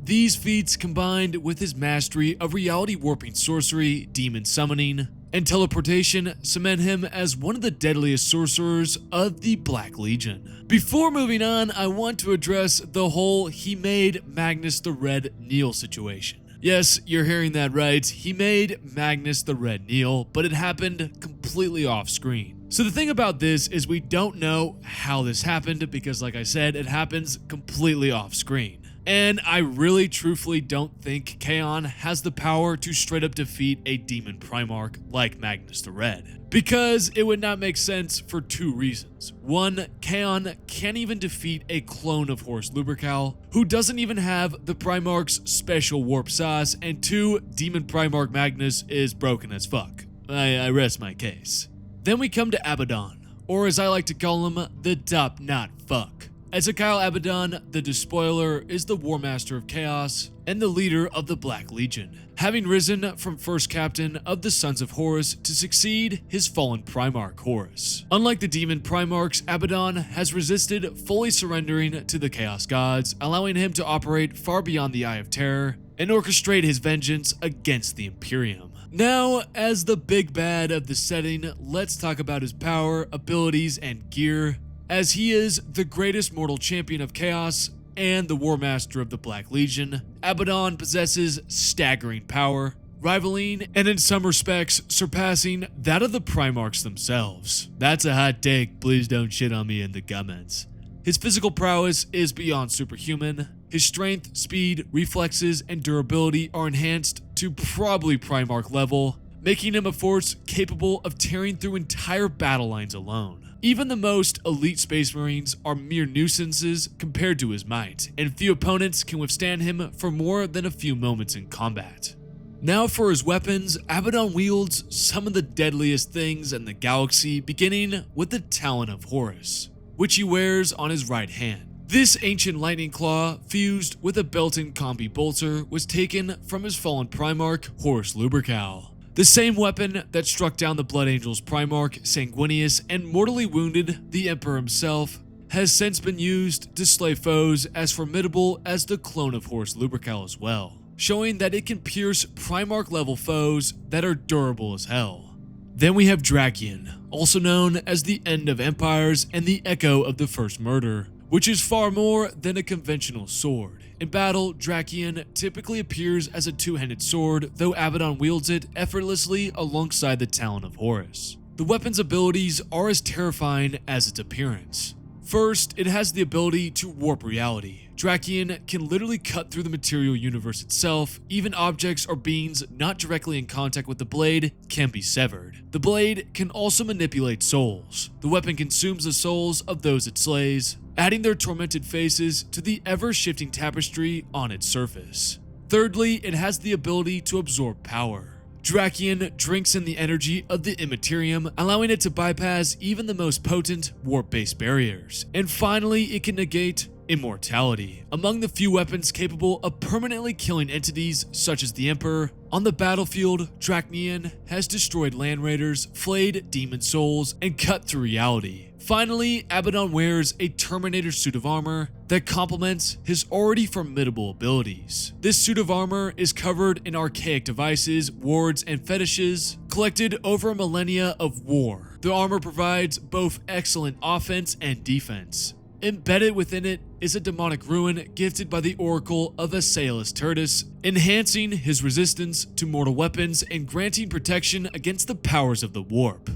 These feats, combined with his mastery of reality warping sorcery, demon summoning, and teleportation cement him as one of the deadliest sorcerers of the Black Legion. Before moving on, I want to address the whole he made Magnus the Red kneel situation. Yes, you're hearing that right, he made Magnus the Red kneel, but it happened completely off screen. So the thing about this is we don't know how this happened because, like I said, it happens completely off screen. And I really truthfully don't think Kaon has the power to straight up defeat a demon Primarch like Magnus the Red, because it would not make sense for two reasons. One, Kaon can't even defeat a clone of Horus Lupercal, who doesn't even have the Primarch's special warp sauce, and two, demon Primarch Magnus is broken as fuck. I rest my case. Then we come to Abaddon, or as I like to call him, the top not fuck. Ezekiel Abaddon, the Despoiler, is the War Master of Chaos and the leader of the Black Legion, having risen from first captain of the Sons of Horus to succeed his fallen Primarch Horus. Unlike the demon Primarchs, Abaddon has resisted fully surrendering to the Chaos Gods, allowing him to operate far beyond the Eye of Terror and orchestrate his vengeance against the Imperium. Now, as the big bad of the setting, let's talk about his power, abilities, and gear, as he is the greatest mortal champion of Chaos and the War Master of the Black Legion. Abaddon possesses staggering power, rivaling and in some respects surpassing that of the Primarchs themselves. That's a hot take, please don't shit on me in the comments. His physical prowess is beyond superhuman. His strength, speed, reflexes, and durability are enhanced to probably Primarch level, making him a force capable of tearing through entire battle lines alone. Even the most elite Space Marines are mere nuisances compared to his might, and few opponents can withstand him for more than a few moments in combat. Now for his weapons, Abaddon wields some of the deadliest things in the galaxy, beginning with the Talon of Horus, which he wears on his right hand. This ancient lightning claw, fused with a built-in combi bolter, was taken from his fallen Primarch, Horus Lupercal. The same weapon that struck down the Blood Angels Primarch, Sanguinius, and mortally wounded the Emperor himself, has since been used to slay foes as formidable as the clone of Horus Lupercal as well, showing that it can pierce Primarch-level foes that are durable as hell. Then we have Drakion, also known as the End of Empires and the Echo of the First Murder, which is far more than a conventional sword. In battle, Drakion typically appears as a two-handed sword, though Abaddon wields it effortlessly alongside the Talon of Horus. The weapon's abilities are as terrifying as its appearance. First, it has the ability to warp reality. Drakion can literally cut through the material universe itself. Even objects or beings not directly in contact with the blade can be severed. The blade can also manipulate souls. The weapon consumes the souls of those it slays, adding their tormented faces to the ever-shifting tapestry on its surface. Thirdly, it has the ability to absorb power. Drakion drinks in the energy of the Immaterium, allowing it to bypass even the most potent warp-based barriers. And finally, it can negate immortality, among the few weapons capable of permanently killing entities such as the Emperor. On the battlefield, Drakion has destroyed land raiders, flayed demon souls, and cut through reality. Finally, Abaddon wears a Terminator suit of armor that complements his already formidable abilities. This suit of armor is covered in archaic devices, wards, and fetishes collected over millennia of war. The armor provides both excellent offense and defense. Embedded within it is a demonic ruin gifted by the Oracle of Assailus Tertus, enhancing his resistance to mortal weapons and granting protection against the powers of the warp.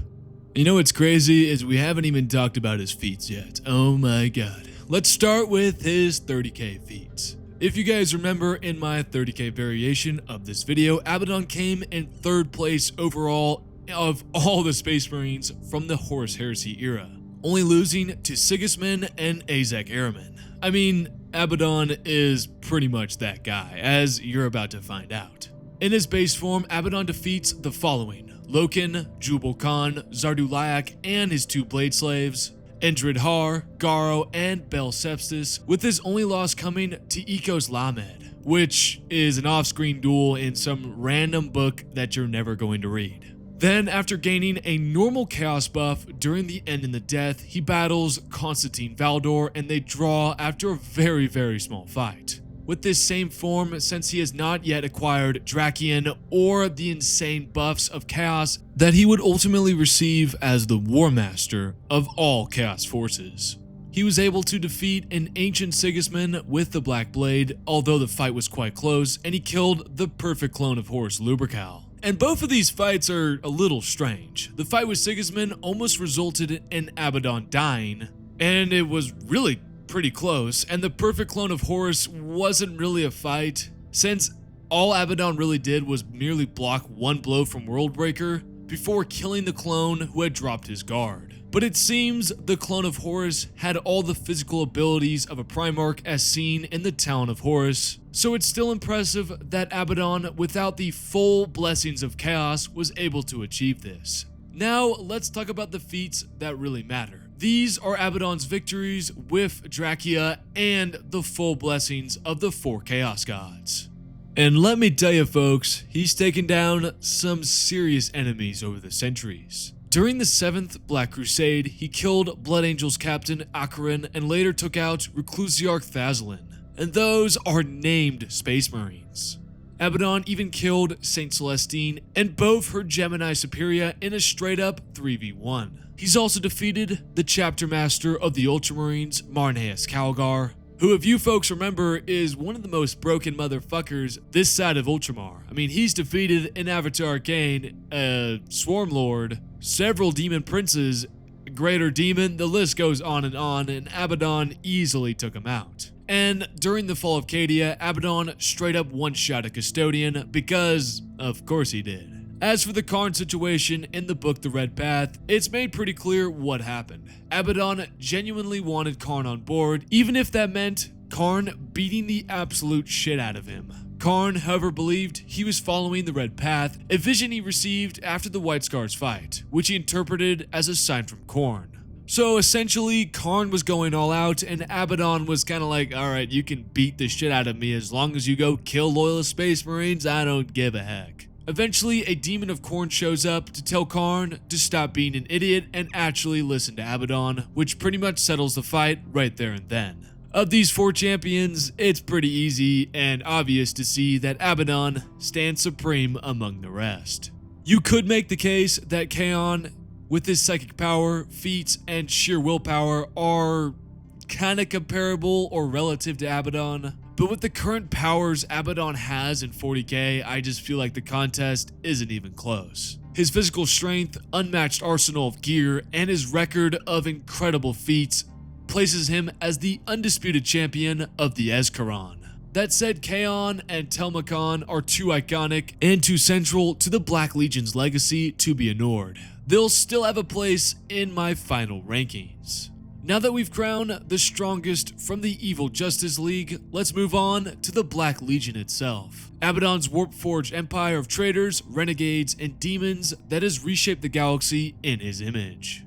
You know what's crazy is we haven't even talked about his feats yet. Oh my god. Let's start with his 30k feats. If you guys remember, in my 30k variation of this video, Abaddon came in 3rd place overall of all the Space Marines from the Horus Heresy era, only losing to Sigismund and Azek Ahriman. I mean, Abaddon is pretty much that guy, as you're about to find out. In his base form, Abaddon defeats the following: Loken, Jubal Khan, Zardulayak and his 2 blade slaves, Endrid Har, Garo, and Bel Sepsis, with his only loss coming to Ekos Lamed, which is an off-screen duel in some random book that you're never going to read. Then, after gaining a normal chaos buff during the End in the Death, he battles Constantine Valdor and they draw after a very small fight. with this same form since he has not yet acquired Drakian or the insane buffs of Chaos that he would ultimately receive as the War Master of all Chaos forces. He was able to defeat an ancient Sigismund with the Black Blade, although the fight was quite close, and he killed the perfect clone of Horus Lupercal. And both of these fights are a little strange. The fight with Sigismund almost resulted in Abaddon dying, and it was really pretty close, and the perfect clone of Horus wasn't really a fight, since all Abaddon really did was merely block one blow from Worldbreaker before killing the clone who had dropped his guard. But it seems the clone of Horus had all the physical abilities of a Primarch as seen in the Talon of Horus, so it's still impressive that Abaddon, without the full blessings of Chaos, was able to achieve this. Now let's talk about the feats that really matter. These are Abaddon's victories with Drachia and the full blessings of the 4 Chaos Gods. And let me tell you folks, he's taken down some serious enemies over the centuries. During the 7th Black Crusade, he killed Blood Angels captain Ahriman and later took out Reclusiarch Thazalin, and those are named Space Marines. Abaddon even killed Saint Celestine and both her Gemini Superior in a straight up 3v1. He's also defeated the chapter master of the Ultramarines, Marneus Calgar, who, if you folks remember, is one of the most broken motherfuckers this side of Ultramar. I mean, he's defeated an Avatar Arcane, a Swarm Lord, several Demon Princes, Greater Demon, the list goes on, and Abaddon easily took him out. And during the fall of Cadia, Abaddon straight up one-shot a Custodian because, of course he did. As for the Karn situation in the book The Red Path, it's made pretty clear what happened. Abaddon genuinely wanted Karn on board, even if that meant Karn beating the absolute shit out of him. Karn, however, believed he was following the Red Path, a vision he received after the White Scars fight, which he interpreted as a sign from Khorne. So essentially, Karn was going all out, and Abaddon was kind of like, alright, you can beat the shit out of me as long as you go kill loyalist Space Marines, I don't give a heck. Eventually, a demon of Khorne shows up to tell Karn to stop being an idiot and actually listen to Abaddon, which pretty much settles the fight right there and then. Of these 4 champions, it's pretty easy and obvious to see that Abaddon stands supreme among the rest. You could make the case that Kaon, with his psychic power, feats, and sheer willpower, are kinda comparable or relative to Abaddon. But with the current powers Abaddon has in 40k, I just feel like the contest isn't even close. His physical strength, unmatched arsenal of gear, and his record of incredible feats places him as the undisputed champion of the Ezkaron. That said, Kaon and Telmakan are too iconic and too central to the Black Legion's legacy to be ignored. They'll still have a place in my final rankings. Now that we've crowned the strongest from the Evil Justice League, let's move on to the Black Legion itself. Abaddon's warp-forged empire of traitors, renegades, and demons that has reshaped the galaxy in his image.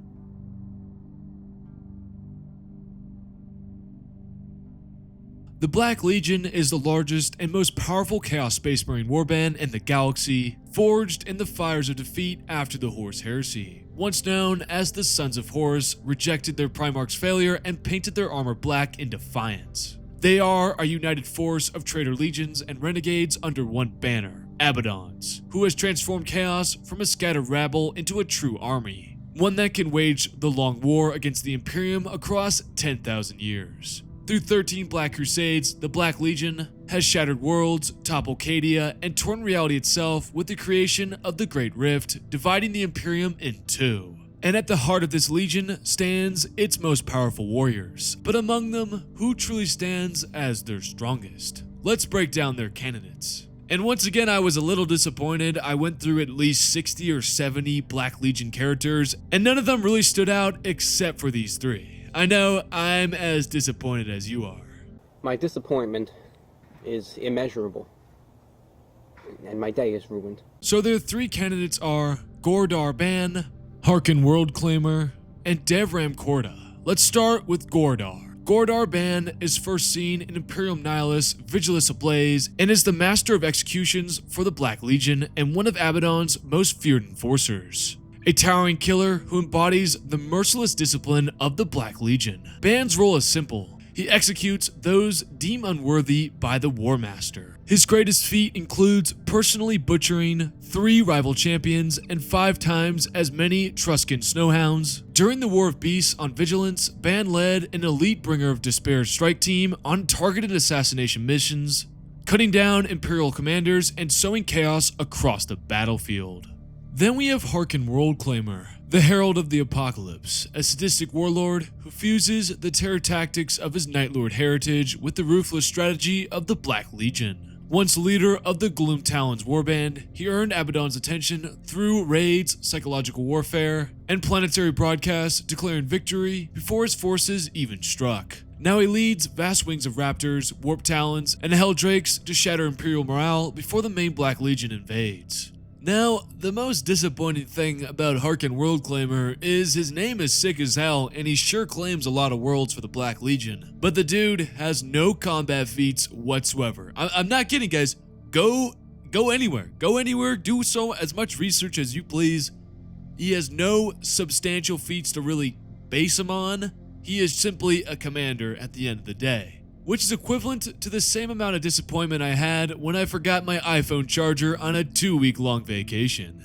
The Black Legion is the largest and most powerful Chaos Space Marine warband in the galaxy, forged in the fires of defeat after the Horus Heresy. Once known as the Sons of Horus, rejected their Primarch's failure and painted their armor black in defiance. They are a united force of traitor legions and renegades under one banner, Abaddon's, who has transformed Chaos from a scattered rabble into a true army, one that can wage the long war against the Imperium across 10,000 years. Through 13 Black Crusades, the Black Legion has shattered worlds, toppled Cadia, and torn reality itself with the creation of the Great Rift, dividing the Imperium in two. And at the heart of this legion stands its most powerful warriors, but among them, who truly stands as their strongest? Let's break down their candidates. And once again, I was a little disappointed. I went through at least 60 or 70 Black Legion characters, and none of them really stood out except for these 3. I know I'm as disappointed as you are. My disappointment is immeasurable, and my day is ruined. So their 3 candidates are Gordar Ban, Harkin Worldclaimer, and Devram Korda. Let's start with Gordar. Gordar Ban is first seen in Imperium Nihilus, Vigilus Ablaze, and is the master of executions for the Black Legion and one of Abaddon's most feared enforcers. A towering killer who embodies the merciless discipline of the Black Legion. Ban's role is simple. He executes those deemed unworthy by the War Master. His greatest feat includes personally butchering 3 rival champions and 5 times as many Truscan snowhounds. During the War of Beasts on Vigilance, Ban led an elite Bringer of Despair strike team on targeted assassination missions, cutting down Imperial commanders and sowing chaos across the battlefield. Then we have Harkin Worldclaimer, the Herald of the Apocalypse, a sadistic warlord who fuses the terror tactics of his Nightlord heritage with the ruthless strategy of the Black Legion. Once leader of the Gloom Talons Warband, he earned Abaddon's attention through raids, psychological warfare, and planetary broadcasts declaring victory before his forces even struck. Now he leads vast wings of raptors, warp talons, and helldrakes to shatter Imperial morale before the main Black Legion invades. Now, the most disappointing thing about Harkin Worldclaimer is his name is sick as hell and he sure claims a lot of worlds for the Black Legion, but the dude has no combat feats whatsoever. I'm not kidding, guys. Go anywhere. Go anywhere, do so as much research as you please. He has no substantial feats to really base him on. He is simply a commander at the end of the day, which is equivalent to the same amount of disappointment I had when I forgot my iPhone charger on a 2-week-long vacation.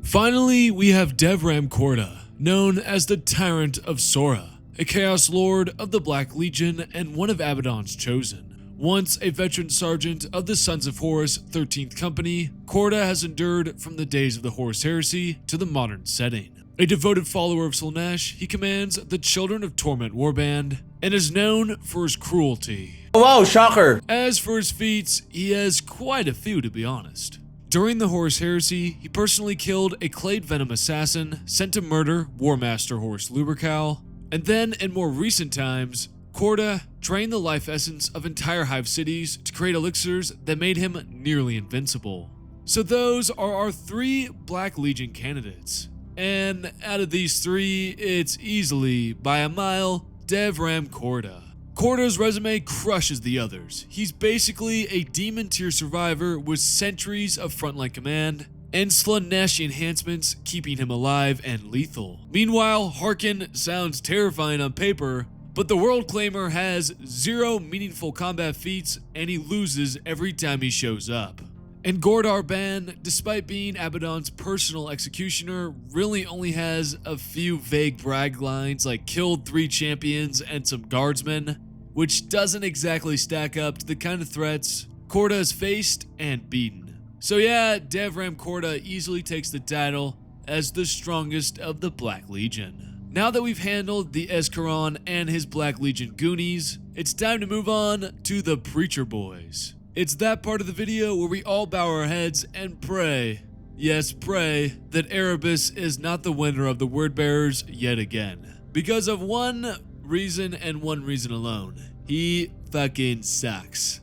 Finally, we have Devram Korda, known as the Tyrant of Sora, a Chaos Lord of the Black Legion and one of Abaddon's chosen. Once a veteran sergeant of the Sons of Horus 13th Company, Korda has endured from the days of the Horus Heresy to the modern setting. A devoted follower of Slaanesh, he commands the Children of Torment Warband and is known for his cruelty. Whoa, shocker! As for his feats, he has quite a few, to be honest. During the Horus Heresy, he personally killed a Clade Venom assassin sent to murder War Master Horus Lubercal, and then in more recent times, Korda drained the life essence of entire hive cities to create elixirs that made him nearly invincible. So those are our 3 Black Legion candidates. And out of these 3, it's easily, by a mile, Devram Korda. Korda's resume crushes the others. He's basically a demon tier survivor with centuries of frontline command, and Slaanesh enhancements keeping him alive and lethal. Meanwhile, Harkin sounds terrifying on paper, but the Worldclaimer has 0 meaningful combat feats and he loses every time he shows up. And Gordar Ban, despite being Abaddon's personal executioner, really only has a few vague brag lines like killed 3 champions and some guardsmen, which doesn't exactly stack up to the kind of threats Korda has faced and beaten. So yeah, Devram Korda easily takes the title as the strongest of the Black Legion. Now that we've handled the Escharon and his Black Legion goonies, it's time to move on to the Preacher Boys. It's that part of the video where we all bow our heads and pray, yes pray, that Erebus is not the winner of the Word Bearers yet again. Because of one reason and one reason alone. He fucking sucks.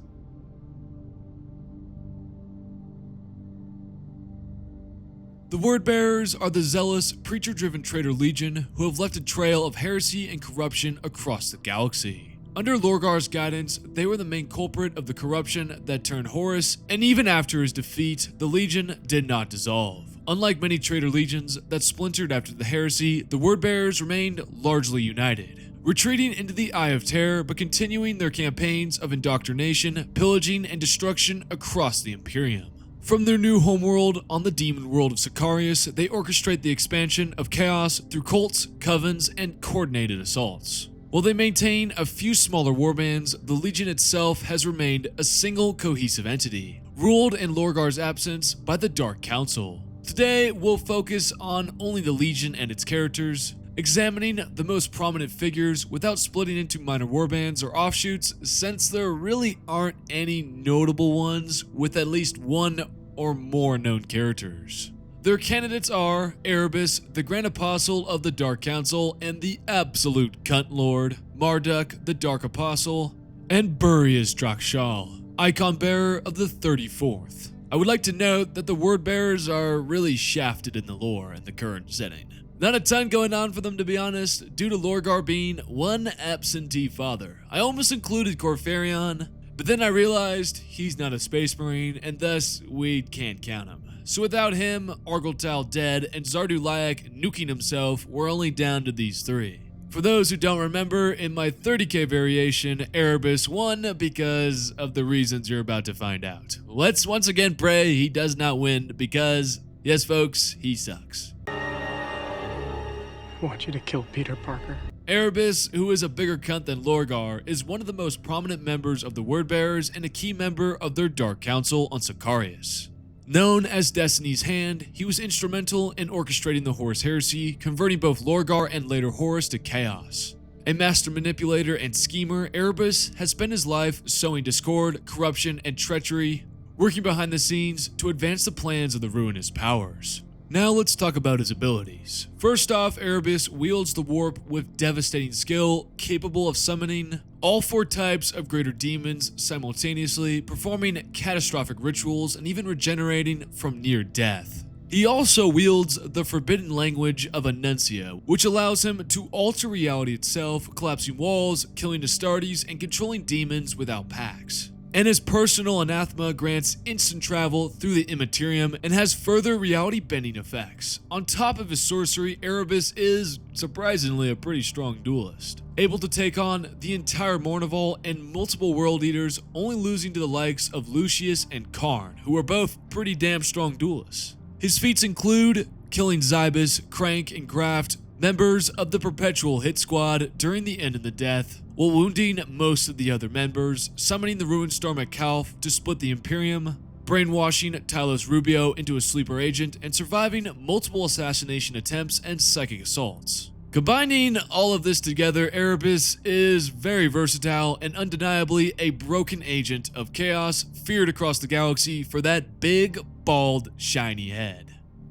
The Word Bearers are the zealous, preacher-driven traitor legion who have left a trail of heresy and corruption across the galaxy. Under Lorgar's guidance, they were the main culprit of the corruption that turned Horus, and even after his defeat, the Legion did not dissolve. Unlike many traitor legions that splintered after the heresy, the Word Bearers remained largely united, retreating into the Eye of Terror but continuing their campaigns of indoctrination, pillaging, and destruction across the Imperium. From their new homeworld on the demon world of Sicarius, they orchestrate the expansion of chaos through cults, covens, and coordinated assaults. While they maintain a few smaller warbands, the Legion itself has remained a single cohesive entity, ruled in Lorgar's absence by the Dark Council. Today, we'll focus on only the Legion and its characters, examining the most prominent figures without splitting into minor warbands or offshoots, since there really aren't any notable ones with at least one or more known characters. Their candidates are Erebus, the Grand Apostle of the Dark Council and the absolute cunt lord, Marduk, the Dark Apostle, and Burius Drakshal, icon bearer of the 34th. I would like to note that the Word Bearers are really shafted in the lore in the current setting. Not a ton going on for them, to be honest, due to Lorgar being one absentee father. I almost included Corfarion, but then I realized he's not a Space Marine, and thus we can't count him. So without him, Argyltal dead, and Zardu Layak nuking himself, we're only down to these 3. For those who don't remember, in my 30k variation, Erebus won because of the reasons you're about to find out. Let's once again pray he does not win because, yes folks, he sucks. I want you to kill Peter Parker. Erebus, who is a bigger cunt than Lorgar, is one of the most prominent members of the Wordbearers and a key member of their Dark Council on Suckiest. Known as Destiny's Hand, he was instrumental in orchestrating the Horus Heresy, converting both Lorgar and later Horus to chaos. A master manipulator and schemer, Erebus has spent his life sowing discord, corruption, and treachery, working behind the scenes to advance the plans of the ruinous powers. Now let's talk about his abilities. First off, Erebus wields the warp with devastating skill, capable of summoning all 4 types of greater demons simultaneously, performing catastrophic rituals and even regenerating from near death. He also wields the forbidden language of Enuncia, which allows him to alter reality itself, collapsing walls, killing Astartes, and controlling demons without pacts. And his personal anathema grants instant travel through the Immaterium and has further reality-bending effects. On top of his sorcery, Erebus is, surprisingly, a pretty strong duelist, able to take on the entire Mournival and multiple World Eaters, only losing to the likes of Lucius and Karn, who are both pretty damn strong duelists. His feats include killing Zybus, Crank, and Graft, members of the Perpetual Hit Squad during the End of the Death, while wounding most of the other members, summoning the Ruinstorm at Calf to split the Imperium, brainwashing Tylos Rubio into a sleeper agent, and surviving multiple assassination attempts and psychic assaults. Combining all of this together, Erebus is very versatile and undeniably a broken agent of chaos, feared across the galaxy for that big, bald, shiny head.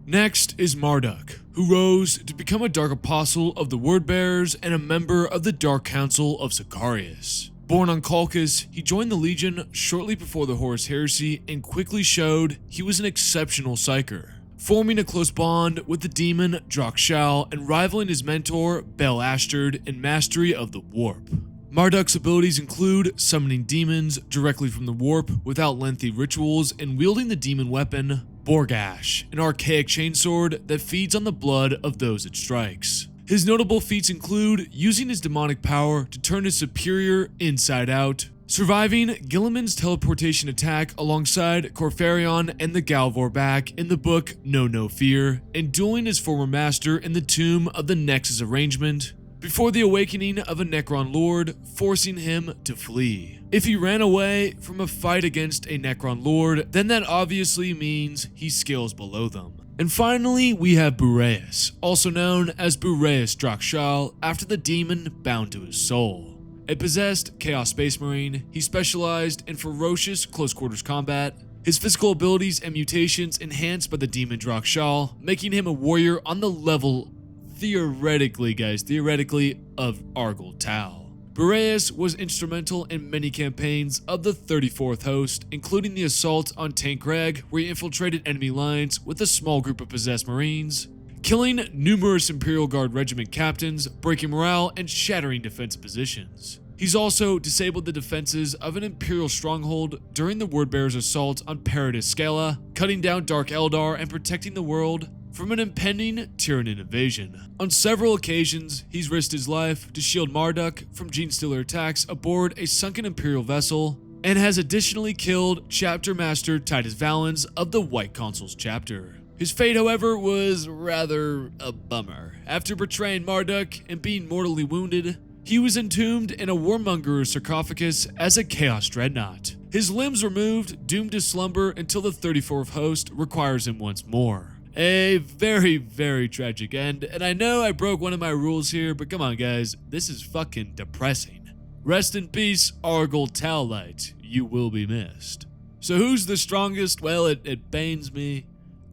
Next is Marduk, who rose to become a Dark Apostle of the Wordbearers and a member of the Dark Council of Suckiest. Born on Colchis, he joined the Legion shortly before the Horus Heresy and quickly showed he was an exceptional psyker, forming a close bond with the demon Drakshal and rivaling his mentor Bel Ashtard in mastery of the Warp. Marduk's abilities include summoning demons directly from the Warp without lengthy rituals and wielding the demon weapon Borgash, an archaic chainsword that feeds on the blood of those it strikes. His notable feats include using his demonic power to turn his superior inside out, surviving Gilliman's teleportation attack alongside Corfarion and the Galvorback in the book No Fear, and dueling his former master in the tomb of the Nexus Arrangement, before the awakening of a Necron Lord, forcing him to flee. If he ran away from a fight against a Necron Lord, then that obviously means he scales below them. And finally, we have Boreas, also known as Boreas Drakshal, after the demon bound to his soul. A possessed Chaos Space Marine, he specialized in ferocious close-quarters combat, his physical abilities and mutations enhanced by the demon Drakshal, making him a warrior on the level, theoretically, of Argol Tal. Boreas was instrumental in many campaigns of the 34th Host, including the assault on Tancrag, where he infiltrated enemy lines with a small group of possessed Marines, killing numerous Imperial Guard Regiment captains, breaking morale, and shattering defense positions. He's also disabled the defenses of an Imperial stronghold during the Wordbearers' assault on Paradis Scala, cutting down Dark Eldar and protecting the world from an impending Tyranid invasion. On several occasions, he's risked his life to shield Marduk from Genestealer attacks aboard a sunken Imperial vessel, and has additionally killed Chapter Master Titus Valens of the White Consul's chapter. His fate, however, was rather a bummer. After betraying Marduk and being mortally wounded, he was entombed in a Warmonger's sarcophagus as a Chaos Dreadnought. His limbs removed, doomed to slumber until the 34th Host requires him once more. A very, very tragic end, and I know I broke one of my rules here, but come on guys, this is fucking depressing. Rest in peace, Argol Talite, you will be missed. So who's the strongest? Well, it pains me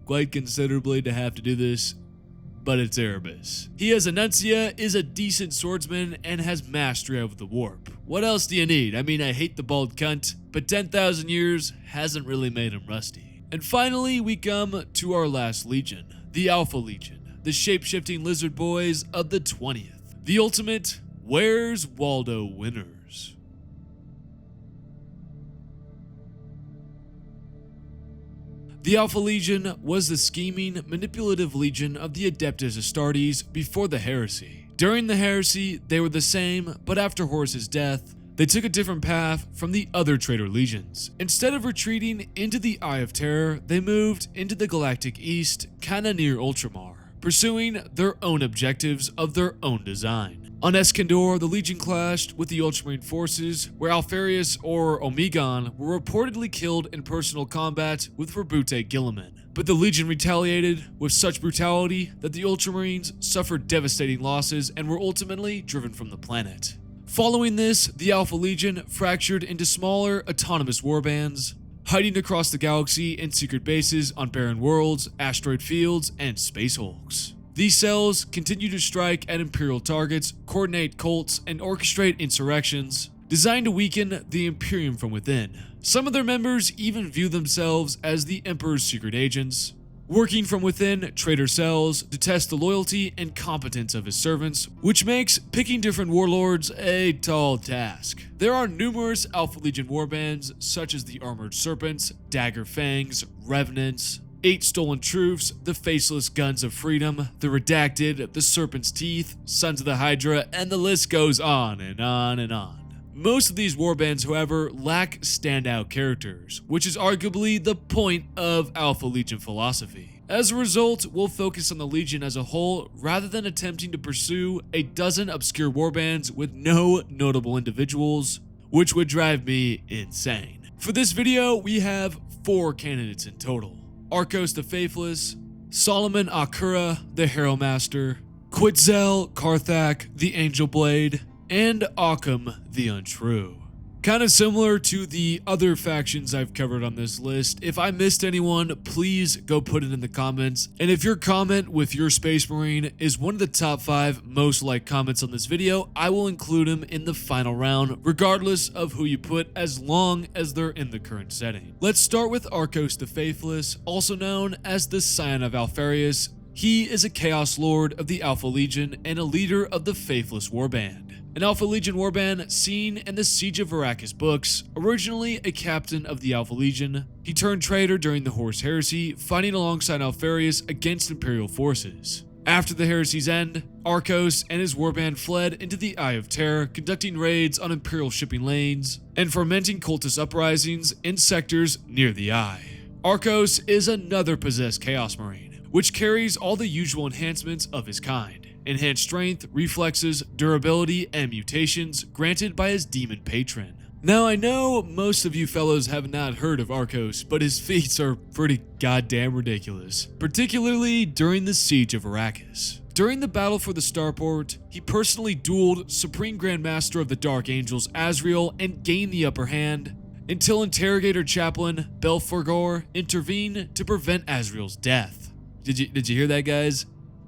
quite considerably to have to do this, but it's Erebus. He has Enuncia, is a decent swordsman, and has mastery over the warp. What else do you need? I mean, I hate the bald cunt, but 10,000 years hasn't really made him rusty. And finally, we come to our last legion, the Alpha Legion, the shape-shifting lizard boys of the 20th, the ultimate Where's Waldo winners. The Alpha Legion was the scheming, manipulative legion of the Adeptus Astartes before the heresy. During the heresy, they were the same, but after Horus's death, they took a different path from the other traitor legions. Instead of retreating into the Eye of Terror, they moved into the Galactic East, kinda near Ultramar, pursuing their own objectives of their own design. On Eskandor, the Legion clashed with the Ultramarine forces, where Alfarius or Omegon were reportedly killed in personal combat with Rabute Gilliman. But the Legion retaliated with such brutality that the Ultramarines suffered devastating losses and were ultimately driven from the planet. Following this, the Alpha Legion fractured into smaller, autonomous warbands, hiding across the galaxy in secret bases on barren worlds, asteroid fields, and space hulks. These cells continue to strike at Imperial targets, coordinate cults, and orchestrate insurrections, designed to weaken the Imperium from within. Some of their members even view themselves as the Emperor's secret agents, working from within traitor cells to test the loyalty and competence of his servants, which makes picking different warlords a tall task. There are numerous Alpha Legion warbands, such as the Armored Serpents, Dagger Fangs, Revenants, 8 Stolen Truths, the Faceless Guns of Freedom, the Redacted, the Serpent's Teeth, Sons of the Hydra, and the list goes on and on and on. Most of these warbands, however, lack standout characters, which is arguably the point of Alpha Legion philosophy. As a result, we'll focus on the Legion as a whole rather than attempting to pursue a dozen obscure warbands with no notable individuals, which would drive me insane. For this video, we have 4 candidates in total: Arcos the Faithless, Solomon Akura the Hero Master, Quitzel Karthak the Angel Blade, and Occam the Untrue. Kinda similar to the other factions I've covered on this list. If I missed anyone, please go put it in the comments. And if your comment with your Space Marine is one of the top 5 most liked comments on this video, I will include them in the final round, regardless of who you put, as long as they're in the current setting. Let's start with Arcos the Faithless, also known as the Scion of Alfarius. He is a Chaos Lord of the Alpha Legion and a leader of the Faithless Warband. An Alpha Legion warband seen in the Siege of Arrakis books. Originally a captain of the Alpha Legion, he turned traitor during the Horus Heresy, fighting alongside Alfarius against Imperial forces. After the Heresy's end, Arcos and his warband fled into the Eye of Terror, conducting raids on Imperial shipping lanes and fomenting cultist uprisings in sectors near the Eye. Arcos is another possessed Chaos Marine, which carries all the usual enhancements of his kind. Enhanced strength, reflexes, durability, and mutations granted by his demon patron. Now I know most of you fellows have not heard of Arcos, but his feats are pretty goddamn ridiculous, particularly during the Siege of Arrakis. During the battle for the Starport, he personally dueled Supreme Grand Master of the Dark Angels Azrael and gained the upper hand, until Interrogator Chaplain Belphegor intervened to prevent Azrael's death. Did you hear that, guys?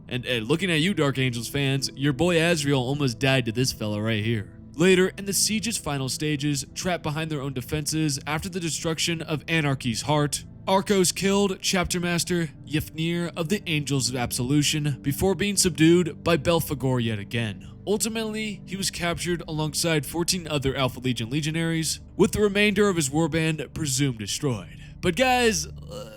And looking at you, Dark Angels fans, your boy Azrael almost died to this fella right here. Later, in the Siege's final stages, trapped behind their own defenses after the destruction of Anarchy's heart, Arcos killed Chapter Master Yefnir of the Angels of Absolution before being subdued by Belphegor yet again. Ultimately, he was captured alongside 14 other Alpha Legion legionaries, with the remainder of his warband presumed destroyed. But guys,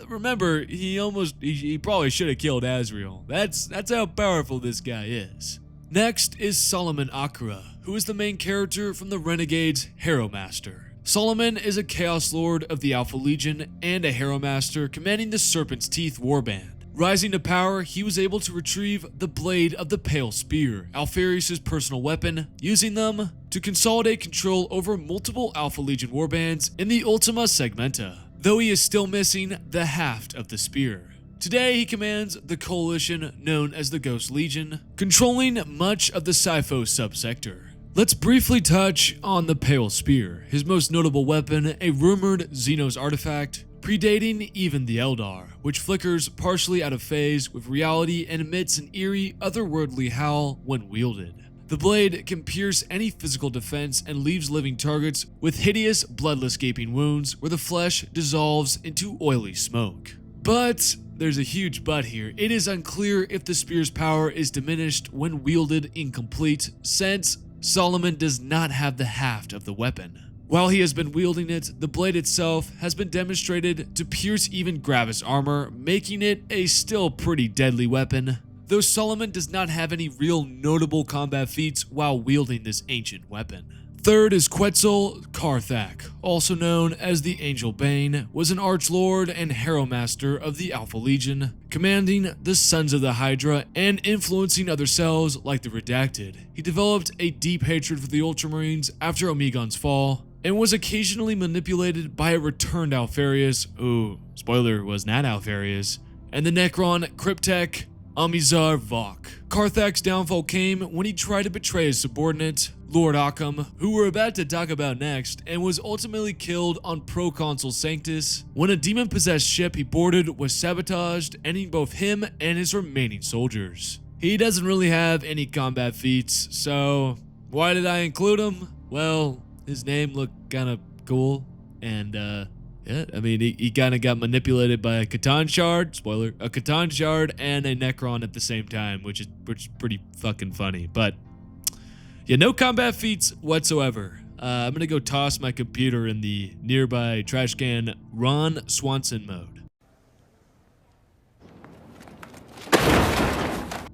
remember, he probably should have killed Azrael. That's how powerful this guy is. Next is Solomon Akura, who is the main character from the Renegade's Hero Master. Solomon is a Chaos Lord of the Alpha Legion and a Hero Master commanding the Serpent's Teeth Warband. Rising to power, he was able to retrieve the Blade of the Pale Spear, Alfarius' personal weapon, using them to consolidate control over multiple Alpha Legion warbands in the Ultima Segmenta, though he is still missing the haft of the spear. Today he commands the coalition known as the Ghost Legion, controlling much of the Sipho subsector. Let's briefly touch on the Pale Spear, his most notable weapon, a rumored Xenos artifact, predating even the Eldar, which flickers partially out of phase with reality and emits an eerie, otherworldly howl when wielded. The blade can pierce any physical defense and leaves living targets with hideous, bloodless gaping wounds where the flesh dissolves into oily smoke. But there's a huge but here. It is unclear if the spear's power is diminished when wielded incomplete, since Solomon does not have the haft of the weapon. While he has been wielding it, the blade itself has been demonstrated to pierce even Gravis armor, making it a still pretty deadly weapon. though Solomon does not have any real notable combat feats while wielding this ancient weapon. Third is Quetzal Karthak, also known as the Angel Bane, was an archlord and hero master of the Alpha Legion, commanding the Sons of the Hydra and influencing other cells like the Redacted. He developed a deep hatred for the Ultramarines after Omegon's fall, and was occasionally manipulated by a returned Alpharius, who, spoiler, was not Alpharius, and the Necron Cryptek Amizar Vok. Karthak's downfall came when he tried to betray his subordinate, Lord Occam, who we're about to talk about next, and was ultimately killed on Proconsul Sanctus when a demon-possessed ship he boarded was sabotaged, ending both him and his remaining soldiers. He doesn't really have any combat feats, so why did I include him? Well, his name looked kinda cool, and yeah, I mean, he kind of got manipulated by a Catan Shard, spoiler, a Catan Shard and a Necron at the same time, which is pretty fucking funny. But yeah, no combat feats whatsoever. I'm gonna go toss my computer in the nearby trash can Ron Swanson mode.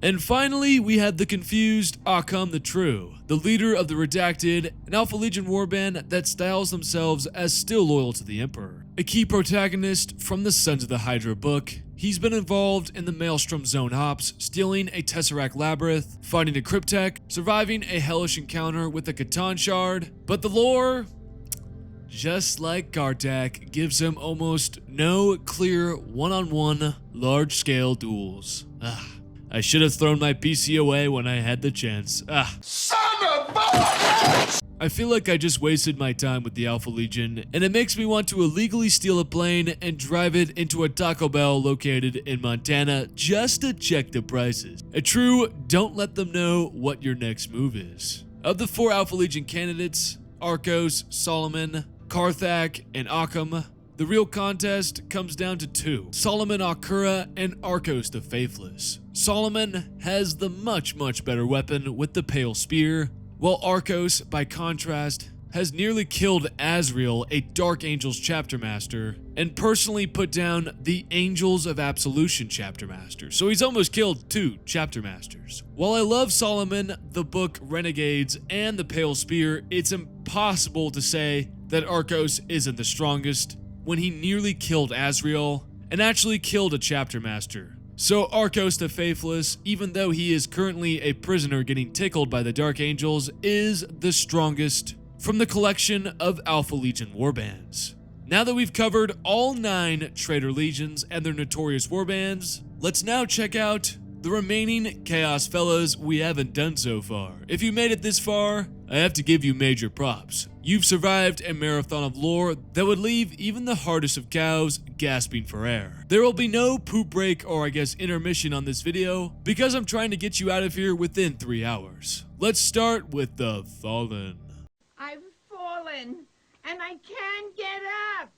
And finally, we had the confused Occam the True, the leader of the Redacted, an Alpha Legion warband that styles themselves as still loyal to the Emperor. A key protagonist from the Sons of the Hydra book, he's been involved in the Maelstrom Zone Hops, stealing a Tesseract Labyrinth, fighting a Cryptek, surviving a hellish encounter with a Catan Shard, but the lore, just like Karthak, gives him almost no clear one-on-one large-scale duels. I should have thrown my PC away when I had the chance. Son of a bitch! I feel like I just wasted my time with the Alpha Legion, and it makes me want to illegally steal a plane and drive it into a Taco Bell located in Montana just to check the prices. A true don't let them know what your next move is. Of the 4 Alpha Legion candidates, Arcos, Solomon, Karthak, and Occam, the real contest comes down to 2, Solomon Akura and Arcos the Faithless. Solomon has the much better weapon with the Pale Spear, while Arcos, by contrast, has nearly killed Azrael, a Dark Angels chapter master, and personally put down the Angels of Absolution chapter master, so he's almost killed 2 chapter masters. While I love Solomon, the book Renegades, and the Pale Spear, it's impossible to say that Arcos isn't the strongest when he nearly killed Azrael and actually killed a chapter master. So Arcos the Faithless, even though he is currently a prisoner getting tickled by the Dark Angels, is the strongest from the collection of Alpha Legion warbands. Now that we've covered all 9 traitor legions and their notorious warbands, let's now check out the remaining Chaos fellows we haven't done so far. If you made it this far, I have to give you major props. You've survived a marathon of lore that would leave even the hardest of cows gasping for air. There will be no poop break or I guess intermission on this video because I'm trying to get you out of here within 3 hours. Let's start with the Fallen. I've fallen and I can't get up.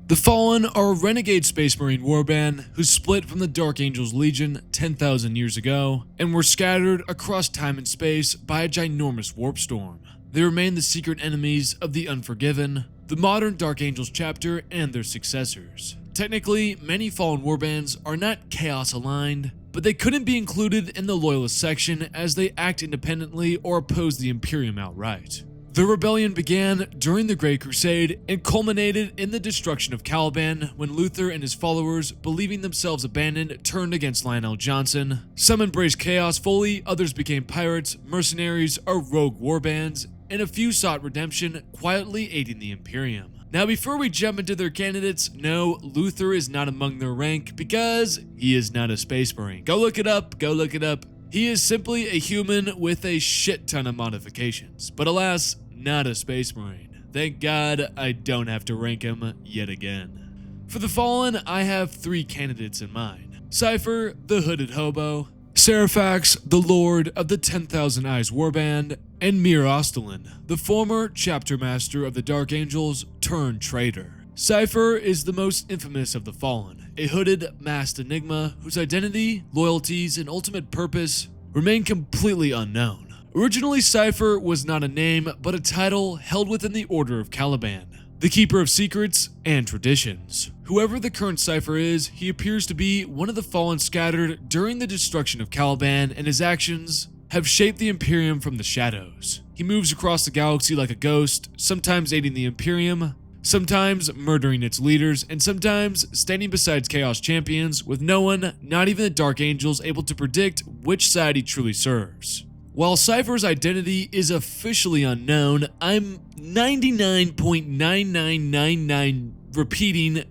The Fallen are a renegade Space Marine warband who split from the Dark Angels Legion 10,000 years ago and were scattered across time and space by a ginormous warp storm. They remain the secret enemies of the Unforgiven, the modern Dark Angels chapter, and their successors. Technically, many Fallen warbands are not Chaos aligned, but they couldn't be included in the Loyalist section as they act independently or oppose the Imperium outright. The rebellion began during the Great Crusade and culminated in the destruction of Caliban when Luther and his followers, believing themselves abandoned, turned against Lionel Johnson. Some embraced chaos fully, others became pirates, mercenaries, or rogue warbands, and a few sought redemption, quietly aiding the Imperium. Now before we jump into their candidates, no, Luther is not among their rank because he is not a Space Marine. Go look it up, go look it up. He is simply a human with a shit ton of modifications, but alas, not a Space Marine. Thank God I don't have to rank him yet again. For the Fallen, I have 3 candidates in mind. Cypher, the Hooded Hobo, Seraphax, the Lord of the 10,000 Eyes Warband, and Mir Ostalin, the former chapter master of the Dark Angels turned traitor. Cypher is the most infamous of the Fallen, a hooded, masked enigma whose identity, loyalties, and ultimate purpose remain completely unknown. Originally, Cypher was not a name, but a title held within the Order of Caliban. the keeper of secrets and traditions. Whoever the current Cypher is, he appears to be one of the fallen scattered during the destruction of Caliban, and his actions have shaped the Imperium from the shadows. He moves across the galaxy like a ghost, sometimes aiding the Imperium, sometimes murdering its leaders, and sometimes standing beside Chaos champions with no one, not even the Dark Angels, able to predict which side he truly serves. While Cypher's identity is officially unknown, I'm 99.9999 repeating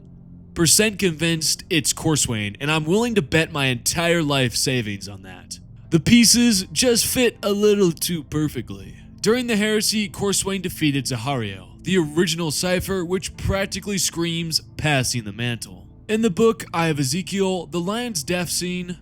% convinced it's Corswain, and I'm willing to bet my entire life savings on that. The pieces just fit a little too perfectly. During the heresy, Corswain defeated Zahariel, the original Cypher, which practically screams passing the mantle. In the book Eye of Ezekiel, the lion's death scene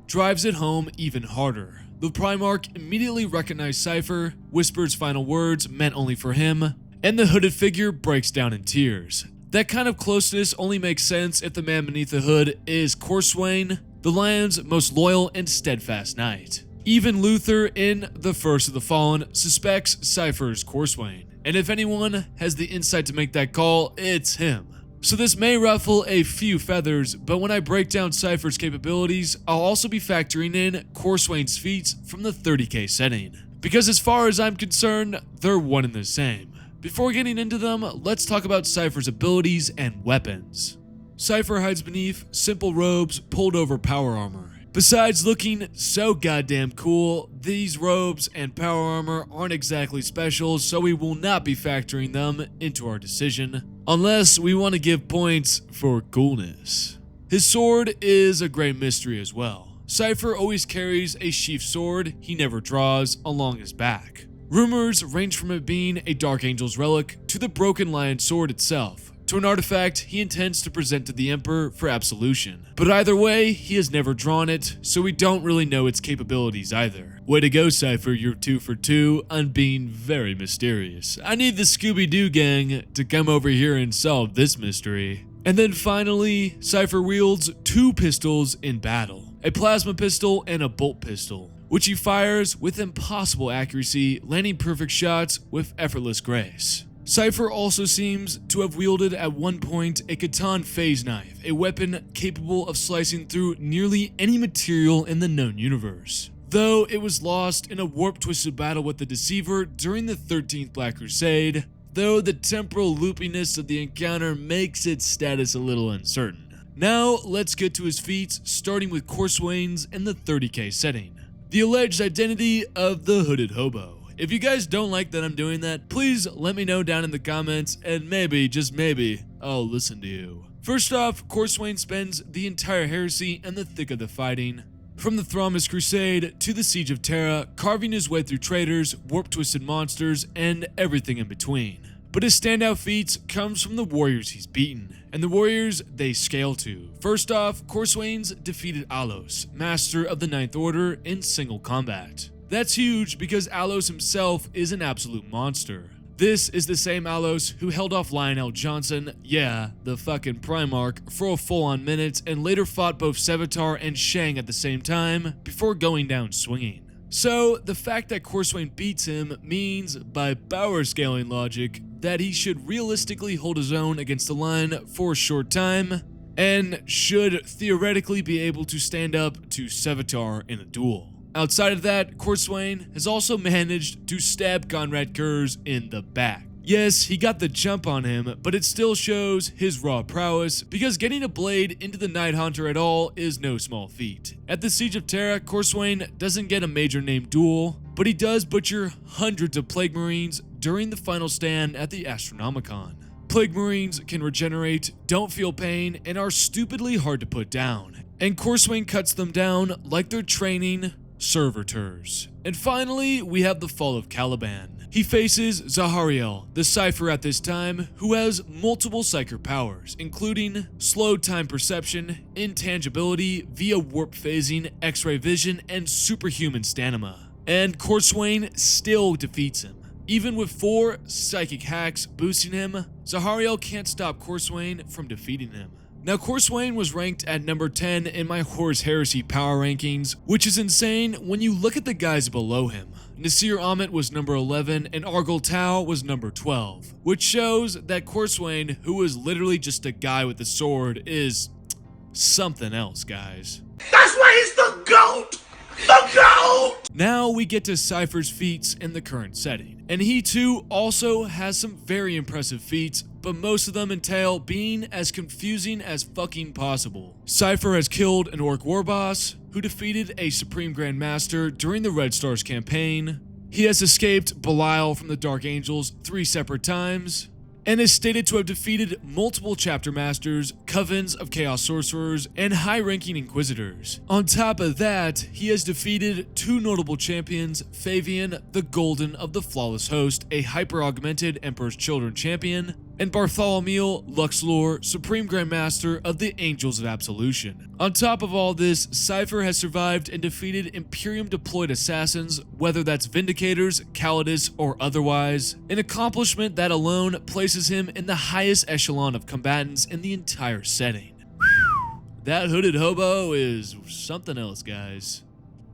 drives it home even harder. The Primarch immediately recognized Cypher, whispers final words meant only for him, and the hooded figure breaks down in tears. That kind of closeness only makes sense if the man beneath the hood is Corswain, the Lion's most loyal and steadfast knight. Even Luther in The First of the Fallen suspects Cypher's Corswain, and if anyone has the insight to make that call, it's him. So this may ruffle a few feathers, but when I break down Cypher's capabilities, I'll also be factoring in Corswain's feats from the 30k setting, because as far as I'm concerned, they're one and the same. Before getting into them, let's talk about Cypher's abilities and weapons. Cypher hides beneath simple robes pulled over power armor. Besides looking so goddamn cool, these robes and power armor aren't exactly special, so we will not be factoring them into our decision, unless we want to give points for coolness. His sword is a great mystery as well. Cypher always carries a sheathed sword he never draws along his back. Rumors range from it being a Dark Angel's relic to the broken lion sword itself, to an artifact he intends to present to the Emperor for absolution. But either way, he has never drawn it, so we don't really know its capabilities either. Way to go, Cypher, you're 2 for 2 on being very mysterious. I need the Scooby-Doo gang to come over here and solve this mystery. And then finally, Cypher wields 2 pistols in battle, a plasma pistol and a bolt pistol, which he fires with impossible accuracy, landing perfect shots with effortless grace. Cypher also seems to have wielded at one point a Catan phase knife, a weapon capable of slicing through nearly any material in the known universe. Though it was lost in a warp-twisted battle with the Deceiver during the 13th Black Crusade, though the temporal loopiness of the encounter makes its status a little uncertain. Now let's get to his feats, starting with Corswain's in the 30k setting. The alleged identity of the Hooded Hobo. If you guys don't like that I'm doing that, please let me know down in the comments, and maybe, just maybe, I'll listen to you. First off, Corswain spends the entire heresy in the thick of the fighting, from the Thramas Crusade to the Siege of Terra, carving his way through traitors, warp-twisted monsters, and everything in between. But his standout feats comes from the warriors he's beaten, and the warriors they scale to. First off, Corswain's defeated Alos, master of the Ninth Order, in single combat. That's huge because Alos himself is an absolute monster. This is the same Alos who held off Lionel Johnson, yeah, the fucking Primarch, for a full-on minute and later fought both Sevatar and Shang at the same time before going down swinging. So, the fact that Corswain beats him means, by Powerscaling logic, that he should realistically hold his own against the line for a short time, and should theoretically be able to stand up to Sevatar in a duel. Outside of that, Corswain has also managed to stab Conrad Kurz in the back. Yes, he got the jump on him, but it still shows his raw prowess, because getting a blade into the Night Hunter at all is no small feat. At the Siege of Terra, Corswain doesn't get a major name duel, but he does butcher hundreds of Plague Marines during the final stand at the Astronomicon. Plague Marines can regenerate, don't feel pain, and are stupidly hard to put down. And Corswain cuts them down like they're training servitors. And finally, we have the fall of Caliban. He faces Zahariel, the Cypher at this time, who has multiple psychic powers, including slow time perception, intangibility via warp phasing, X-ray vision, and superhuman stamina. And Corswain still defeats him. Even with 4 psychic hacks boosting him, Zahariel can't stop Corswain from defeating him. Now, Corswain was ranked at number 10 in my Horus Heresy power rankings, which is insane when you look at the guys below him. Nasir Ahmet was number 11 and Argel Tau was number 12, which shows that Corswain, who was literally just a guy with a sword, is something else, guys. That's why he's the GOAT! The GOAT! Now we get to Cypher's feats in the current setting, and he too also has some very impressive feats, but most of them entail being as confusing as fucking possible. Cypher has killed an Orc war boss, who defeated a Supreme Grand Master during the Red Stars campaign. He has escaped Belial from the Dark Angels 3 separate times, and is stated to have defeated multiple chapter masters, covens of chaos sorcerers, and high-ranking inquisitors. On top of that, he has defeated 2 notable champions, Fabian, the Golden of the Flawless Host, a hyper-augmented Emperor's Children champion, and Bartholomew Luxlor, Supreme Grand Master of the Angels of Absolution. On top of all this, Cypher has survived and defeated Imperium-deployed assassins, whether that's Vindicators, Calidus, or otherwise, an accomplishment that alone places him in the highest echelon of combatants in the entire setting. That hooded hobo is something else, guys.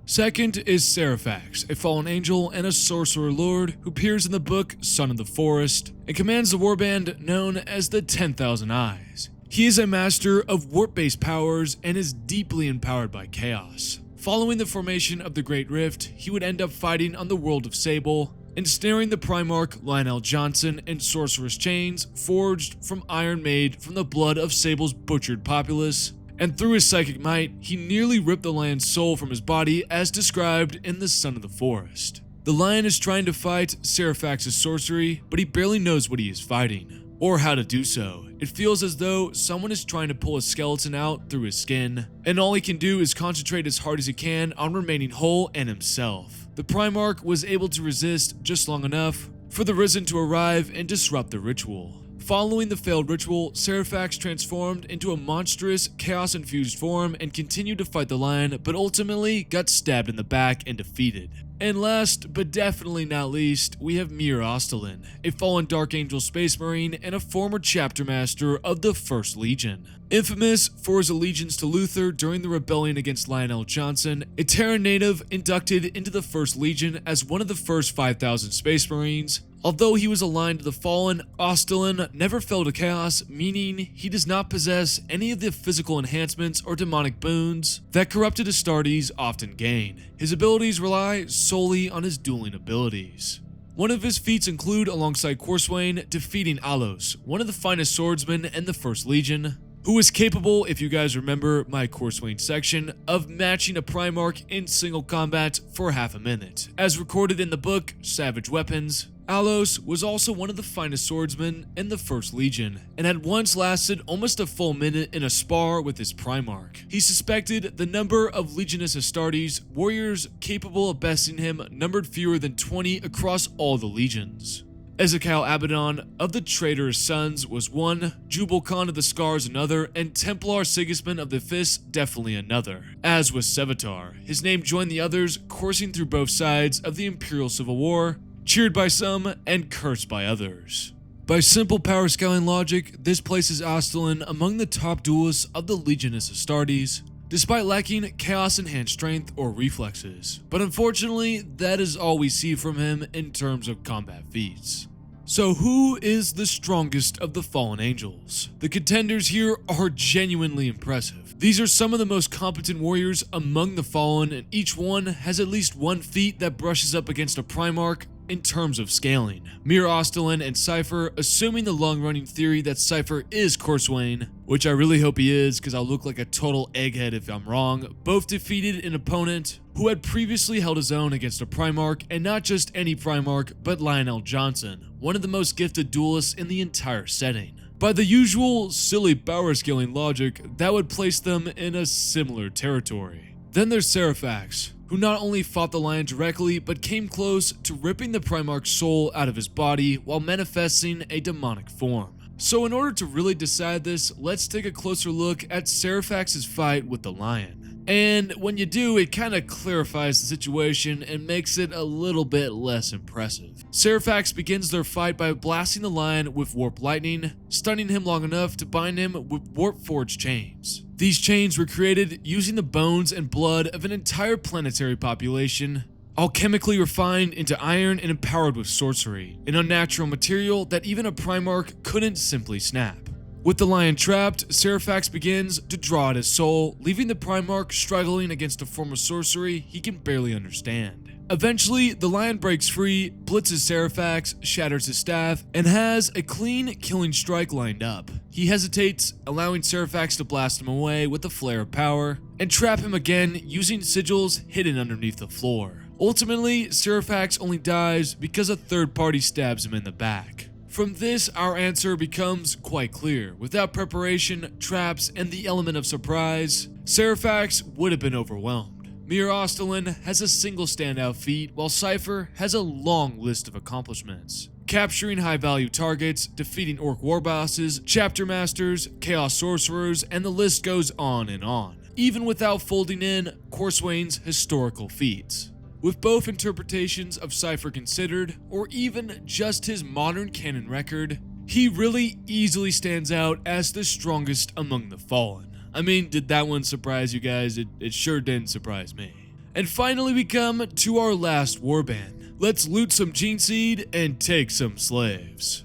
Second is Seraphax, a fallen angel and a sorcerer lord who appears in the book Son of the Forest and commands the warband known as the 10,000 Eyes. He is a master of warp-based powers and is deeply empowered by chaos. Following the formation of the Great Rift, he would end up fighting on the world of Sable, ensnaring the Primarch Lionel Johnson in sorcerer's chains forged from iron made from the blood of Sable's butchered populace. And through his psychic might, he nearly ripped the lion's soul from his body as described in the Son of the Forest. The lion is trying to fight Seraphax's sorcery, but he barely knows what he is fighting, or how to do so. It feels as though someone is trying to pull a skeleton out through his skin, and all he can do is concentrate as hard as he can on remaining whole and himself. The Primarch was able to resist just long enough for the Risen to arrive and disrupt the ritual. Following the failed ritual, Seraphax transformed into a monstrous, chaos-infused form and continued to fight the lion, but ultimately got stabbed in the back and defeated. And last, but definitely not least, we have Mir Ostalin, a fallen Dark Angel Space Marine and a former chapter master of the First Legion. Infamous for his allegiance to Luther during the rebellion against Lionel Johnson, a Terran native inducted into the First Legion as one of the first 5,000 Space Marines. Although he was aligned to the Fallen, Ostalin never fell to chaos, meaning he does not possess any of the physical enhancements or demonic boons that corrupted Astartes often gain. His abilities rely solely on his dueling abilities. One of his feats include, alongside Corswain, defeating Alos, one of the finest swordsmen in the First Legion, who is capable, if you guys remember my Corswain section, of matching a Primarch in single combat for half a minute. As recorded in the book Savage Weapons, Alos was also one of the finest swordsmen in the First Legion, and had once lasted almost a full minute in a spar with his Primarch. He suspected the number of Legionus Astartes warriors capable of besting him numbered fewer than 20 across all the legions. Ezekiel Abaddon of the Traitorous Sons was one, Jubal Khan of the Scars another, and Templar Sigismund of the Fist definitely another. As was Sevatar, his name joined the others, coursing through both sides of the Imperial Civil War, cheered by some and cursed by others. By simple power scaling logic, this places Ostalin among the top duelists of the Legionus Astartes, despite lacking chaos-enhanced strength or reflexes. But unfortunately, that is all we see from him in terms of combat feats. So who is the strongest of the fallen angels? The contenders here are genuinely impressive. These are some of the most competent warriors among the fallen, and each one has at least one feat that brushes up against a Primarch in terms of scaling. Mir Ostalin and Cypher, assuming the long-running theory that Cypher is Corswain, which I really hope he is because I'll look like a total egghead if I'm wrong, both defeated an opponent who had previously held his own against a Primarch, and not just any Primarch, but Lionel Johnson, one of the most gifted duelists in the entire setting. By the usual silly power scaling logic, that would place them in a similar territory. Then there's Seraphax, who not only fought the lion directly, but came close to ripping the Primarch's soul out of his body while manifesting a demonic form. So in order to really decide this, let's take a closer look at Seraphax's fight with the lion. And when you do, it kind of clarifies the situation and makes it a little bit less impressive. Serafax begins their fight by blasting the lion with warp lightning, stunning him long enough to bind him with warp forged chains. These chains were created using the bones and blood of an entire planetary population, alchemically refined into iron and empowered with sorcery, an unnatural material that even a Primarch couldn't simply snap. With the lion trapped, Serafax begins to draw at his soul, leaving the Primarch struggling against a form of sorcery he can barely understand. Eventually, the lion breaks free, blitzes Serafax, shatters his staff, and has a clean killing strike lined up. He hesitates, allowing Serafax to blast him away with a flare of power, and trap him again using sigils hidden underneath the floor. Ultimately, Serafax only dies because a third party stabs him in the back. From this, our answer becomes quite clear. Without preparation, traps, and the element of surprise, Serafax would have been overwhelmed. Mir Ostalin has a single standout feat, while Cypher has a long list of accomplishments. Capturing high-value targets, defeating Orc war bosses, chapter masters, chaos sorcerers, and the list goes on and on, even without folding in Corswain's historical feats. With both interpretations of Cypher considered, or even just his modern canon record, he really easily stands out as the strongest among the fallen. I mean, did that one surprise you guys? It sure didn't surprise me. And finally we come to our last warband. Let's loot some Gene Seed and take some slaves.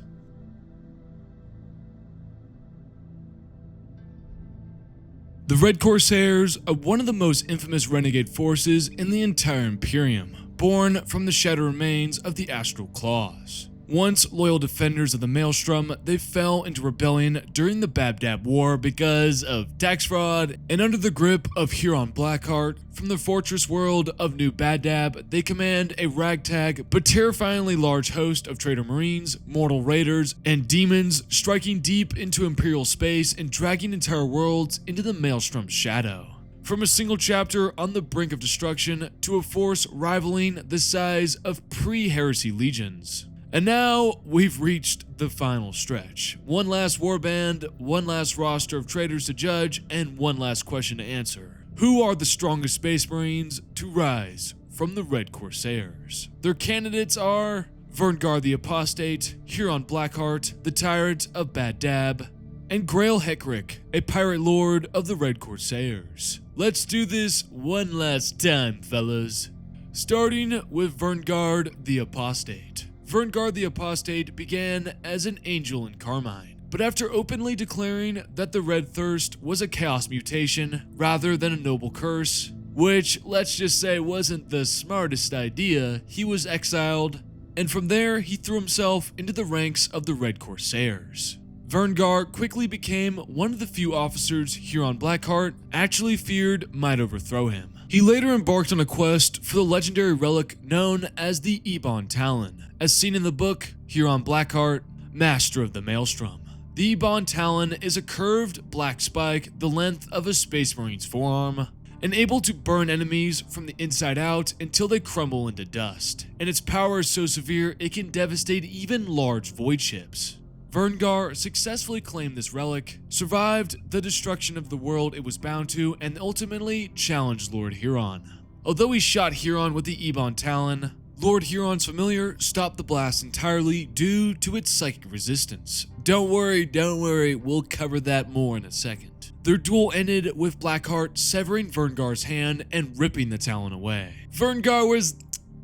The Red Corsairs are one of the most infamous renegade forces in the entire Imperium, born from the shattered remains of the Astral Claws. Once loyal defenders of the Maelstrom, they fell into rebellion during the Babdab War because of tax fraud, and under the grip of Huron Blackheart, from the fortress world of New Badab, they command a ragtag but terrifyingly large host of traitor marines, mortal raiders, and demons, striking deep into Imperial space and dragging entire worlds into the Maelstrom's shadow. From a single chapter on the brink of destruction to a force rivaling the size of pre-heresy legions. And now, we've reached the final stretch. One last warband, one last roster of traitors to judge, and one last question to answer. Who are the strongest Space Marines to rise from the Red Corsairs? Their candidates are Verngar the Apostate, Huron Blackheart, the Tyrant of Bad Dab, and Grail Hekrick, a pirate lord of the Red Corsairs. Let's do this one last time, fellas. Starting with Verngar the Apostate. Verngar the Apostate began as an angel in Carmine, but after openly declaring that the Red Thirst was a chaos mutation rather than a noble curse, which let's just say wasn't the smartest idea, he was exiled, and from there he threw himself into the ranks of the Red Corsairs. Verngar quickly became one of the few officers Huron Blackheart actually feared might overthrow him. He later embarked on a quest for the legendary relic known as the Ebon Talon, as seen in the book Huron Blackheart, Master of the Maelstrom. The Ebon Talon is a curved black spike the length of a Space Marine's forearm, and able to burn enemies from the inside out until they crumble into dust, and its power is so severe it can devastate even large void ships. Verngar successfully claimed this relic, survived the destruction of the world it was bound to, and ultimately challenged Lord Huron. Although he shot Huron with the Ebon Talon, Lord Huron's familiar stopped the blast entirely due to its psychic resistance. Don't worry, we'll cover that more in a second. Their duel ended with Blackheart severing Verngar's hand and ripping the Talon away. Verngar was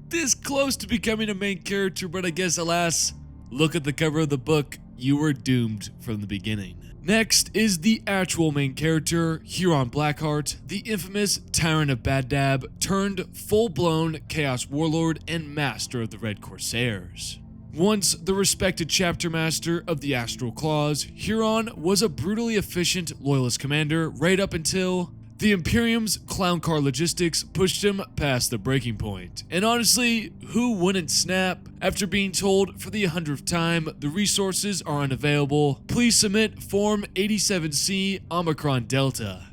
this close to becoming a main character, but I guess alas, look at the cover of the book, you were doomed from the beginning. Next is the actual main character, Huron Blackheart, the infamous Tyrant of Bad Dab turned full-blown Chaos Warlord and Master of the Red Corsairs. Once the respected chapter master of the Astral Claws, Huron was a brutally efficient loyalist commander right up until the Imperium's clown car logistics pushed him past the breaking point. And honestly, who wouldn't snap after being told for the 100th time the resources are unavailable? Please submit Form 87C Omicron Delta.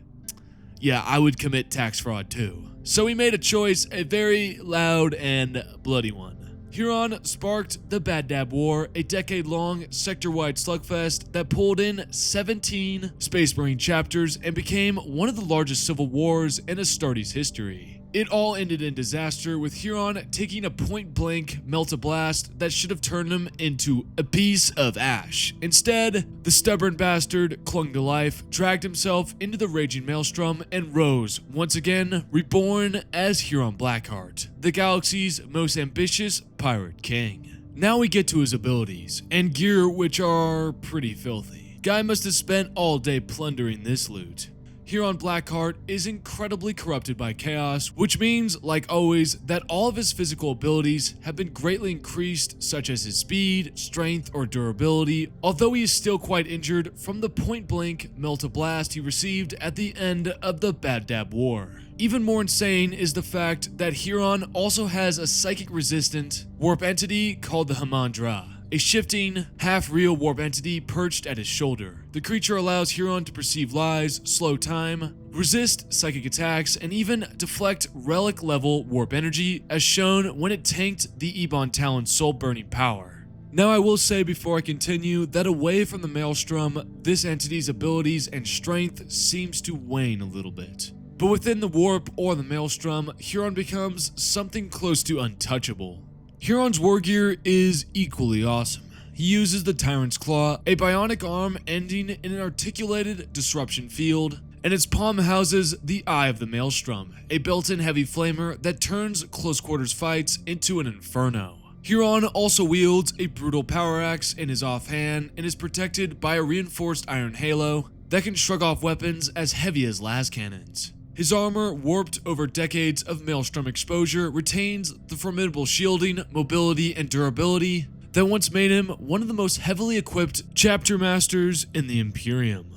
Yeah, I would commit tax fraud too. So he made a choice, a very loud and bloody one. Huron sparked the Bad Dab War, a decade-long sector-wide slugfest that pulled in 17 Space Marine chapters and became one of the largest civil wars in Astartes history. It all ended in disaster, with Huron taking a point-blank melt-a-blast that should have turned him into a piece of ash. Instead, the stubborn bastard clung to life, dragged himself into the raging maelstrom, and rose, once again, reborn as Huron Blackheart, the galaxy's most ambitious pirate king. Now we get to his abilities, and gear which are pretty filthy. Guy must have spent all day plundering this loot. Huron Blackheart is incredibly corrupted by chaos, which means, like always, that all of his physical abilities have been greatly increased, such as his speed, strength, or durability, although he is still quite injured from the point-blank melt-a-blast he received at the end of the Bad Dab War. Even more insane is the fact that Huron also has a psychic-resistant warp entity called the Hamandra, a shifting, half-real warp entity perched at his shoulder. The creature allows Huron to perceive lies, slow time, resist psychic attacks, and even deflect relic-level warp energy, as shown when it tanked the Ebon Talon's soul-burning power. Now I will say before I continue that away from the Maelstrom, this entity's abilities and strength seems to wane a little bit. But within the warp or the Maelstrom, Huron becomes something close to untouchable. Huron's war gear is equally awesome. He uses the Tyrant's Claw, a bionic arm ending in an articulated disruption field, and its palm houses the Eye of the Maelstrom, a built-in heavy flamer that turns close-quarters fights into an inferno. Huron also wields a brutal power axe in his offhand and is protected by a reinforced iron halo that can shrug off weapons as heavy as las cannons. His armor, warped over decades of Maelstrom exposure, retains the formidable shielding, mobility, and durability that once made him one of the most heavily equipped chapter masters in the Imperium.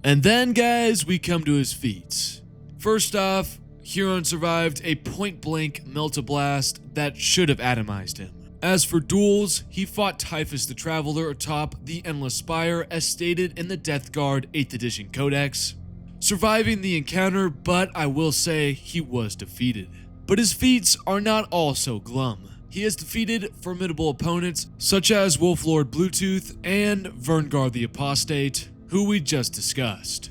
And then, guys, we come to his feats. First off, Huron survived a point-blank melt-a-blast that should have atomized him. As for duels, he fought Typhus the Traveler atop the Endless Spire as stated in the Death Guard 8th edition Codex, surviving the encounter, but I will say he was defeated. But his feats are not all so glum. He has defeated formidable opponents such as Wolflord Bluetooth and Verngar the Apostate, who we just discussed.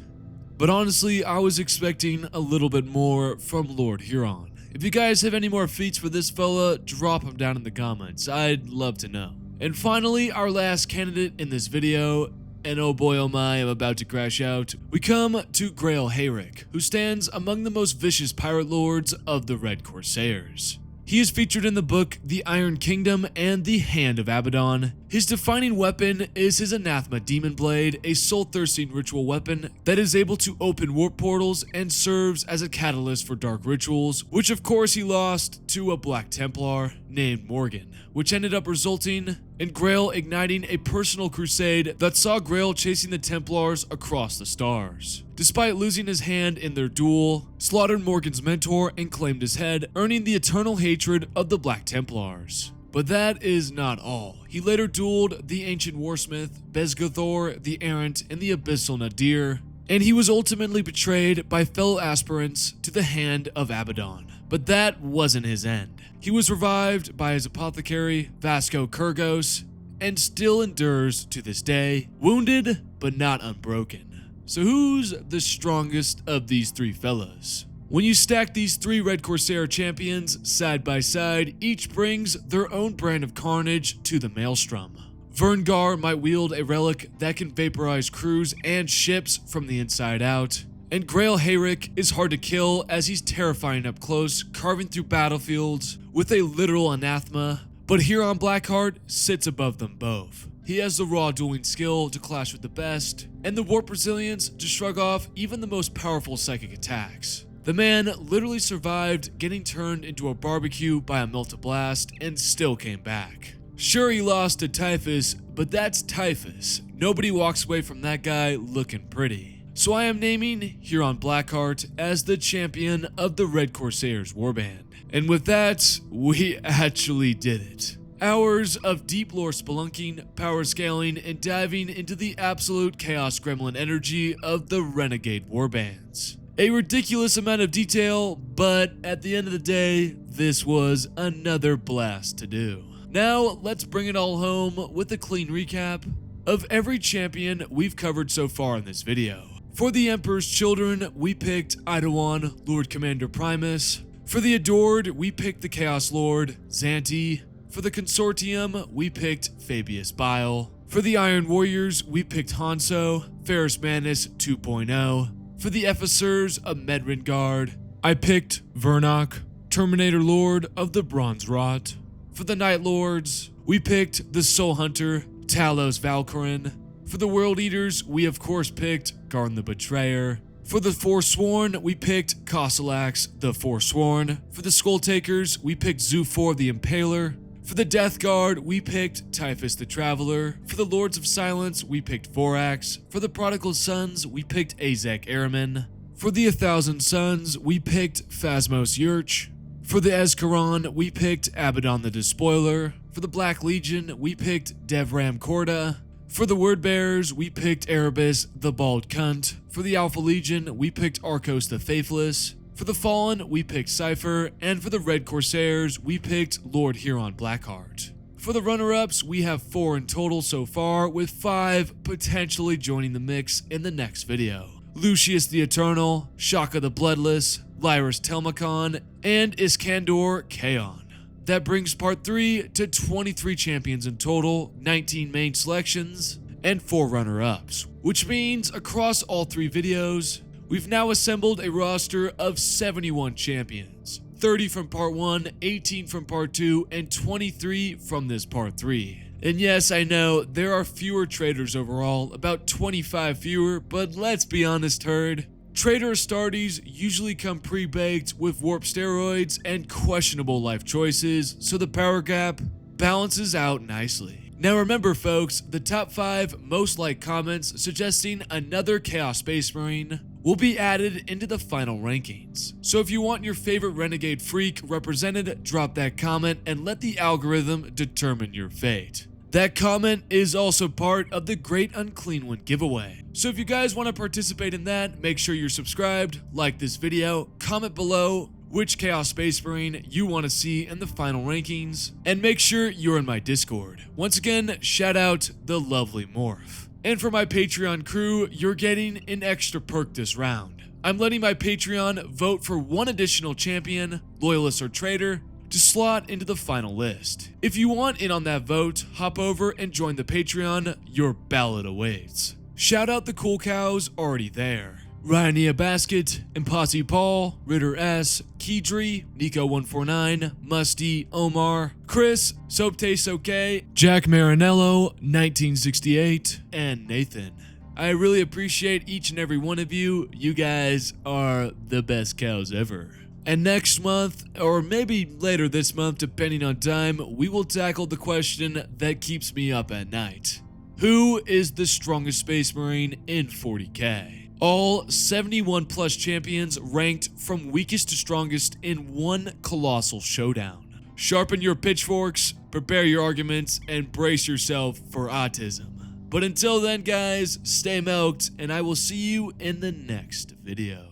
But honestly, I was expecting a little bit more from Lord Huron. If you guys have any more feats for this fella, drop them down in the comments. I'd love to know. And finally, our last candidate in this video, and oh boy oh my, I'm about to crash out, we come to Grail Hayrick, who stands among the most vicious pirate lords of the Red Corsairs. He is featured in the book The Iron Kingdom and The Hand of Abaddon. His defining weapon is his Anathema Demon Blade, a soul-thirsting ritual weapon that is able to open warp portals and serves as a catalyst for dark rituals, which of course he lost to a Black Templar named Morgan, which ended up resulting in Grail igniting a personal crusade that saw Grail chasing the Templars across the stars. Despite losing his hand in their duel, slaughtered Morgan's mentor and claimed his head, earning the eternal hatred of the Black Templars. But that is not all. He later dueled the Ancient Warsmith, Bezgothor, the Errant, and the Abyssal Nadir, and he was ultimately betrayed by fellow aspirants to the Hand of Abaddon. But that wasn't his end. He was revived by his apothecary, Vasco Kurgos, and still endures to this day, wounded but not unbroken. So who's the strongest of these three fellas? When you stack these three Red Corsair champions side by side, each brings their own brand of carnage to the Maelstrom. Verngar might wield a relic that can vaporize crews and ships from the inside out, and Grail Hayrick is hard to kill as he's terrifying up close, carving through battlefields with a literal anathema, but Huron Blackheart sits above them both. He has the raw dueling skill to clash with the best, and the warp resilience to shrug off even the most powerful psychic attacks. The man literally survived getting turned into a barbecue by a melt-a-blast and still came back. Sure, he lost to Typhus, but that's Typhus. Nobody walks away from that guy looking pretty. So I am naming Huron Blackheart as the champion of the Red Corsairs Warband. And with that, we actually did it. Hours of deep lore spelunking, power scaling, and diving into the absolute chaos gremlin energy of the Renegade Warbands. A ridiculous amount of detail, but at the end of the day, this was another blast to do. Now, let's bring it all home with a clean recap of every champion we've covered so far in this video. For the Emperor's Children, we picked Eidolon, Lord Commander Primus. For the Adored, we picked the Chaos Lord, Xanti. For the Consortium, we picked Fabius Bile. For the Iron Warriors, we picked Hanso, Ferrus Manus 2.0. For the Ephesers, a Medrin Guard, I picked Vernok, Terminator Lord of the Bronze Rot. For the Night Lords, we picked the Soul Hunter, Talos Valkyrin. For the World Eaters, we of course picked Garn the Betrayer. For the Forsworn, we picked Kossolax, the Forsworn. For the Skull Takers, we picked Zhufor the Impaler. For the Death Guard, we picked Typhus the Traveler. For the Lords of Silence, we picked Vorax. For the Prodigal Sons, we picked Azek Ahriman. For the 1,000 Sons, we picked Phasmos Yurch. For the Ezkaron, we picked Abaddon the Despoiler. For the Black Legion, we picked Devram Korda. For the Word Bearers, we picked Erebus the Bald Cunt. For the Alpha Legion, we picked Arcos the Faithless. For the Fallen, we picked Cypher. And for the Red Corsairs, we picked Lord Huron Blackheart. For the runner-ups, we have 4 in total so far, with 5 potentially joining the mix in the next video. Lucius the Eternal, Shaka the Bloodless, Lyris Telmacon, and Iskandar Kaon. That brings part 3 to 23 champions in total, 19 main selections, and 4 runner-ups. Which means across all 3 videos, we've now assembled a roster of 71 champions. 30 from part 1, 18 from part 2, and 23 from this part 3. And yes, I know, there are fewer traders overall, about 25 fewer, but let's be honest, herd. Trader Astartes usually come pre-baked with warp steroids and questionable life choices, so the power gap balances out nicely. Now remember folks, the top 5 most liked comments suggesting another Chaos Space Marine will be added into the final rankings. So if you want your favorite renegade freak represented, drop that comment and let the algorithm determine your fate. That comment is also part of the Great Unclean One giveaway. So if you guys want to participate in that, make sure you're subscribed, like this video, comment below which Chaos Space Marine you want to see in the final rankings, and make sure you're in my Discord. Once again, shout out the lovely Morph. And for my Patreon crew, you're getting an extra perk this round. I'm letting my Patreon vote for 1 additional champion, loyalist or traitor, to slot into the final list. If you want in on that vote, hop over and join the Patreon, your ballot awaits. Shout out the cool cows already there. Ryania Basket, Impossible Paul, Ritter S, Keydri, Nico149, Musty, Omar, Chris, Soap Tastes Okay, Jack Marinello, 1968, and Nathan. I really appreciate each and every one of you. You guys are the best cows ever. And next month, or maybe later this month depending on time, we will tackle the question that keeps me up at night. Who is the strongest Space Marine in 40k? All 71 plus champions ranked from weakest to strongest in one colossal showdown. Sharpen your pitchforks, prepare your arguments, and brace yourself for autism. But until then guys, stay milked, and I will see you in the next video.